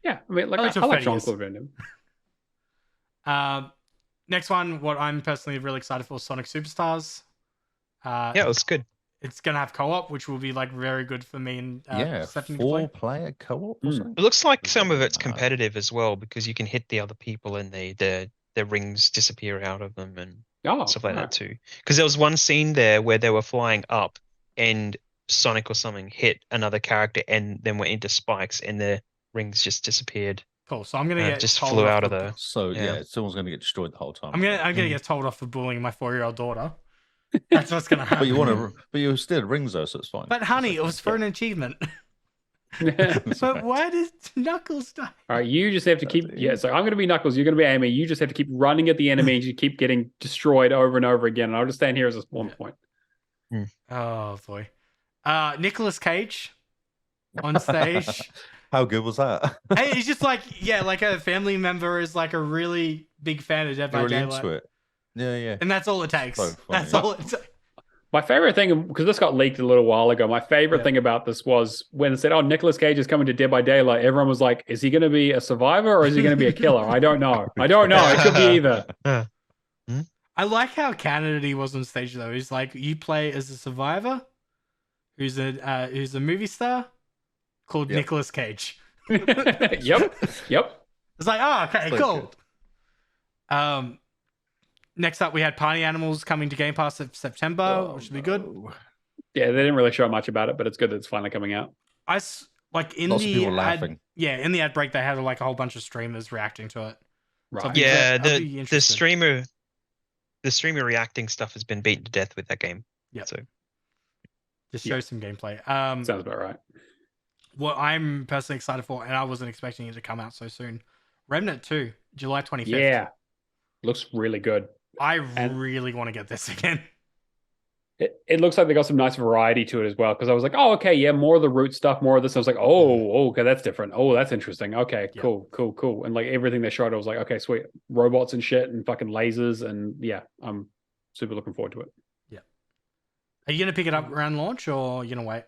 S1: Yeah, I mean, like I like Jean-Claude Van
S2: Damme. Next one, what I'm personally really excited for, Sonic Superstars.
S3: It was good.
S2: It's gonna have co-op, which will be like very good for me and Stephanie to play.
S4: 4-player co-op.
S3: It looks like some of it's competitive as well because you can hit the other people and their rings disappear out of them and stuff like that too. Because there was one scene there where they were flying up and Sonic or something hit another character and then went into spikes and their rings just disappeared.
S2: Cool. So I'm gonna get
S3: just flew out of there.
S4: So someone's gonna get destroyed the whole time.
S2: I'm gonna get told off for bullying my 4-year-old daughter. That's what's gonna happen.
S4: But you still rings though, so it's fine.
S2: But honey, it was for an achievement. But why did Knuckles die?
S1: All right, you just have to keep. So I'm going to be Knuckles. You're going to be Amy. You just have to keep running at the enemy. You keep getting destroyed over and over again. And I'll just stand here as a spawn point.
S2: Oh boy, Nicolas Cage on stage.
S4: How good was that?
S2: Hey, he's just like like a family member is like a really big fan of Dead by Daylight.
S4: Into it. Yeah.
S2: And that's all it takes.
S4: So
S2: that's all it takes.
S1: My favorite thing, because this got leaked a little while ago, my favorite thing about this was when it said, "Oh, Nicolas Cage is coming to Dead by Daylight." Everyone was like, "Is he going to be a survivor or is he going to be a killer?" I don't know. It could be either.
S2: I like how candid he was on stage though. He's like, "You play as a survivor, who's a movie star called Nicolas Cage."
S1: Yep.
S2: It's like, oh, okay, cool. Good. Next up, we had Party Animals coming to Game Pass in September, which should be good.
S1: Yeah, they didn't really show much about it, but it's good that it's finally coming out.
S4: Lots of people laughing.
S2: In the ad break, they had like a whole bunch of streamers reacting to it.
S3: Right. So the streamer reacting stuff has been beaten to death with that game.
S2: Yeah.
S3: So
S2: just show some gameplay.
S1: Sounds about right.
S2: What I'm personally excited for, and I wasn't expecting it to come out so soon, Remnant 2, July 25th.
S1: Yeah, looks really good.
S2: I really want to get this again.
S1: It looks like they got some nice variety to it as well. Because I was like, oh, okay, yeah, more of the root stuff, more of this. I was like, oh, okay, that's different. Oh, that's interesting. Okay, cool. And like everything they showed, I was like, okay, sweet, robots and shit and fucking lasers, and yeah, I'm super looking forward to it.
S2: Yeah. Are you gonna pick it up around launch or are you gonna wait?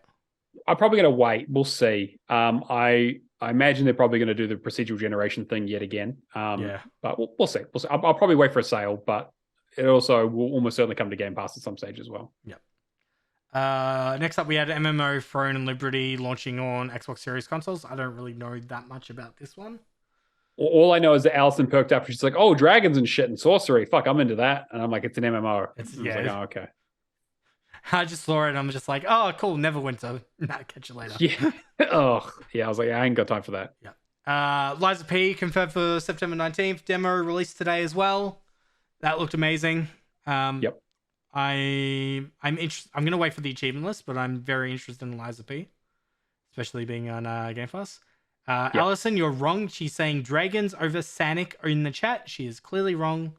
S1: I'm probably gonna wait. We'll see. I imagine they're probably gonna do the procedural generation thing yet again. But we'll see. I'll probably wait for a sale, but it also will almost certainly come to Game Pass at some stage as well.
S2: Yeah. Next up, we had MMO Throne and Liberty launching on Xbox Series consoles. I don't really know that much about this one.
S1: All I know is that Allison perked up. She's like, "Oh, dragons and shit and sorcery. Fuck, I'm into that." And I'm like, "It's an MMO."
S2: It's
S1: like, oh, okay.
S2: I just saw it and I'm just like, "Oh, cool. Neverwinter. Catch you later."
S1: Yeah. I was like, I ain't got time for that.
S2: Yeah. Liza P confirmed for September 19th. Demo released today as well. That looked amazing.
S1: Yep.
S2: I'm interested. I'm gonna wait for the achievement list, but I'm very interested in Liza P, especially being on Game Pass. Allison, you're wrong. She's saying dragons over Sanic in the chat. She is clearly wrong.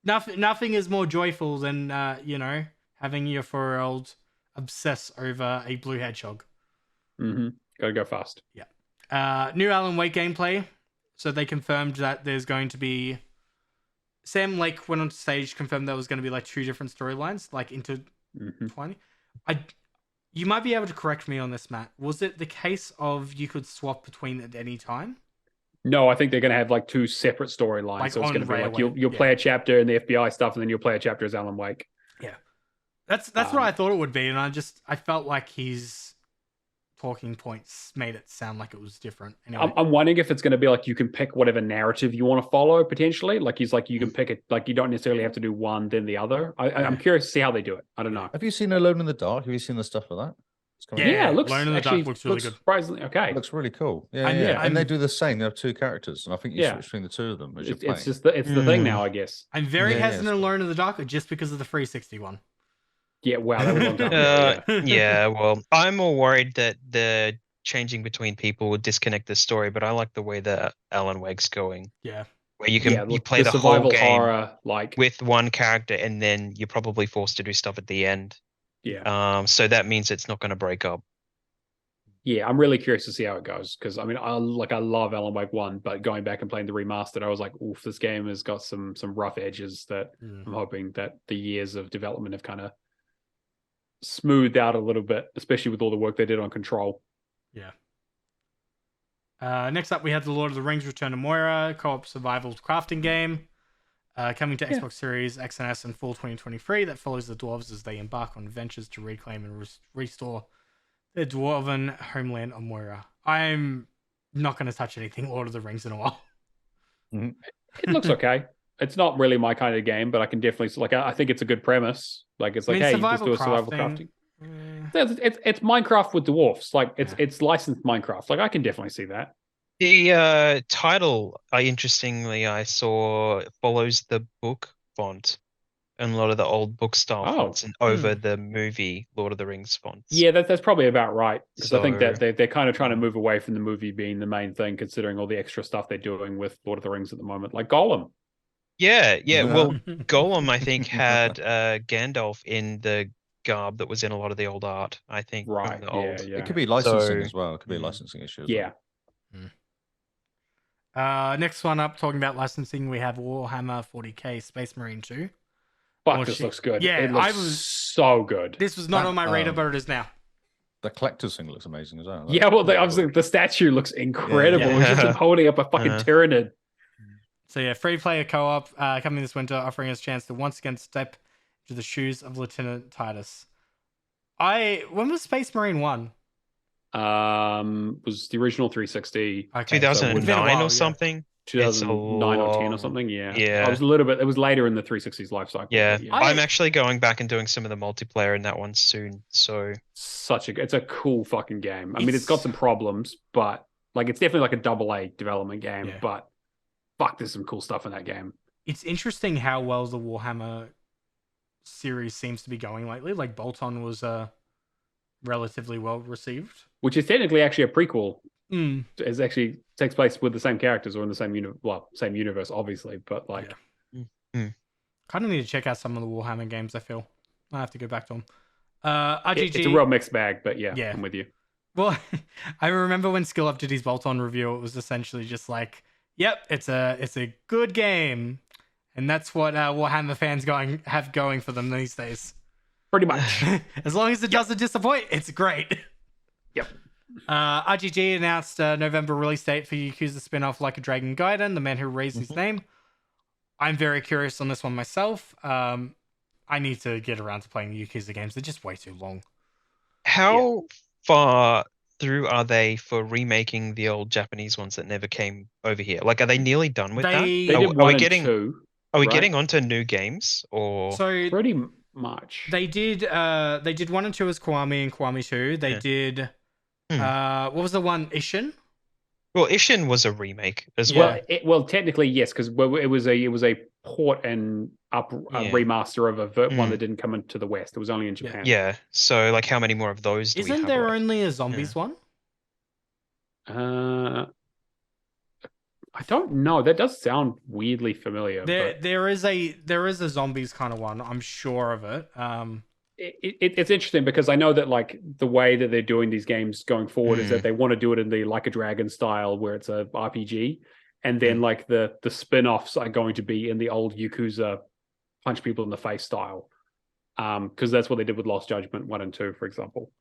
S2: Nothing is more joyful than having your 4-year-old obsess over a blue hedgehog.
S1: Mm-hmm. Gotta go fast.
S2: Yeah. New Alan Wake gameplay. So they confirmed that there's going to be. Sam Lake went on stage, confirmed there was going to be like 2 different storylines, like intertwining. You might be able to correct me on this, Matt. Was it the case of you could swap between at any time?
S1: No, I think they're going to have like 2 separate storylines. Like so it's going to be like you'll play a chapter in the FBI stuff, and then you'll play a chapter as Alan Wake.
S2: Yeah, that's what I thought it would be, and I felt like his talking points made it sound like it was different. Anyway.
S1: I'm wondering if it's going to be like you can pick whatever narrative you want to follow potentially. Like he's like you can pick it. Like you don't necessarily have to do one then the other. I'm curious to see how they do it. I don't know.
S4: Have you seen Alone in the Dark? Have you seen the stuff for that?
S1: Yeah, it looks
S2: Alone in the Dark looks really good.
S1: Surprisingly okay.
S4: It looks really cool. Yeah. And they do the same. They have 2 characters, and I think you switch between the 2 of them as you're playing.
S1: It's just the thing now, I guess.
S2: I'm very hesitant to Alone in the Dark just because of the 360 one.
S1: Yeah, wow, that was a long time ago,
S3: yeah, well, I'm more worried that the changing between people would disconnect the story, but I like the way that Alan Wake's going.
S2: Yeah.
S3: Where you play the whole game
S1: horror,
S3: with one character, and then you're probably forced to do stuff at the end.
S1: Yeah.
S3: So that means it's not going to break up.
S1: Yeah, I'm really curious to see how it goes, because I mean, I love Alan Wake 1, but going back and playing the remastered, I was like, oof, this game has got some rough edges that I'm hoping that the years of development have kind of smoothed out a little bit, especially with all the work they did on Control.
S2: Yeah. Next up, we had the Lord of the Rings Return to Moira co-op survival crafting game coming to Xbox Series X and S in fall 2023 that follows the dwarves as they embark on adventures to reclaim and restore their dwarven homeland on Moira. I'm not going to touch anything Lord of the Rings in a while.
S1: It looks okay. It's not really my kind of game, but I can definitely I think it's a good premise. Like it's like, hey, you just do a survival crafting. It's Minecraft with dwarfs. Like it's licensed Minecraft. Like I can definitely see that.
S3: The title, interestingly, I saw follows the book font and a lot of the old book style fonts and over the movie Lord of the Rings fonts.
S1: Yeah, that's probably about right. Because I think that they're kind of trying to move away from the movie being the main thing, considering all the extra stuff they're doing with Lord of the Rings at the moment, like Gollum.
S3: Yeah. Well, Gollum, I think, had Gandalf in the garb that was in a lot of the old art, I think.
S1: Right.
S4: It could be licensing as well. It could be a licensing issue as
S2: well. Next one up, talking about licensing, we have Warhammer 40k Space Marine 2.
S1: fuck, this looks good.
S2: Yeah,
S1: it looks so good.
S2: This was not on my radar, but it is now.
S4: The collector's thing looks amazing as well.
S1: Yeah, well, obviously the statue looks incredible. It's just him holding up a fucking Tyranid.
S2: So yeah, free player co-op coming this winter, offering us a chance to once again step into the shoes of Lieutenant Titus. When was Space Marine 1?
S1: Was the original 360
S3: 2009 or something?
S1: 2009 or 10 or something. Yeah.
S3: Yeah.
S1: It was later in the 360's life cycle.
S3: Yeah. I'm actually going back and doing some of the multiplayer in that one soon. So
S1: it's a cool fucking game. I mean, it's got some problems, but like it's definitely like a AA development game, but fuck, there's some cool stuff in that game.
S2: It's interesting how well the Warhammer series seems to be going lately. Like Bolton was relatively well received,
S1: which is technically actually a prequel. It actually takes place with the same characters or in the same same universe, obviously, but like
S2: kind of need to check out some of the Warhammer games. I feel I have to go back to them. RGG,
S1: it's a real mixed bag, but yeah, I'm with you.
S2: Well, I remember when Skill Up did his Bolt-on review, it was essentially just like, yep, it's a good game, and that's what Warhammer fans have going for them these days.
S1: Pretty much.
S2: As long as it doesn't disappoint, it's great.
S1: Yep.
S2: RGG announced a November release date for Yakuza spin-off Like a Dragon Gaiden, The Man Who Raised His Name. I'm very curious on this one myself. I need to get around to playing the Yakuza games. They're just way too long.
S3: How far through are they for remaking the old Japanese ones that never came over here? Like, are they nearly done with that? Are we getting onto new games or?
S1: So pretty much.
S2: They did 1 and 2 as Kiwami and Kiwami 2. They did what was the one, Ishin?
S3: Well, Ishin was a remake as
S1: well. Well, technically yes, because it was a port and remaster of a one that didn't come into the West. It was only in Japan.
S3: Yeah. So like, how many more of those do we have?
S2: Isn't there only a zombies one?
S1: I don't know. That does sound weirdly familiar.
S2: There is a zombies kind of one. I'm sure of it.
S1: It's interesting because I know that like the way that they're doing these games going forward is that they want to do it in the Like a Dragon style where it's a RPG, and then like the spin-offs are going to be in the old Yakuza punch people in the face style, because that's what they did with Lost Judgment 1 and 2, for example.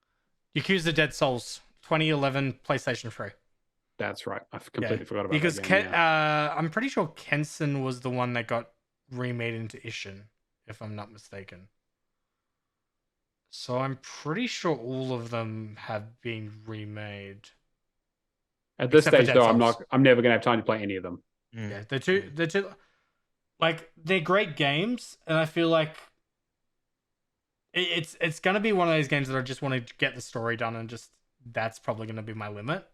S2: Yakuza Dead Souls 2011 PlayStation 3.
S1: That's right. I completely forgot about
S2: because
S1: that game,
S2: I'm pretty sure Kensen was the one that got remade into Ishin, if I'm not mistaken. So I'm pretty sure all of them have been remade.
S1: At this stage, though, I'm never going to have time to play any of them.
S2: Yeah, they're two. Like, they're great games, and I feel like it's going to be one of those games that I just want to get the story done, and just that's probably going to be my limit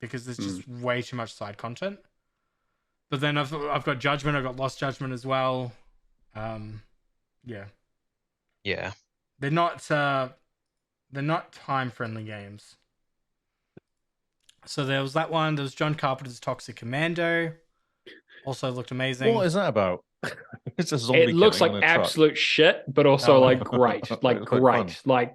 S2: because there's just way too much side content. But then I've got Judgment, I've got Lost Judgment as well. Yeah. They're not time-friendly games. So there was that one. There was John Carpenter's Toxic Commando. Also looked amazing.
S4: What is that about? It's a zombie.
S1: It looks like absolute shit, but also like great, like great, like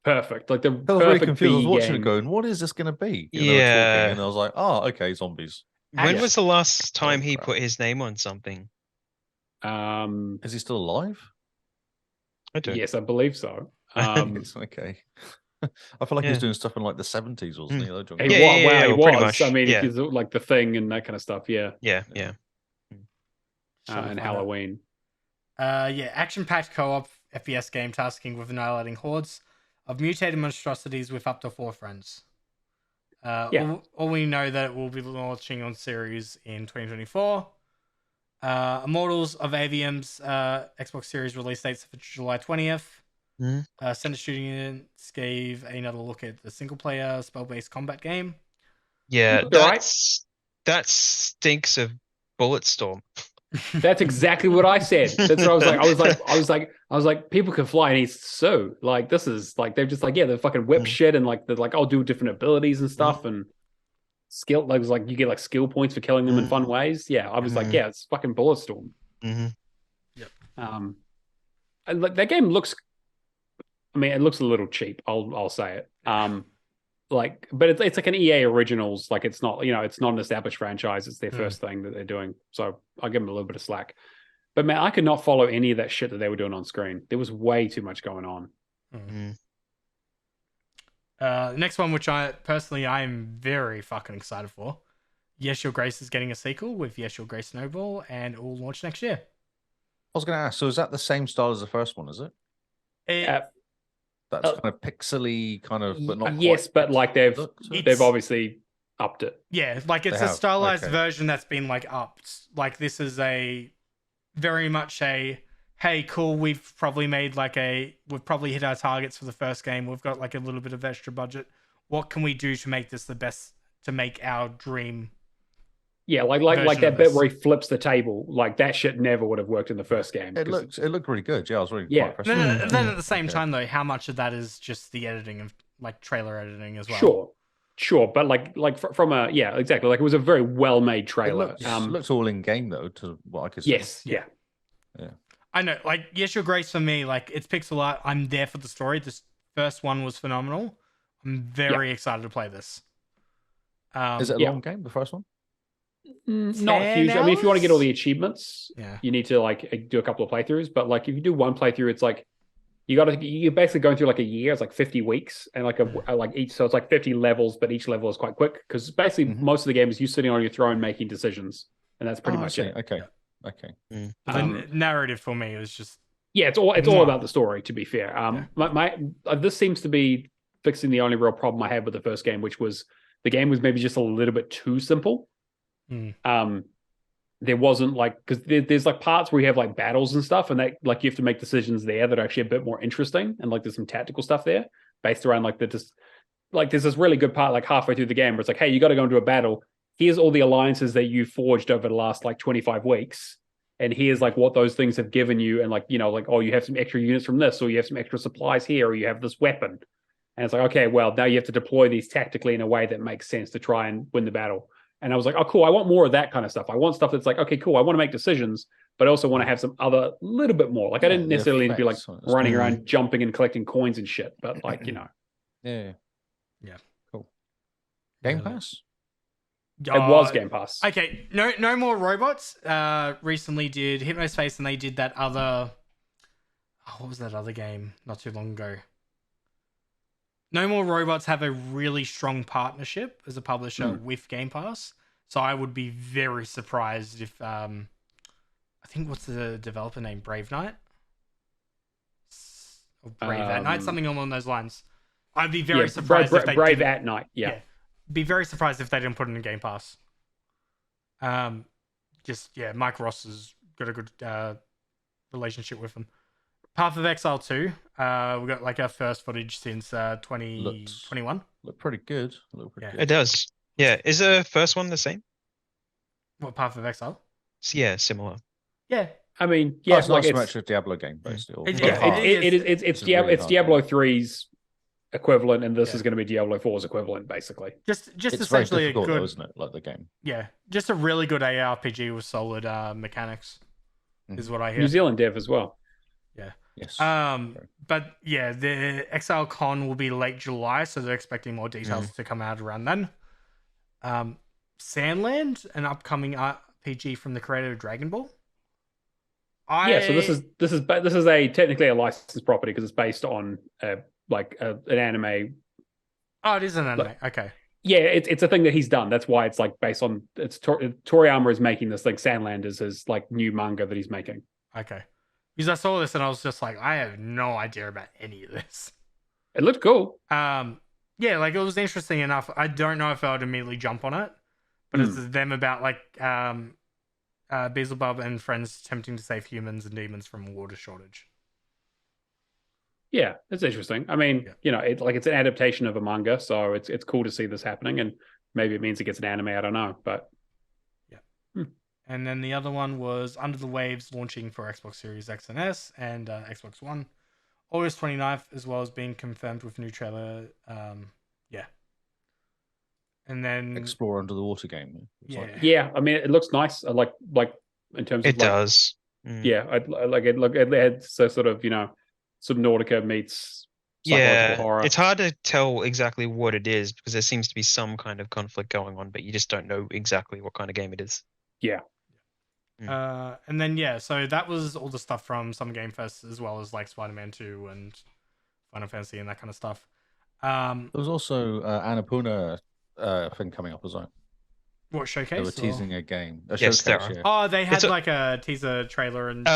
S1: perfect, like the perfect.
S4: I was very confused. I was watching it going, "What is this going to be?" And I was like, "Oh, okay, zombies."
S3: When was the last time he put his name on something?
S4: Is he still alive?
S1: Yes, I believe so.
S4: Okay. I feel like he was doing stuff in like the 70s, wasn't he?
S1: He was. Pretty much. I mean, he's like The Thing and that kind of stuff. Yeah. And Halloween.
S2: Action-packed co-op FPS game tasking with annihilating hordes of mutated monstrosities with up to 4 friends. All we know that it will be launching on series in 2024. Immortals of Avium's Xbox Series release dates for July 20th. Center Students gave another look at the single-player spell-based combat game.
S3: Yeah, that stinks of Bulletstorm.
S1: That's exactly what I said. That's what I was like, people can fly and he's so like this is like they're just like they're fucking whip shit and like they're like I'll do different abilities and stuff and skill like you get like skill points for killing them in fun ways. Yeah, I was like, it's fucking Bulletstorm.
S2: Yep.
S1: Like that game looks. I mean, it looks a little cheap. I'll say it. But it's like an EA Originals. Like it's not, it's not an established franchise. It's their first thing that they're doing. So I'll give them a little bit of slack. But man, I could not follow any of that shit that they were doing on screen. There was way too much going on.
S2: Next one, which I am very fucking excited for. Yes, Your Grace is getting a sequel with Yes, Your Grace Snowball, and it will launch next year.
S4: I was going to ask, so is that the same style as the first one, is it? That's kind of pixely, kind of, but not
S1: yes,
S4: quite
S1: but like they've obviously upped it.
S2: Yeah, like it's a stylized version that's been like upped. Like this is a very much a hey, cool. We've probably hit our targets for the first game. We've got like a little bit of extra budget. What can we do to make this the best? To make our dream.
S1: Yeah, like that bit where he flips the table, like that shit never would have worked in the first game.
S4: It looked really good. Yeah, I was really quite impressed.
S2: And then at the same time though, how much of that is just the editing of like trailer editing as well?
S1: Sure, but like from a exactly. Like it was a very well made trailer.
S4: It looks all in game though, to what I could see.
S1: Yes, yeah.
S2: I know, like Yes, Your Grace for me, like it's pixel art. I'm there for the story. This first one was phenomenal. I'm very excited to play this.
S4: Is it a long game, the first one?
S1: Not huge. I mean, if you want to get all the achievements, you need to like do a couple of playthroughs. But like if you do one playthrough, it's like you're basically going through like a year. It's like 50 weeks, and like so it's like 50 levels, but each level is quite quick because basically most of the game is you sitting on your throne making decisions, and that's pretty much it.
S4: Okay.
S2: The narrative for me was just
S1: it's all about the story. To be fair, this seems to be fixing the only real problem I had with the first game, which was the game was maybe just a little bit too simple. There wasn't like because there's like parts where you have like battles and stuff, and that like you have to make decisions there that are actually a bit more interesting, and like there's some tactical stuff there based around like there's this really good part like halfway through the game where it's like, hey, you got to go into a battle. Here's all the alliances that you forged over the last like 25 weeks, and here's like what those things have given you, and like like oh, you have some extra units from this, or you have some extra supplies here, or you have this weapon, and it's like okay, well now you have to deploy these tactically in a way that makes sense to try and win the battle. And I was like, oh, cool. I want more of that kind of stuff. I want stuff that's like, okay, cool. I want to make decisions, but I also want to have some other little bit more. Like I didn't necessarily need to be like running around, jumping and collecting coins and shit, but like,
S2: Yeah.
S4: Cool. Game Pass?
S1: It was Game Pass.
S2: Okay. No more robots. Recently did Hypnospace and they did that other, what was that other game not too long ago? No More Robots have a really strong partnership as a publisher with Game Pass. So I would be very surprised if, I think what's the developer name? Brave Knight? Or Brave at Night? Something along those lines. I'd be very surprised if they
S1: Brave at Night,
S2: be very surprised if they didn't put it in Game Pass. Mike Ross has got a good relationship with them. Path of Exile 2. We got like our first footage since 2021.
S4: Look pretty good.
S3: It does. Yeah. Is the first one the same?
S2: What, Path of Exile?
S3: Yeah, similar.
S2: Yeah.
S1: I mean,
S4: it's not so much a Diablo game, basically.
S1: It's Diablo 3's equivalent, and this is going to be Diablo 4's equivalent, basically.
S2: Just essentially a good,
S4: though, isn't it? Like the game.
S2: Yeah, just a really good ARPG with solid mechanics, is what I hear.
S1: New Zealand dev as well.
S2: Yeah.
S4: Yes.
S2: But yeah, the Exile Con will be late July, so they're expecting more details to come out around then. Sandland, an upcoming RPG from the creator of Dragon Ball.
S1: So this is technically a licensed property because it's based on an anime.
S2: Oh, it is an anime. Okay.
S1: Yeah, it's a thing that he's done. That's why it's like based on Toriyama is making this like Sandland is his like new manga that he's making.
S2: Okay. Because I saw this and I was just like, I have no idea about any of this.
S1: It looked cool.
S2: Yeah, like it was interesting enough. I don't know if I would immediately jump on it, but it's them about like Beelzebub and friends attempting to save humans and demons from a water shortage.
S1: Yeah, it's interesting. I mean, it's an adaptation of a manga, so it's cool to see this happening, and maybe it means it gets an anime. I don't know, but
S2: yeah. And then the other one was Under the Waves, launching for Xbox Series X and S and Xbox One, August 29th, as well as being confirmed with new trailer. And then
S4: Explore Under the Water game.
S1: Yeah. I mean, it looks nice. Like in terms of
S3: it does.
S1: Yeah, I like it. Look, it had so sort of Subnautica meets psychological horror.
S3: It's hard to tell exactly what it is because there seems to be some kind of conflict going on, but you just don't know exactly what kind of game it is.
S1: Yeah.
S2: And then so that was all the stuff from Summer Game Fest, as well as like Spider-Man 2 and Final Fantasy and that kind of stuff.
S4: There was also Annapurna thing coming up as well.
S2: What, showcase?
S4: They were teasing a game,
S3: Yes,
S4: showcase.
S3: yeah.
S2: Oh, they had like a teaser trailer and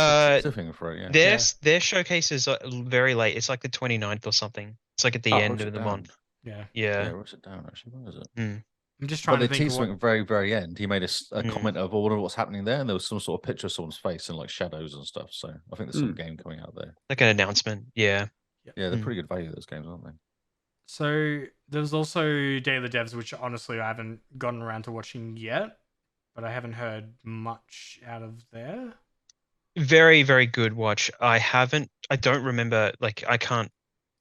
S4: thing for it. Yeah.
S3: Their showcase is very late. It's like the 29th or something. It's like at the end of the month.
S2: Yeah.
S3: Yeah.
S4: Where's it down? Actually, where is it?
S2: I'm just trying to think.
S4: But they teased something at the very, very end. He made a comment of all of what's happening there, and there was some sort of picture of someone's face and like shadows and stuff. So I think there's some game coming out there.
S3: Like an announcement. Yeah.
S4: Yeah, they're pretty good value, those games, aren't they?
S2: So there was also Day of the Devs, which honestly I haven't gotten around to watching yet, but I haven't heard much out of there.
S3: Very, very good watch. I don't remember, like, I can't,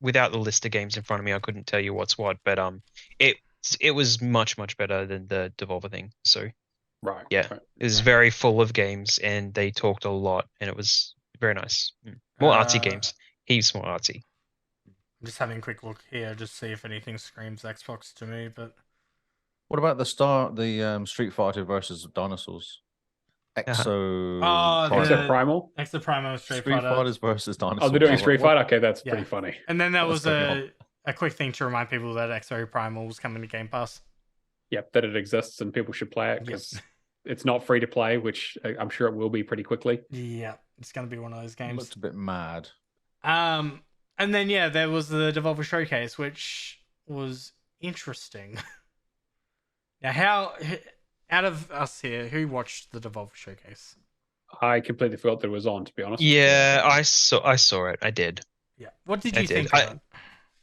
S3: without the list of games in front of me, I couldn't tell you what's what, but it was much, much better than the Devolver thing. So it was very full of games, and they talked a lot, and it was very nice. More artsy games. Heaps more artsy.
S2: I'm just having a quick look here, just see if anything screams Xbox to me. But
S4: what about the Street Fighter versus dinosaurs?
S1: Exo Primal?
S2: Exo Primal
S4: Street Fighters versus dinosaurs.
S1: Oh, they're doing Street Fighter? Okay, that's pretty funny.
S2: And then there was a quick thing to remind people that Exo Primal was coming to Game Pass.
S1: Yep, that it exists and people should play it because it's not free to play, which I'm sure it will be pretty quickly.
S2: Yeah, it's going to be one of those games.
S4: Looked a bit mad.
S2: And then there was the Devolver Showcase, which was interesting. Now, how out of us here, who watched the Devolver Showcase?
S1: I completely forgot that it was on, to be honest.
S3: Yeah, I saw it. I did.
S2: Yeah. What did you think of it?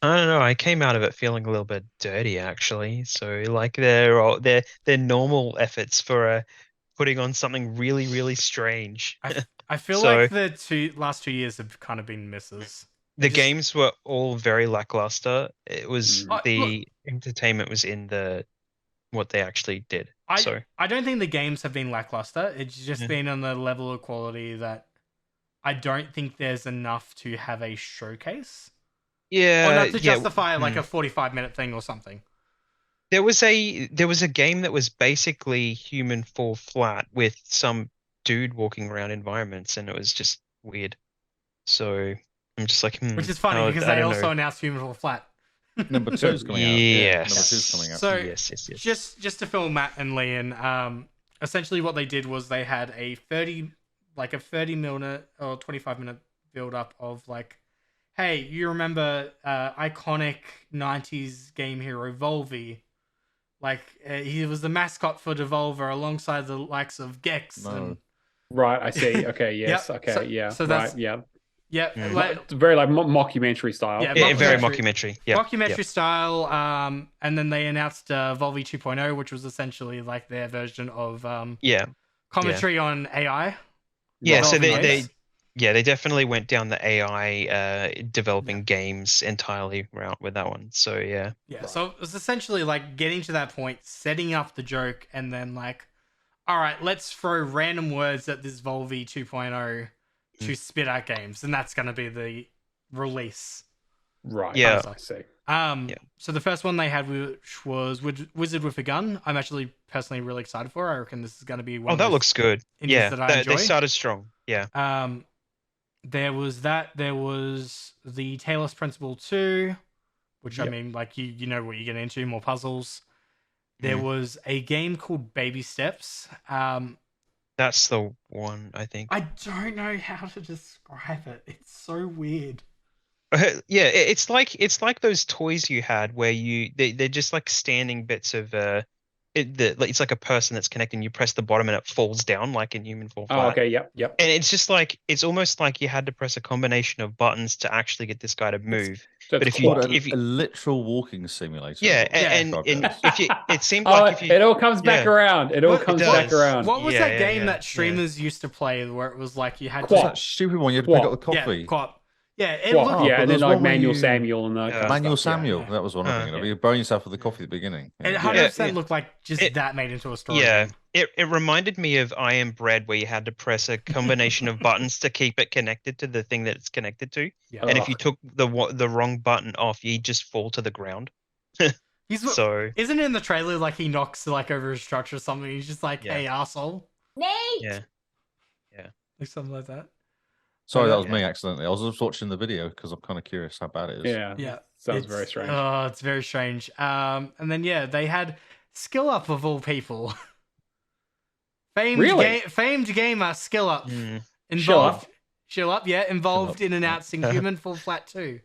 S3: I don't know. I came out of it feeling a little bit dirty, actually. So, like, their normal efforts for putting on something really, really strange.
S2: I feel like the last 2 years have kind of been misses.
S3: The games were all very lackluster. It was the entertainment was in what they actually did.
S2: I don't think the games have been lackluster. It's just been on the level of quality that I don't think there's enough to have a showcase.
S3: Yeah,
S2: or not to justify like a 45-minute thing or something.
S3: There was a game that was basically Human Fall Flat with some dude walking around environments, and it was just weird. So I'm just like,
S2: which is funny because they also announced Human Fall Flat.
S4: Number 2 is coming out.
S3: Yes.
S4: Number 2 is coming out.
S2: So
S3: yes.
S2: Just to fill Matt and Lee in, essentially what they did was they had a 30-minute or 25-minute build up of like, hey, you remember iconic 90s game hero Volvi? Like he was the mascot for Devolver alongside the likes of Gex.
S1: Right, I see. Okay, yes, okay,
S2: So that's,
S1: yeah.
S2: Yeah,
S1: it's very like mockumentary style.
S3: Yeah, very mockumentary. Yeah,
S2: mockumentary style. And then they announced Volvi 2.0, which was essentially like their version of commentary on AI.
S3: Yeah, so they definitely went down the AI developing games entirely route with that one. So yeah.
S2: So it was essentially like getting to that point, setting up the joke, and then like, all right, let's throw random words at this Volvi 2.0 to spit out games, and that's going to be the release.
S1: Right.
S3: Yeah.
S1: I see.
S2: So the first one they had, which was Wizard with a Gun, I'm actually personally really excited for. I reckon this is going to be one.
S3: Oh, that looks good. Yeah,
S2: that I enjoy.
S3: They started strong. Yeah.
S2: There was that. There was the Talos Principle 2, which I mean, like you know what you get into, more puzzles. There was a game called Baby Steps.
S3: That's the one, I think.
S2: I don't know how to describe it. It's so weird.
S3: Yeah, it's like those toys you had where they're just like standing bits of it's like a person that's connecting. You press the bottom and it falls down like in Human Fall Flat.
S1: Oh, okay, yep.
S3: And it's just like it's almost like you had to press a combination of buttons to actually get this guy to move. But if you
S4: a literal walking simulator.
S3: Yeah, and if you it seemed like
S1: it all comes back around. It all comes back around.
S2: What was that game that streamers used to play where it was like you had
S4: that stupid one you had to pick up the coffee?
S2: Yeah, Co-op. Yeah,
S1: and then like Manual Samuel and
S4: Manual Samuel. That was one I'm thinking of. You burn yourself with the coffee at the beginning.
S2: It 100% looked like that made into a story.
S3: Yeah, it reminded me of I Am Bread, where you had to press a combination of buttons to keep it connected to the thing that it's connected to. Yeah. And if you took the wrong button off, you'd just fall to the ground. So
S2: isn't it in the trailer like he knocks like over a structure or something? He's just like, "Hey, asshole."
S5: Nate.
S3: Yeah. Yeah.
S2: Like something like that.
S4: Sorry, that was me accidentally. I was just watching the video because I'm kind of curious how bad it is.
S2: Yeah.
S1: Sounds very strange.
S2: Oh, it's very strange. And then they had Skill Up of all people. Famed gamer Skill Up involved. Chill Up, involved in announcing Human Fall Flat 2.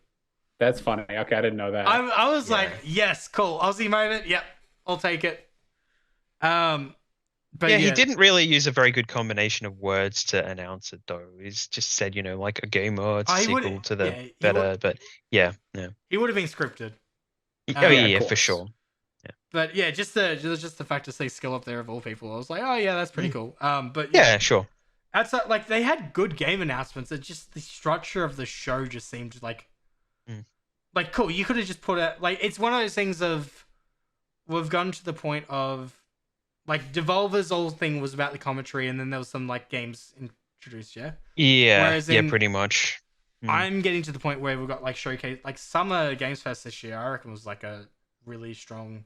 S1: That's funny. Okay, I didn't know that.
S2: I was like, yes, cool. Aussie moment. Yep, I'll take it. But
S3: he didn't really use a very good combination of words to announce it, though. He's just said, like a game mode sequel to the better, but yeah.
S2: He would have been scripted.
S3: For sure. Yeah.
S2: But just the fact to see Skill Up there of all people, I was like, oh yeah, that's pretty cool. But
S3: sure.
S2: Outside, like they had good game announcements. It just the structure of the show just seemed like cool. You could have just put it like it's one of those things of we've gone to the point of like Devolver's whole thing was about the commentary, and then there was some like games introduced.
S3: Pretty much.
S2: I'm getting to the point where we've got like showcase like Summer Games Fest this year. I reckon was like a really strong,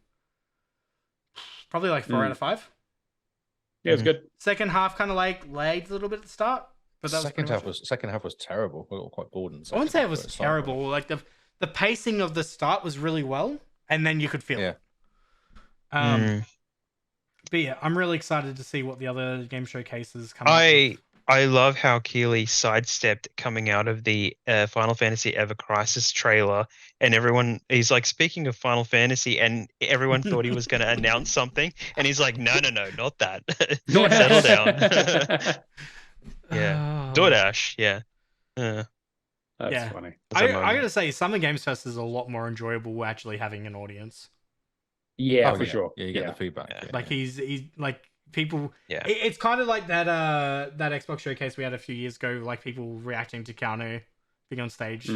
S2: probably like 4 out of 5.
S1: Yeah, it's good.
S2: Second half kind of like lagged a little bit at the start, but that
S4: second half was terrible. We got quite bored.
S2: I wouldn't say it was terrible. Like the pacing of the start was really well, and then you could feel it. But yeah, I'm really excited to see what the other game showcases come.
S3: I love how Keeley sidestepped coming out of the Final Fantasy Ever Crisis trailer, and he's like, speaking of Final Fantasy, and everyone thought he was going to announce something, and he's like, no, not that. Settle down. DoorDash,
S1: That's funny.
S2: I gotta say, Summer Games Fest is a lot more enjoyable actually having an audience.
S1: Yeah, for sure.
S4: Yeah, you get the feedback.
S2: Yeah. Like he's like people. Yeah, it's kind of like that Xbox showcase we had a few years ago. Like people reacting to Keanu being on stage.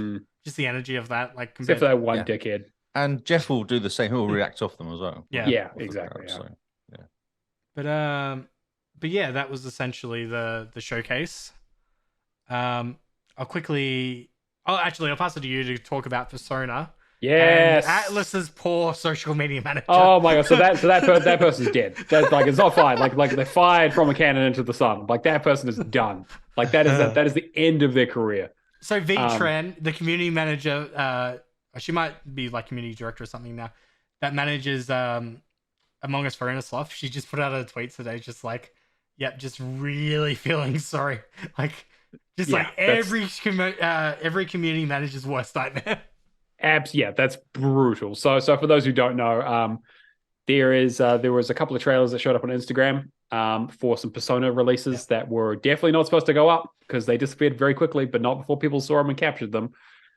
S2: Just the energy of that. Like
S1: except for that one dickhead.
S4: And Jeff will do the same. He'll react off them as well.
S2: Yeah,
S1: exactly.
S4: Crowd, so,
S2: But yeah, that was essentially the showcase. I'll quickly. Oh, actually, I'll pass it to you to talk about Persona.
S1: Yes,
S2: Atlas's poor social media manager.
S1: Oh my god! So that person's dead. That's like it's not fired. Like they're fired from a cannon into the sun. Like that person is done. Like that is the end of their career.
S2: So V-Tran, the community manager, she might be like community director or something now, that manages Among Us for Innisloff. She just put out a tweet today, just like, yep, just really feeling sorry. Like, just like every community manager's worst nightmare.
S1: That's brutal. So for those who don't know, there was a couple of trailers that showed up on Instagram for some Persona releases that were definitely not supposed to go up because they disappeared very quickly, but not before people saw them and captured them.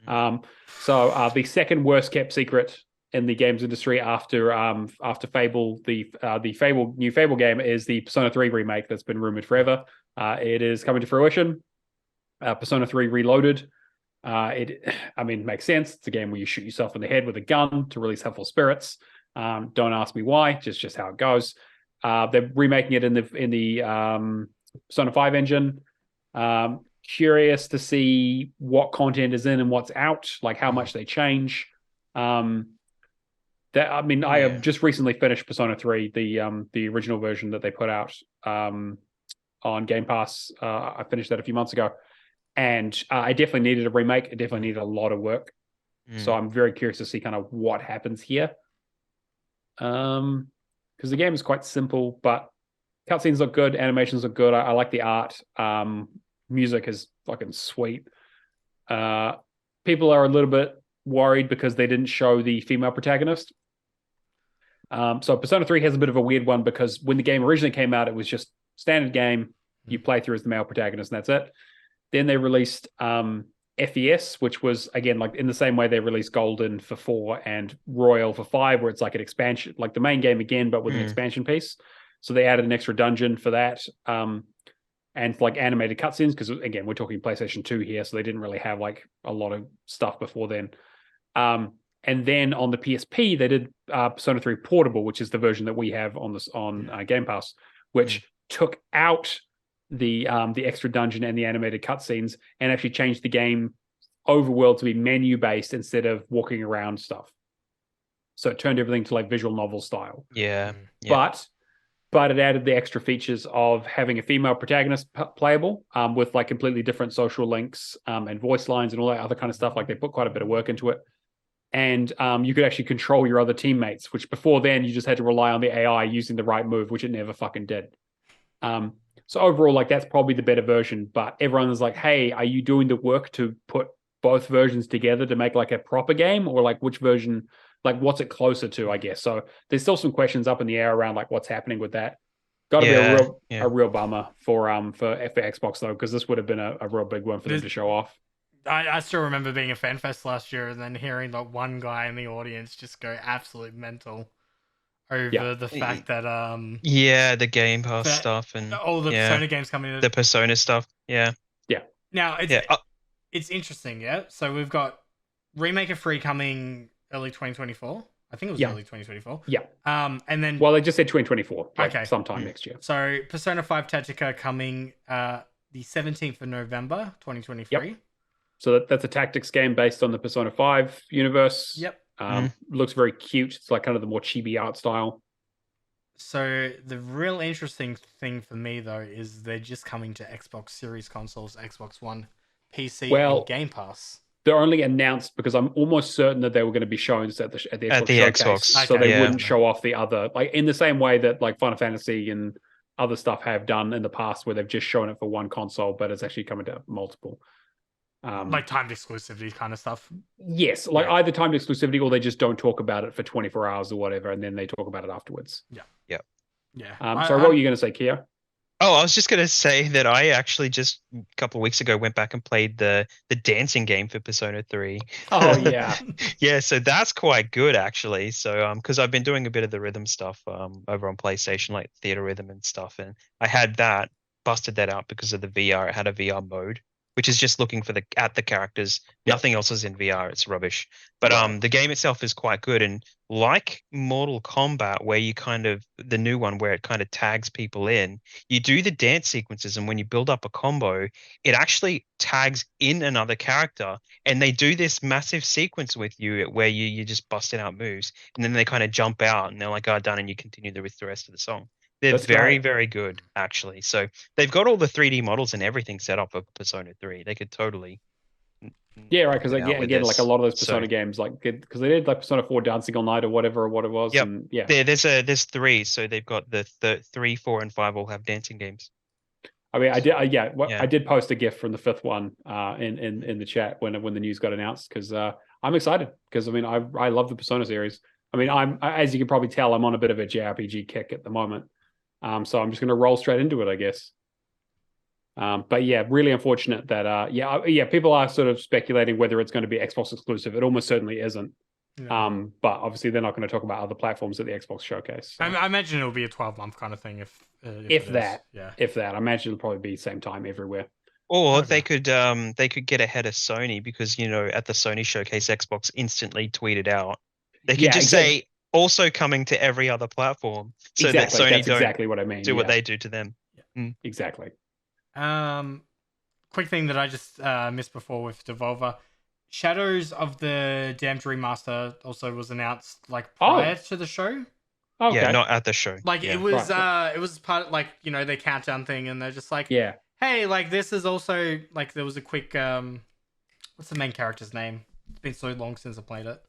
S1: So the second worst kept secret in the games industry after Fable, the new Fable game is the Persona 3 remake that's been rumored forever. It is coming to fruition. Persona 3 Reloaded. It makes sense. It's a game where you shoot yourself in the head with a gun to release helpful spirits. Don't ask me why, just how it goes. They're remaking it in the Persona 5 engine. Curious to see what content is in and what's out, like how much they change. I have just recently finished Persona 3, the original version that they put out on Game Pass. I finished that a few months ago. And I definitely needed a remake. It definitely needed a lot of work. So I'm very curious to see kind of what happens here. Because the game is quite simple, but cutscenes look good. Animations look good. I like the art. Music is fucking sweet. People are a little bit worried because they didn't show the female protagonist. So Persona 3 has a bit of a weird one because when the game originally came out, it was just standard game. You play through as the male protagonist and that's it. Then they released FES, which was, again, like in the same way they released Golden for 4 and Royal for 5, where it's like an expansion, like the main game again, but with an expansion piece. So they added an extra dungeon for that. And like animated cutscenes, because again, we're talking PlayStation 2 here, so they didn't really have like a lot of stuff before then. And then on the PSP, they did Persona 3 Portable, which is the version that we have on Game Pass, which took out the extra dungeon and the animated cutscenes and actually changed the game overworld to be menu based instead of walking around stuff. So it turned everything to like visual novel style.
S3: Yeah.
S1: But but it added the extra features of having a female protagonist playable, with like completely different social links, and voice lines and all that other kind of stuff. Like they put quite a bit of work into it. And you could actually control your other teammates, which before then you just had to rely on the AI using the right move, which it never fucking did. So overall, like that's probably the better version, but everyone is like, hey, are you doing the work to put both versions together to make like a proper game, or like which version, like what's it closer to, I guess. So there's still some questions up in the air around like what's happening with that. Got to be a real bummer for Xbox though, because this would have been a real big one for them to show off.
S2: I still remember being a FanFest last year and then hearing that one guy in the audience just go absolute mental over the fact that
S3: the Game Pass stuff and
S2: all the Persona games coming in.
S3: The Persona stuff. Yeah.
S2: Now it's interesting, So we've got Remake of 3 coming early 2024. I think it was early 2024.
S1: Yeah.
S2: And then
S1: they just said 2024. Like sometime next year.
S2: So Persona 5 Tactica coming the 17th of November 2023.
S1: Yep. So that's a tactics game based on the Persona 5 universe.
S2: Yep.
S1: Looks very cute. It's like kind of the more chibi art style.
S2: So the real interesting thing for me though is they're just coming to Xbox Series consoles, Xbox One, PC, and Game Pass.
S1: They're only announced because I'm almost certain that they were going to be shown at the Xbox, so they wouldn't show off the other, like in the same way that like Final Fantasy and other stuff have done in the past, where they've just shown it for one console, but it's actually coming to multiple.
S2: Like timed exclusivity kind of stuff.
S1: Yes, like either timed exclusivity or they just don't talk about it for 24 hours or whatever, and then they talk about it afterwards.
S2: Yeah.
S1: So what were you going to say, Kia?
S3: Oh, I was just going to say that I actually just a couple of weeks ago went back and played the dancing game for Persona 3.
S1: Oh, yeah.
S3: Yeah, so that's quite good, actually. So, because I've been doing a bit of the rhythm stuff over on PlayStation, like theater rhythm and stuff, and I had that, busted that out because of the VR. It had a VR mode, which is just looking for the characters. Nothing else is in VR. It's rubbish. But the game itself is quite good. And like Mortal Kombat, where you kind of, the new one where it kind of tags people in, you do the dance sequences, and when you build up a combo, it actually tags in another character, and they do this massive sequence with you where you just busting out moves, and then they kind of jump out and they're like, oh, done, and you continue with the rest of the song. They're very good, actually. So they've got all the 3D models and everything set up for Persona 3. They could totally...
S1: Yeah, right, because again, like a lot of those Persona games, like, because they did like Persona 4 Dancing All Night or whatever, what it was.
S3: Yep.
S1: And,
S3: There's 3, so they've got the 3, 4, and 5 all have dancing games.
S1: I mean, I did post a GIF from the 5th one in the chat when the news got announced, because I'm excited, because I mean, I love the Persona series. I mean, as you can probably tell, I'm on a bit of a JRPG kick at the moment. So I'm just going to roll straight into it, I guess. But yeah, really unfortunate that, people are sort of speculating whether it's going to be Xbox exclusive. It almost certainly isn't. Yeah. But obviously they're not going to talk about other platforms at the Xbox showcase. So.
S2: I imagine it'll be a 12-month kind of thing
S1: if that. I imagine it'll probably be same time everywhere.
S3: Or they could get ahead of Sony, because, at the Sony showcase, Xbox instantly tweeted out. They could just say, also coming to every other platform, so that Sony do what they do to them.
S1: Exactly.
S2: Quick thing that I just missed before with Devolver, Shadows of the Damned Remaster also was announced like prior to the show.
S1: Okay.
S3: Yeah, not at the show.
S2: Like it was it was part of, like, the countdown thing, and they're just like, hey, like this is also like, there was a quick what's the main character's name? It's been so long since I played it.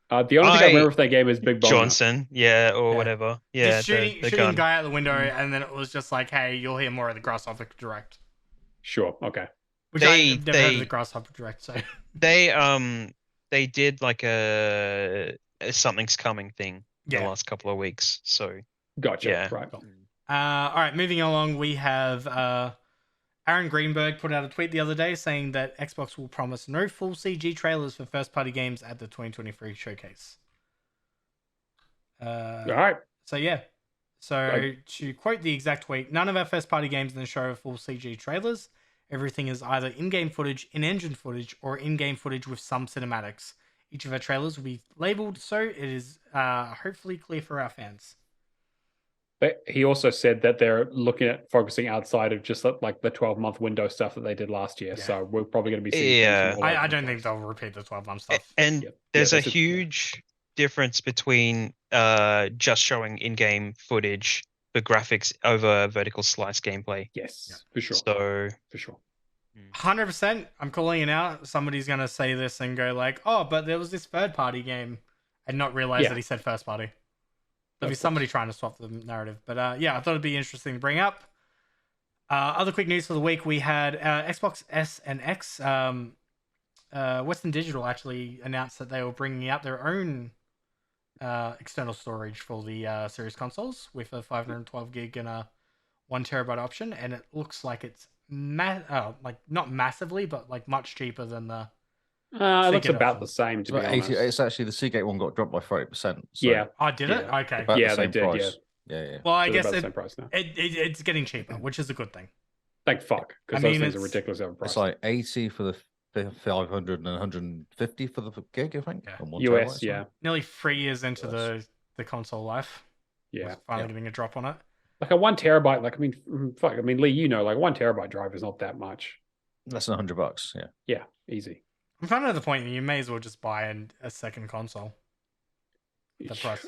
S1: The only thing I remember of that game is Big Boner.
S3: Johnson, whatever. Yeah,
S2: just shooting the guy out the window, and then it was just like, hey, you'll hear more of the Grasshopper Direct.
S1: Sure, okay.
S2: Which I've never heard of the Grasshopper Direct, so...
S3: They did like a Something's Coming thing the last couple of weeks, so...
S1: Gotcha, right.
S2: Alright, moving along, we have... Aaron Greenberg put out a tweet the other day saying that Xbox will promise no full CG trailers for first-party games at the 2023 showcase.
S1: All right.
S2: So, yeah. So, to quote the exact tweet, none of our first-party games in the show are full CG trailers. Everything is either in-game footage, in-engine footage, or in-game footage with some cinematics. Each of our trailers will be labeled so it is hopefully clear for our fans.
S1: But he also said that they're looking at focusing outside of just like the 12-month window stuff that they did last year. Yeah. So we're probably going to be seeing...
S2: Yeah, I don't think they'll repeat the 12-month stuff.
S3: And there's a huge difference between just showing in-game footage the graphics over vertical slice gameplay.
S1: Yes, for sure.
S3: So
S1: for sure.
S2: 100%. I'm calling it out. Somebody's gonna say this and go like, "Oh, but there was this third-party game," and not realize that he said first-party. There'll be somebody trying to swap the narrative. But yeah, I thought it'd be interesting to bring up. Other quick news for the week: we had Xbox S and X. Western Digital actually announced that they were bringing out their own external storage for the series consoles with a 512 gig and a 1 terabyte option, and it looks like it's like not massively, but like much cheaper than the.
S1: It looks about the same to be honest.
S4: It's actually the Seagate one got dropped by 30%. So
S1: yeah.
S2: Oh, did it? Okay.
S1: Yeah, they did.
S4: Price.
S1: Yeah.
S2: Well, I guess
S1: the same price now.
S2: It's getting cheaper, which is a good thing.
S1: Thank fuck, because those things are ridiculous overpriced.
S4: It's like 80 for the 500 and 150 for the gig, I think.
S1: Yeah. US, yeah.
S2: Nearly 3 years into the console life.
S1: Yeah.
S2: Finally getting a drop on it.
S1: Like a 1 terabyte, like, I mean, Lee, you know, like a 1 terabyte drive is not that much.
S4: Less than $100, yeah.
S1: Yeah, easy.
S2: I'm kind of at the point that you may as well just buy a second console. The price.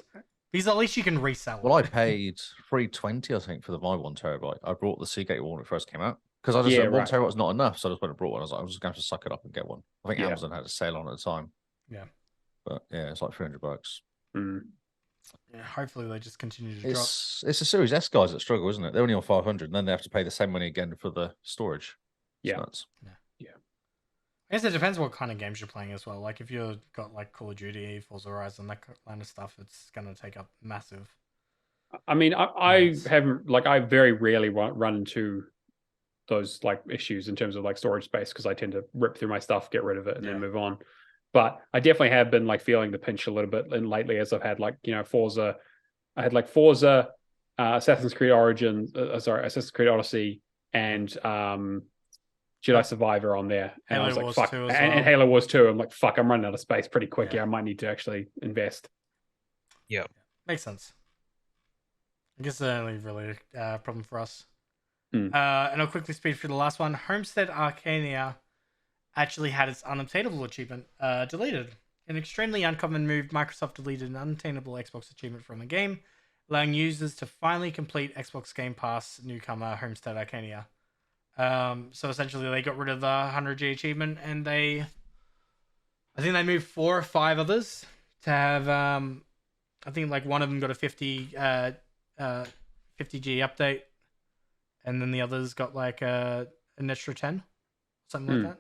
S2: Because at least you can resell it.
S4: Well, I paid $320, I think, for my 1 terabyte. I brought the Seagate one when it first came out. Because I just said 1 terabyte was not enough, so I just went and brought one. I was like, I'm just going to have to suck it up and get one. I think Amazon had a sale on at the time.
S2: Yeah.
S4: But yeah, it's like $300.
S2: Yeah, hopefully they just continue to drop.
S4: It's the Series S guys that struggle, isn't it? They're only on 500, and then they have to pay the same money again for the storage.
S1: Yeah.
S2: Yeah. I guess it depends what kind of games you're playing as well. Like if you've got like Call of Duty, Forza Horizon, that kind of stuff, it's going to take up massive.
S1: I mean, I haven't, like, I very rarely run into those like issues in terms of like storage space, because I tend to rip through my stuff, get rid of it, and then move on. But I definitely have been like feeling the pinch a little bit, and lately, as I've had like, you know, Forza, I had like Forza, Assassin's Creed Assassin's Creed Odyssey, and Jedi Survivor on there, and
S2: Halo
S1: I was like,
S2: Wars
S1: fuck,
S2: 2
S1: and Halo Wars 2. I'm like, fuck, I'm running out of space pretty quick. Yeah, I might need to actually invest.
S3: Yeah,
S2: makes sense. I guess the only really problem for us. And I'll quickly speed through the last one. Homestead Arcania actually had its unobtainable achievement deleted. An extremely uncommon move, Microsoft deleted an unattainable Xbox achievement from the game, allowing users to finally complete Xbox Game Pass newcomer Homestead Arcania. So essentially they got rid of the 100G achievement, and I think they moved 4 or 5 others to have, I think like one of them got a 50G update, and then the others got like an extra 10, something like that.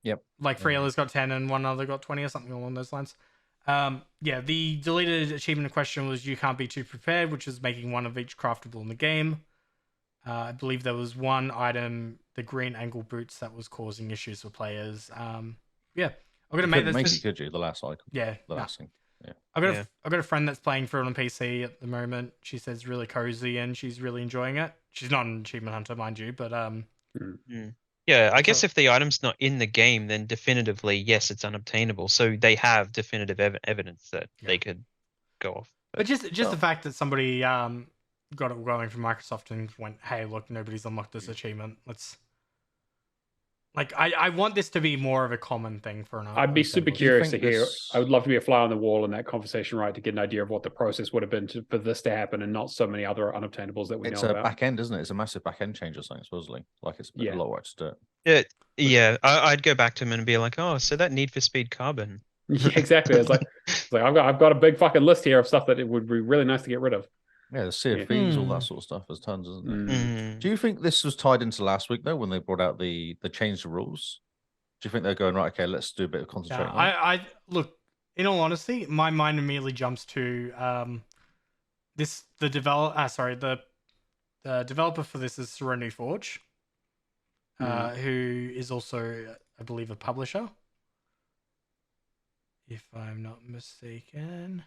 S4: Yep.
S2: Like 3 others got 10 and one other got 20 or something along those lines. Yeah, the deleted achievement in question was You Can't Be Too Prepared, which is making one of each craftable in the game. I believe there was one item, the green ankle boots, that was causing issues for players. Yeah, I'm gonna make this.
S4: Could you the last icon?
S2: Yeah,
S4: the last thing. Yeah.
S2: I've got a friend that's playing through it on PC at the moment. She says really cozy and she's really enjoying it. She's not an achievement hunter, mind you, but
S3: yeah, I guess if the item's not in the game, then definitively yes, it's unobtainable. So they have definitive evidence that they could go off.
S2: But just the fact that somebody got it going from Microsoft and went, hey, look, nobody's unlocked this achievement. Let's like, I want this to be more of a common thing for an.
S1: I'd be super curious to hear. I would love to be a fly on the wall in that conversation, right, to get an idea of what the process would have been for this to happen, and not so many other unobtainables that we know about.
S4: It's a back end, isn't it? It's a massive back end change or something, supposedly. Like it's a lot of work to do
S3: it. Yeah. I'd go back to him and be like, oh, so that Need for Speed Carbon.
S1: Yeah, exactly. It's like I've got a big fucking list here of stuff that it would be really nice to get rid of.
S4: Yeah, the Sea of Thieves, all that sort of stuff. There's tons, isn't there? Do you think this was tied into last week though, when they brought out the change the rules? Do you think they're going, right, okay, let's do a bit of concentrating?
S2: I look, in all honesty, my mind immediately jumps to the developer for this is Serenity Forge, who is also, I believe, a publisher, if I'm not mistaken.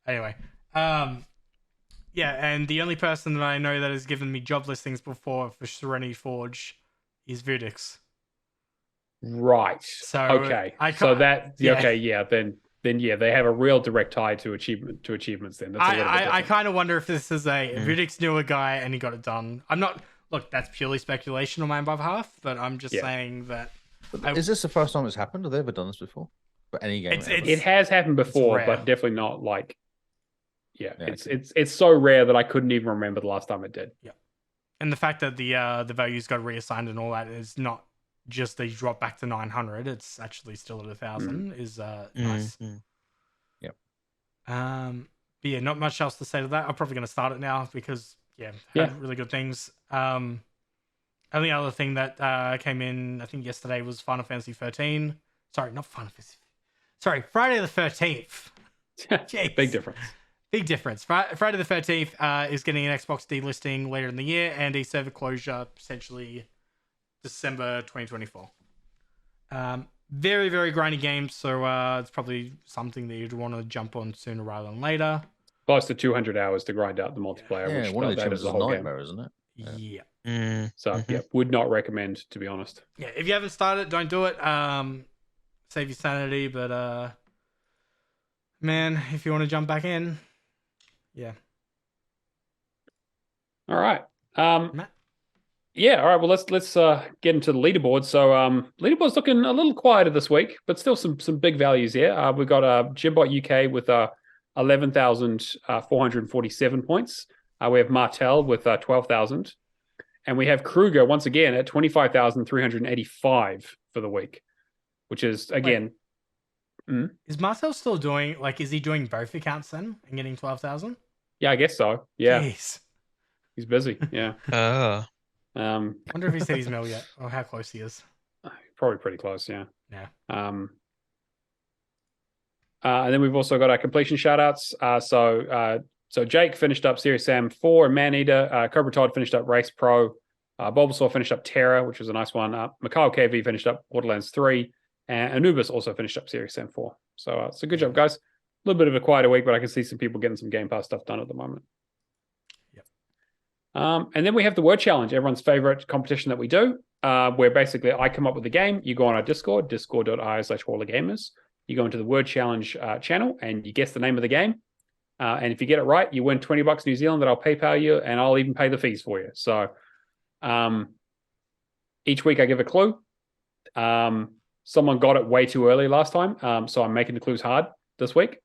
S2: Anyway, yeah, and the only person that I know that has given me job listings before for Serenity Forge is Vudix.
S1: Right. So okay. Then they have a real direct tie to achievements. Then that's
S2: I kind of wonder if this is a Vudix knew a guy and he got it done. I'm not. Look, that's purely speculation on my behalf, but I'm just saying that.
S4: Is this the first time it's happened? Have they ever done this before? For any game?
S1: It has happened before, but definitely not like. it's so rare that I couldn't even remember the last time it did.
S2: Yeah. And the fact that the values got reassigned and all that is not just they drop back to 900, it's actually still at 1,000 is nice.
S4: Yep.
S2: But yeah, not much else to say to that. I'm probably going to start it now because heard really good things. Only other thing that came in, I think yesterday, was Final Fantasy 13. Sorry, not Final Fantasy. Sorry, Friday the 13th.
S1: Big difference.
S2: Big difference. Friday the 13th is getting an Xbox delisting later in the year and a server closure potentially December 2024. Very, very grindy game, so it's probably something that you'd want to jump on sooner rather than later.
S1: Close to 200 hours to grind out the multiplayer.
S4: Yeah,
S1: which
S4: one of the
S1: that
S4: is a nightmare, isn't it?
S2: Yeah.
S1: So, would not recommend, to be honest.
S2: Yeah, if you haven't started, don't do it. Save your sanity, but man, if you want to jump back in,
S1: All right.
S2: Matt?
S1: Yeah, all right. Well, let's get into the leaderboard. So, leaderboard's looking a little quieter this week, but still some big values here. We've got Jimbot UK with 11,447 points. We have Martel with 12,000, and we have Kruger once again at 25,385 for the week, which is again.
S2: Is Martel still doing is he doing both accounts then and getting 12,000?
S1: Yeah, I guess so. Yeah,
S2: Jeez.
S1: He's busy. Yeah.
S2: Wonder if he said his mail yet, or how close he is.
S1: Probably pretty close. Yeah.
S2: Yeah.
S1: And then we've also got our completion shoutouts. So Jake finished up Serious Sam 4 and Maneater. Cobra Todd finished up Race Pro. Bulbasaur finished up Terra, which was a nice one. Mikhail KV finished up Borderlands 3. And Anubis also finished up Serious Sam 4. So it's a good job, guys. A little bit of a quieter week, but I can see some people getting some Game Pass stuff done at the moment.
S2: Yep.
S1: And then we have the Word Challenge, everyone's favorite competition that we do, where basically I come up with a game. You go on our Discord, discord.io/HallofGamers. You go into the Word Challenge channel and you guess the name of the game. And if you get it right, you win $20 New Zealand that I'll PayPal you, and I'll even pay the fees for you. So each week I give a clue. Someone got it way too early last time, so I'm making the clues hard this week.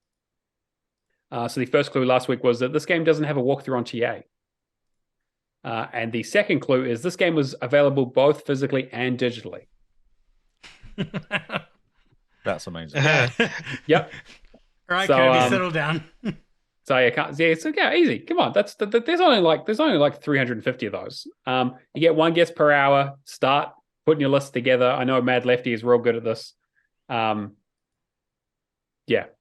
S1: So the first clue last week was that this game doesn't have a walkthrough on TA. And the second clue is this game was available both physically and digitally.
S4: That's amazing.
S1: Yep.
S2: All right, Kirby, settle down.
S1: So easy. Come on, there's only like 350 of those. You get one guess per hour. Start putting your list together. I know Mad Lefty is real good at this.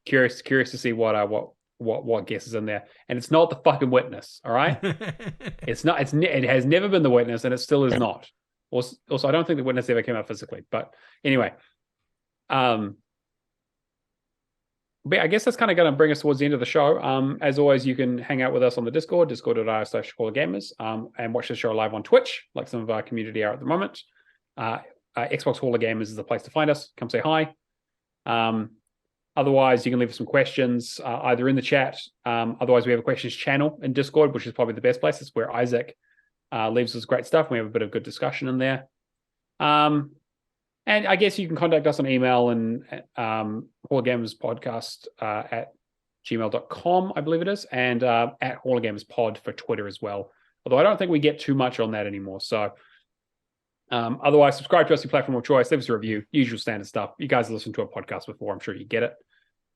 S1: Curious to see what guess is in there. And it's not the fucking Witness. All right, it's not. It has never been the Witness, and it still is not. Also, I don't think the Witness ever came out physically. But anyway, but I guess that's kind of going to bring us towards the end of the show. As always, you can hang out with us on the Discord, discord.io/HallofGamers, and watch the show live on Twitch, like some of our community are at the moment. Xbox Hall of Gamers is the place to find us. Come say hi. Otherwise, you can leave us some questions either in the chat. Otherwise, we have a questions channel in Discord, which is probably the best place. It's where Isaac leaves us great stuff. We have a bit of good discussion in there. And I guess you can contact us on email and HallofGamersPodcast at gmail.com, I believe it is, and at HallofGamersPod for Twitter as well. Although I don't think we get too much on that anymore. So otherwise, subscribe to us, your platform of choice, leave us a review, usual standard stuff. You guys have listened to a podcast before, I'm sure you get it.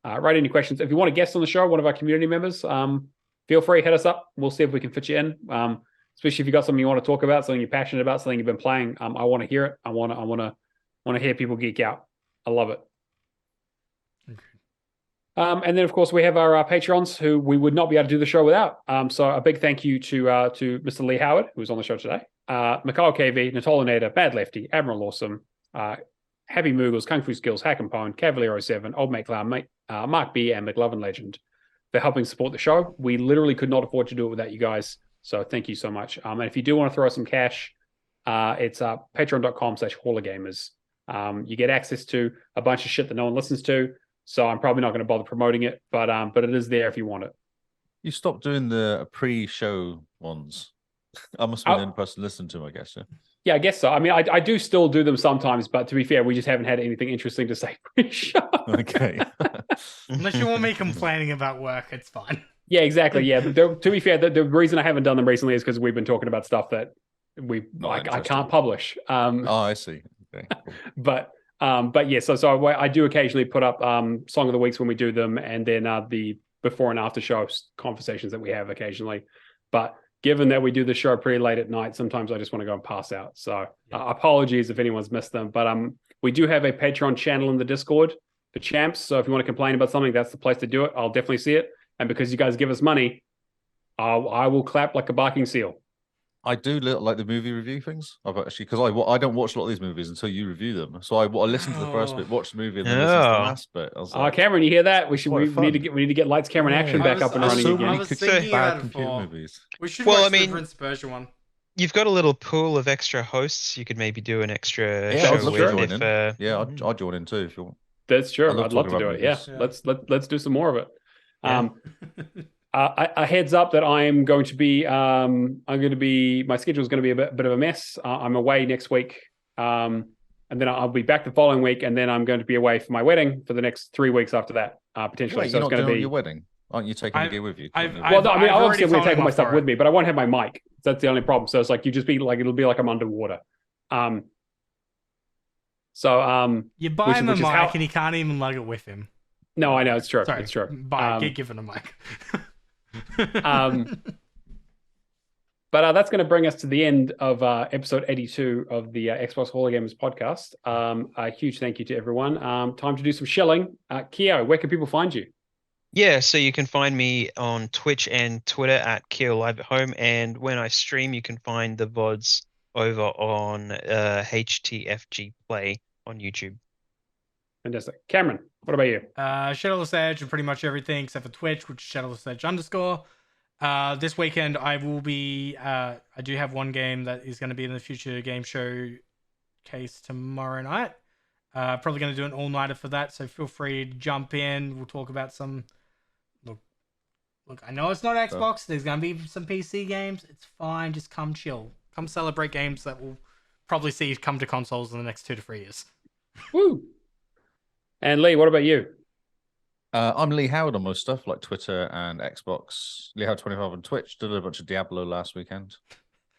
S1: Write any questions. If you want a guest on the show, one of our community members, feel free, hit us up. We'll see if we can fit you in. Especially if you've got something you want to talk about, something you're passionate about, something you've been playing. I want to hear it. I want to hear people geek out. I love it. Okay. And then, of course, we have our Patreons who we would not be able to do the show without. So a big thank you to Mr. Lee Howard, who's on the show today. Mikhail KV, Natolinator, Bad Lefty, Admiral Awesome, Happy Moogles, Kung Fu Skills, Hack and Pone, Cavalier 07, Old Mate Clown, Mark B, and McLovin Legend for helping support the show. We literally could not afford to do it without you guys. So thank you so much. And if you do want to throw us some cash, it's patreon.com/HallofGamers. You get access to a bunch of shit that no one listens to. So I'm probably not going to bother promoting it, but it is there if you want it.
S4: You stopped doing the pre-show ones. I must be the only person listening to them, I guess.
S1: Yeah, I guess so. I mean, I do still do them sometimes, but to be fair, we just haven't had anything interesting to say pre-show.
S4: Okay.
S2: Unless you want me complaining about work, it's fine.
S1: Yeah, exactly. Yeah, to be fair, the reason I haven't done them recently is because we've been talking about stuff that I can't publish.
S4: I see. Okay, cool.
S1: But yeah, so I do occasionally put up Song of the Weeks when we do them, and then the before and after show conversations that we have occasionally. But given that we do the show pretty late at night, sometimes I just want to go and pass out. So apologies if anyone's missed them. But we do have a Patreon channel in the Discord for champs. So if you want to complain about something, that's the place to do it. I'll definitely see it. And because you guys give us money, I will clap like a barking seal.
S4: I do like the movie review things. I've actually, because I don't watch a lot of these movies until you review them. So I listen to the first bit, watch the movie, and then listen to the last bit. I was like,
S1: Cameron, you hear that? We need to get Lights, Camera, and Action back up and running again.
S2: I was thinking
S4: bad
S2: about
S4: computer
S2: it
S4: movies.
S2: We should watch the Prince Persia one.
S3: You've got a little pool of extra hosts. You could maybe do an extra show
S4: I'd love to
S3: with.
S4: join in. Yeah, I'd join in too if you want.
S1: That's true. I'd love to do it. Yeah. Let's do some more of it.
S3: Yeah.
S1: A heads up that I'm going to be my schedule is going to be a bit of a mess. I'm away next week, and then I'll be back the following week, and then I'm going to be away for my wedding for the next 3 weeks after that, potentially.
S4: Wait,
S1: so
S4: you're
S1: it's
S4: not
S1: going to be
S4: your wedding. Aren't you taking the gear with you?
S1: Obviously I'm taking my stuff with me, but I won't have my mic. That's the only problem. So it's like it'll be like I'm underwater.
S2: You buy him a mic and he can't even lug it with him.
S1: No, I know it's true.
S2: Sorry,
S1: it's true.
S2: Get given a mic.
S1: But that's going to bring us to the end of episode 82 of the Xbox Hall of Gamers podcast. A huge thank you to everyone. Time to do some shilling. Keo, where can people find you?
S3: Yeah, so you can find me on Twitch and Twitter at Keo Live at Home, and when I stream, you can find the VODs over on HTFG Play on YouTube.
S1: Fantastic. Cameron, what about you?
S2: Shadowless Edge and pretty much everything except for Twitch, which is Shadowless Edge _. This weekend I will be I do have one game that is going to be in the future game show case tomorrow night. Probably going to do an all-nighter for that, so feel free to jump in. We'll talk about some look, I know it's not Xbox. There's going to be some PC games. It's fine. Just come chill. Come celebrate games that we'll probably see come to consoles in the next 2 to 3 years.
S1: Woo! And Lee, what about you?
S4: I'm Lee Howard on most stuff like Twitter and Xbox. Lee Howard 25 on Twitch. Did a bunch of Diablo last weekend.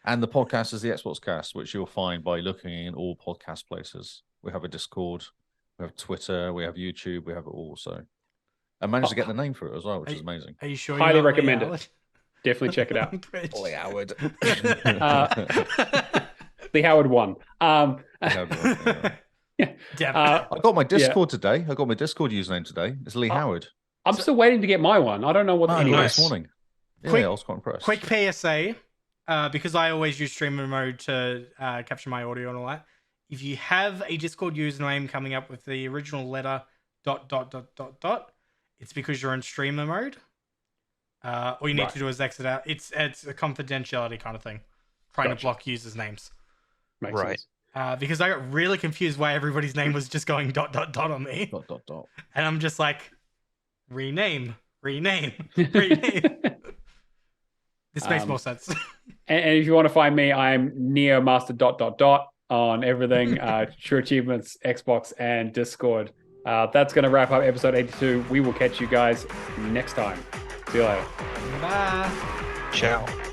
S4: And the podcast is the Xbox Cast, which you'll find by looking in all podcast places. We have a Discord, we have Twitter, we have YouTube, we have it all. So I managed to get the name for it as well, which is amazing.
S2: Are you sure?
S1: Highly recommend it. Definitely check it out.
S4: Lee Howard.
S1: Lee Howard 1.
S4: I got my Discord today. I got my Discord username today. It's Lee Howard.
S1: I'm still waiting to get my one. I don't know what the
S4: this morning. Yeah, I was quite impressed.
S2: Quick PSA, because I always use streamer mode to capture my audio and all that. If you have a Discord username coming up with the original letter ... it's because you're in streamer mode. All you need to do is exit out. It's a confidentiality kind of thing. Trying to block users' names.
S1: Makes sense.
S2: Because I got really confused why everybody's name was just going ... on me. ... And I'm just like, rename. This makes more sense.
S1: And if you want to find me, I'm Neomaster ... on everything. True Achievements, Xbox, and Discord. That's going to wrap up episode 82. We will catch you guys next time. See you later.
S2: Bye.
S3: Ciao.